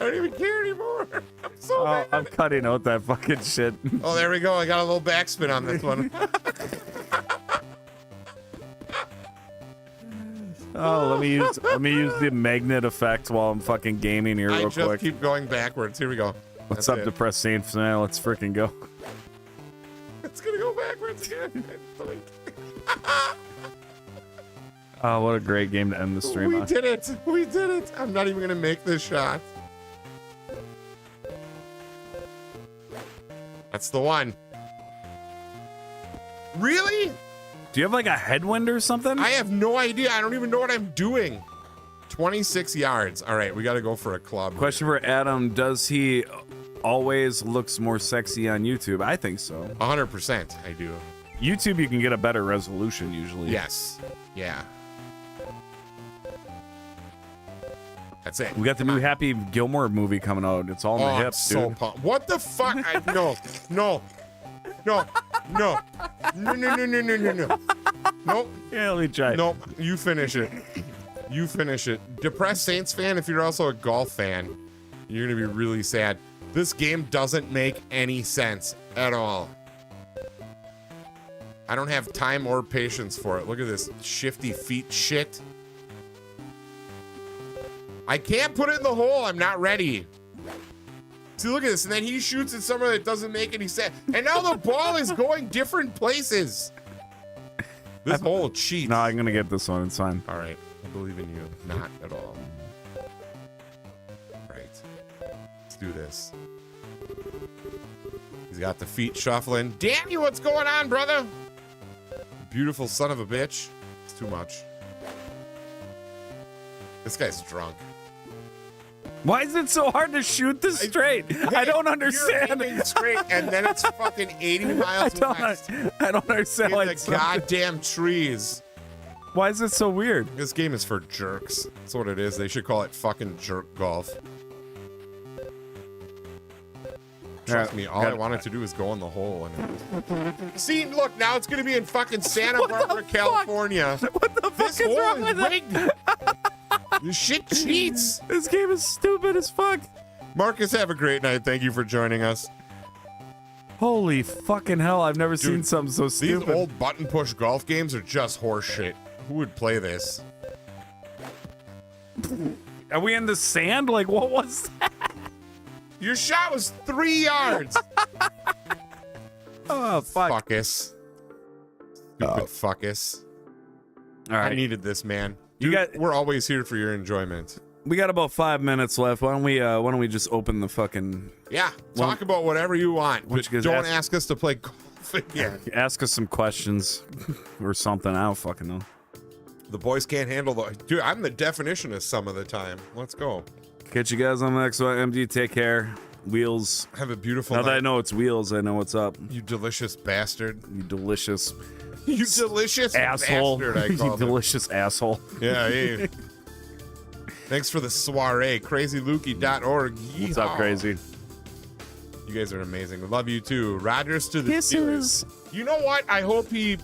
don't even care anymore. I'm so mad. I'm cutting out that fucking shit. Oh, there we go. I got a little backspin on this one. Oh, let me use the magnet effect while I'm fucking gaming here I real just quick. keep going backwards. Here we go. What's That's up, it. depressed Saints? Now let's freaking go. It's gonna go backwards again. Oh, what a great game to end the stream We on. did it. We did it. I'm not even gonna make this shot. That's the one. Really? Do you have like a headwind or something? I have no idea. I don't even know what I'm doing. 26 yards. All right, we got to go for a club. Question for Adam: does he always looks more sexy on YouTube? I think so. 100%. I do. YouTube, you can get a better resolution usually. Yes. Yeah. That's it. We got the new Happy Gilmore movie coming out. It's all in Oh, the I'm hips, so dude. pumped. What the fuck? No. No. No. No. No, no, no, no, no, no, no. Nope. Yeah, let me try. Nope. You finish it. You finish it. Depressed Saints fan, if you're also a golf fan, you're going to be really sad. This game doesn't make any sense at all. I don't have time or patience for it. Look at this shifty feet shit. I can't put it in the hole. I'm not ready. See, look at this. And then he shoots at somewhere that doesn't make any sense. And now the ball is going different places. This hole cheats. No, I'm gonna get this one. It's fine. All right. I believe in you. Not at all. Right. Let's do this. He's got the feet shuffling. Damn you, what's going on, brother? Beautiful son of a bitch. It's too much. This guy's drunk. Why is it so hard to shoot this straight? I don't understand. You're aiming straight, and then it's fucking 80 miles west I don't understand in why the it's so- goddamn trees. Why is it so weird? This game is for jerks. That's what it is. They should call it fucking jerk golf. Trust me, all I wanted to do is go in the hole. And see, look, now it's gonna be in fucking Santa Barbara, California. What the fuck This is hole wrong is with it? rigged. This shit cheats. This game is stupid as fuck. Marcus, have a great night. Thank you for joining us. Holy fucking hell! I've never seen something so These stupid. old button push golf games are just horse shit. Who would play this? Are we in the sand? Like, what was that? Your shot was 3 yards. Oh fuck! Fuckus. Stupid fuckus. All I right, needed this, man. You Dude, got- we're always here for your enjoyment. we got about 5 minutes left. Why don't we just open the fucking Yeah, Well, talk about whatever you want, why don't but you guys don't ask- ask us to play golf again. ask us some questions or something? I don't fucking know. The boys can't handle the... Dude, I'm the definition of some of the time. Let's go. Catch you guys on the next one. MD, take care. Wheels. Have a beautiful Now that I night, know it's Wheels, I know what's up. you delicious bastard. You delicious You delicious asshole. bastard, I You called him. delicious asshole. Yeah, hey. Thanks for the soiree. CrazyLukey.org. What's up, crazy? You guys are amazing. Love you too. Rogers to the Kisses. Steelers. You know what? I hope he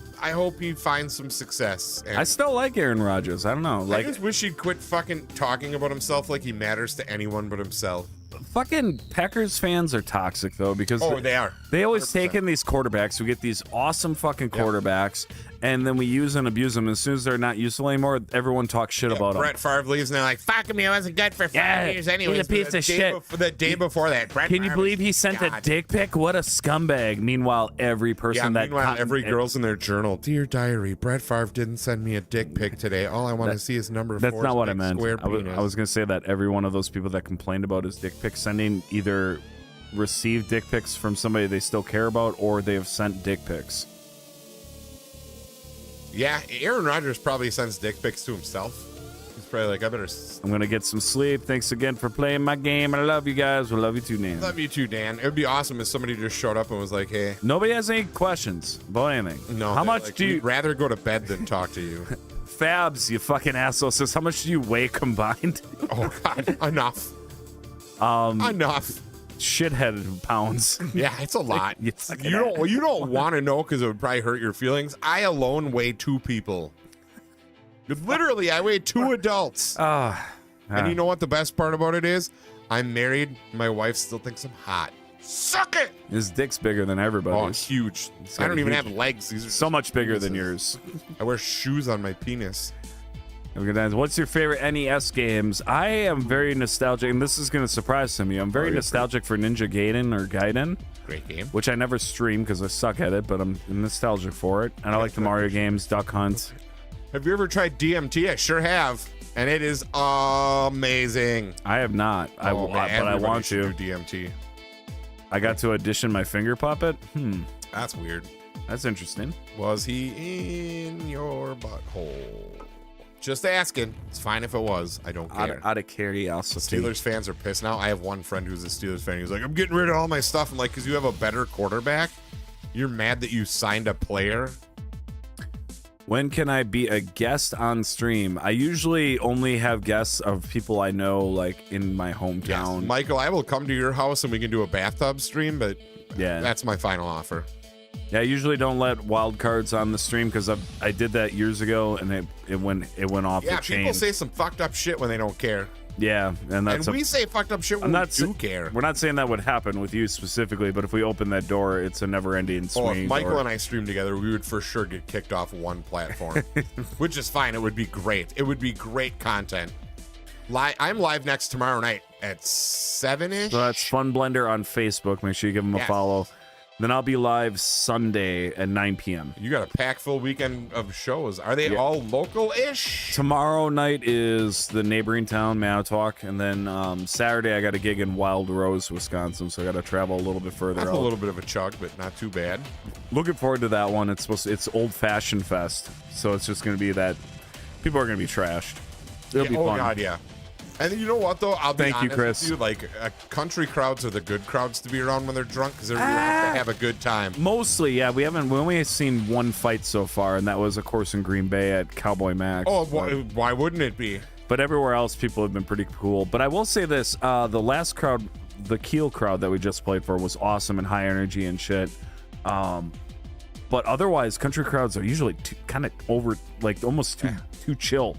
finds some success. And I still like Aaron Rodgers. I don't know. I Like, just wish he'd quit fucking talking about himself like he matters to anyone but himself. fucking Packers fans are toxic though because Oh, they are. they always 100%. take in these quarterbacks. We get these awesome fucking quarterbacks, and then we use and abuse them. As soon as they're not useful anymore, everyone talks shit about them. Brett Favre leaves and they're like, fuck him, he wasn't good for 5 years anyway. he's a piece of shit. The day before that, Brett Can you Favre believe he is sent a God. dick pic? What a scumbag. Meanwhile, every Yeah, person that meanwhile, every girl's in their journal. Dear diary, Brett Favre didn't send me a dick pic today. All I want to see is number 4. That's not what I big meant. Square I penis. was going to say that every one of those people that complained about his dick pic sending either received dick pics from somebody they still care about or they have sent dick pics. Yeah, Aaron Rodgers probably sends dick pics to himself. He's probably like, I better I'm going to get some sleep. Thanks again for playing my game. I love you guys. We love you too, Dan. love you too, Dan. It would be awesome if somebody just showed up and was like, hey, Nobody has any questions about anything. no. How they're much like, do you... we'd rather go to bed than talk to you. Fabs, you fucking asshole, says, how much do you weigh combined? Oh, God. Enough. Enough. Shithead pounds. Yeah, it's a lot. You fucking You don't want to know because it would probably hurt your feelings. I alone weigh 2 people. Literally, I weigh 2 adults. And you know what the best part about it is? I'm married. My wife still thinks I'm hot. Suck it! His dick's bigger than Oh, everybody's. huge. got I don't even huge- have legs. These are So much bigger than penises. yours. I wear shoes on my penis. Have a good night. What's your favorite NES games? I am very nostalgic, and this is going to surprise some of you. I'm very nostalgic for Ninja Gaiden or Gaiden, Great game. which I never stream because I suck at it, but I'm nostalgic for it. And I like the Mario games, Duck Hunt. Have you ever tried DMT? I sure have. And it is amazing. I have not, Oh, man, but I everybody want should to. do DMT. I got to audition my finger puppet. That's weird. That's interesting. Was he in your butthole? Just asking. It's fine if it was. I don't care. Out of curiosity. Steelers fans are pissed now. I have one friend who's a Steelers fan. He's like, I'm getting rid of all my stuff. I'm like, because you have a better quarterback? You're mad that you signed a player? When can I be a guest on stream? I usually only have guests of people I know, like in my hometown. Yes. Michael, I will come to your house and we can do a bathtub stream, but Yeah. that's my final offer. Yeah, I usually don't let wild cards on the stream because I did that years ago and it went off Yeah, the chain. people say some fucked up shit when they don't care. Yeah, and that's And we say fucked up shit when we do care. We're not saying that would happen with you specifically, but if we open that door, it's a never-ending Oh, swing. if Michael and I stream together, we would for sure get kicked off one platform, which is fine. It would be great. It would be great content. I'm live next tomorrow night at 7-ish. So that's FunBlender on Facebook. Make sure you give them a Yes. follow. Then I'll be live Sunday at 9 p.m. You got a packed full weekend of shows. Are they all local-ish? Tomorrow night is the neighboring town, Manitowoc, and then Saturday I got a gig in Wild Rose, Wisconsin, so I got to travel a little bit further That's out. a little bit of a chug, but not too bad. Looking forward to that one. It's Old Fashioned Fest, so it's just going to be that people are going to be trashed. It'll be Oh fun. God, yeah. And you know what though? I'll be Thank you, honest Chris. with you. Like country crowds are the good crowds to be around when they're drunk because they're really have to have a good time. Mostly, yeah. We only seen one fight so far, and that was, of course, in Green Bay at Cowboy Max. Oh, why wouldn't it be? But everywhere else, people have been pretty cool. But I will say this: the last crowd the Keel crowd that we just played for was awesome and high energy and shit. But otherwise, country crowds are usually kind of over, like almost too chill.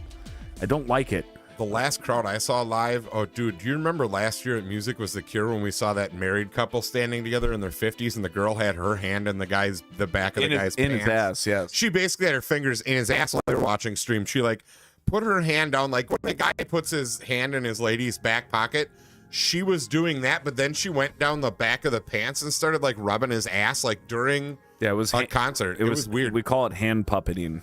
I don't like it. The last crowd I saw live, oh dude, do you remember last year at Music Was the Cure when we saw that married couple standing together in their 50s and the girl had her hand in the back of the guy's in pants? his ass, yes. She basically had her fingers in his ass while they were watching stream. She like put her hand down, like when the guy puts his hand in his lady's back pocket, she was doing that, but then she went down the back of the pants and started like rubbing his ass like during it was a concert. It was weird. We call it hand puppeting.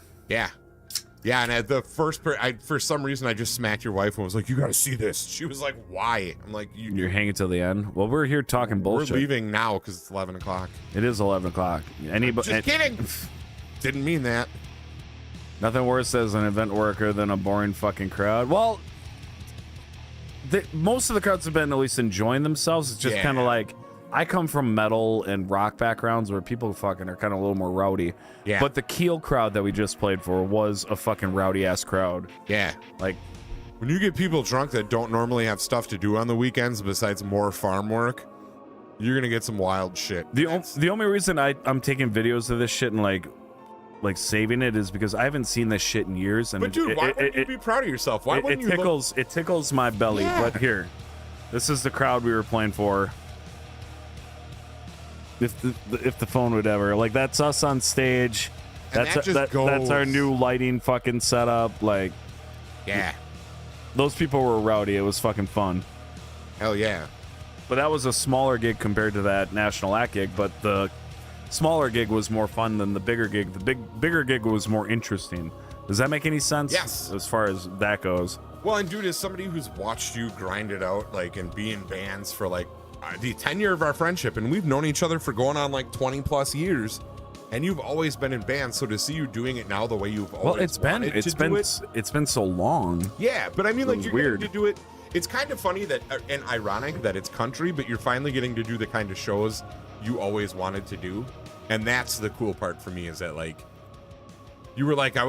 Yeah, and at the first, for some reason, I just smacked your wife and was like, "You got to see this." She was like, "Why?" I'm like, "You're hanging till the end." Well, we're here talking bullshit. We're leaving now because it's 11 o'clock. It is 11 o'clock. Just kidding. Didn't mean that. Nothing worse as an event worker than a boring fucking crowd. Well, most of the crowds have been at least enjoying themselves. It's just kind of like, I come from metal and rock backgrounds where people fucking are kind of a little more rowdy. Yeah. But the Keel crowd that we just played for was a fucking rowdy ass crowd. Yeah. Like, when you get people drunk that don't normally have stuff to do on the weekends besides more farm work, you're gonna get some wild shit. The only reason I'm taking videos of this shit and like saving it is because I haven't seen this shit in years. And but dude, why wouldn't you be proud of yourself? Why wouldn't you? It tickles my belly. Yeah. But here, this is the crowd we were playing for. If the phone would ever, like, that's us on stage. That's our new lighting fucking setup. Like, yeah, those people were rowdy. It was fucking fun. Hell yeah. But that was a smaller gig compared to that National Act gig. But the smaller gig was more fun than the bigger gig. The bigger gig was more interesting. Does that make any sense? Yes. As far as that goes. Well, and dude, as somebody who's watched you grind it out, like, and be in bands for like the tenure of our friendship, and we've known each other for going on like 20 plus years, and you've always been in bands, so to see you doing it now the way you've always it's been so long. Yeah, but I mean, like, you're weird getting to do it. It's kind of funny that and ironic that it's country, but you're finally getting to do the kind of shows you always wanted to do. And that's the cool part for me, is that like you were like, I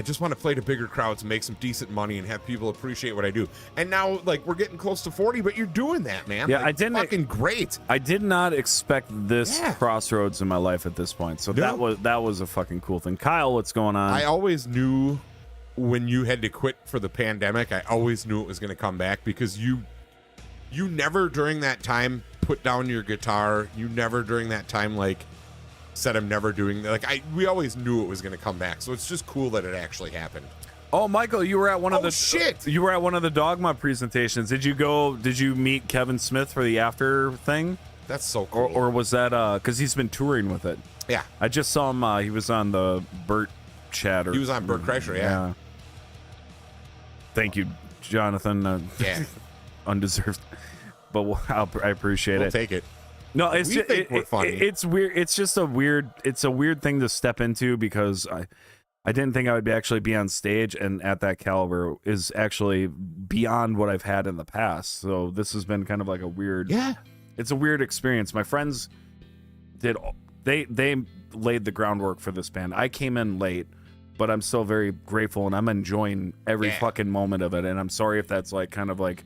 just want to play to bigger crowds and make some decent money and have people appreciate what I do. And now, like, we're getting close to 40, but you're doing that, man. Yeah, like, I didn't. Fucking great. I did not expect this crossroads in my life at this point. So No. that was a fucking cool thing. Kyle, what's going on? I always knew when you had to quit for the pandemic, I always knew it was going to come back, because you never during that time put down your guitar. You never during that time, like, said I'm never doing that. Like, we always knew it was going to come back. So it's just cool that it actually happened. Oh, Michael, you were at one of the shit. You were at one of the Dogma presentations. Did you meet Kevin Smith for the after thing? That's so cool. Or was that because he's been touring with it? Yeah. I just saw him. He was on the Burt Chatter. He was on Burt Kreischer, yeah. Thank you, Jonathan. Yeah. Undeserved, but I appreciate We'll it. take it. No, it's We just, think we're funny. It's weird. It's just a weird thing to step into, because I didn't think I would actually be on stage, and at that caliber is actually beyond what I've had in the past. So this has been kind of like a weird. Yeah. It's a weird experience. My friends they laid the groundwork for this band. I came in late, but I'm still very grateful, and I'm enjoying every fucking moment of it. And I'm sorry if that's like kind of like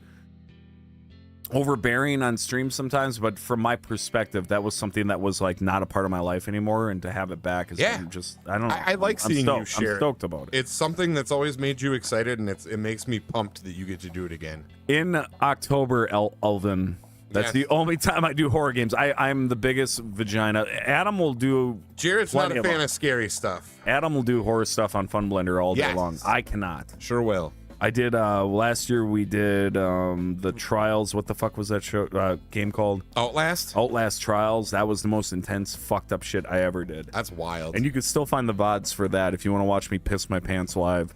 overbearing on stream sometimes, but from my perspective, that was something that was like not a part of my life anymore, and to have it back is just, I don't know. I like seeing you share. I'm stoked about it. It's something that's always made you excited, and it makes me pumped that you get to do it again. In October, Elvin. That's the only time I do horror games. I'm the biggest vagina. Adam will do. Jared's not a fan of scary stuff. Adam will do horror stuff on FunBlender all day long. I cannot. Sure will. I did last year. We did the Trials. What the fuck was that show game called? Outlast Trials. That was the most intense fucked up shit I ever did. That's wild. And you can still find the VODs for that if you want to watch me piss my pants live.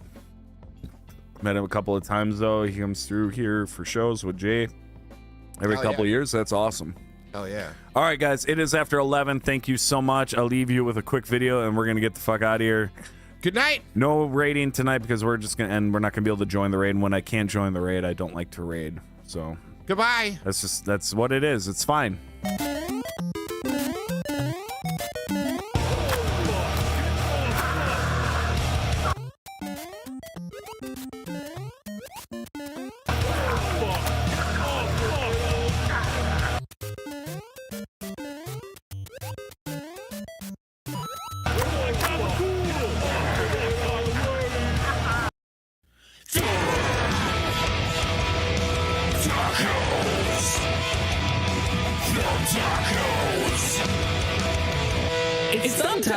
Met him a couple of times though. He comes through here for shows with Jay every couple of years. That's awesome. Hell yeah. All right, guys. It is after 11. Thank you so much. I'll leave you with a quick video, and we're gonna get the fuck out of here. Good night. No raiding tonight, because we're just gonna end. We're not gonna be able to join the raid. And when I can't join the raid, I don't like to raid. So goodbye. That's what it is. It's fine. It's sometimes.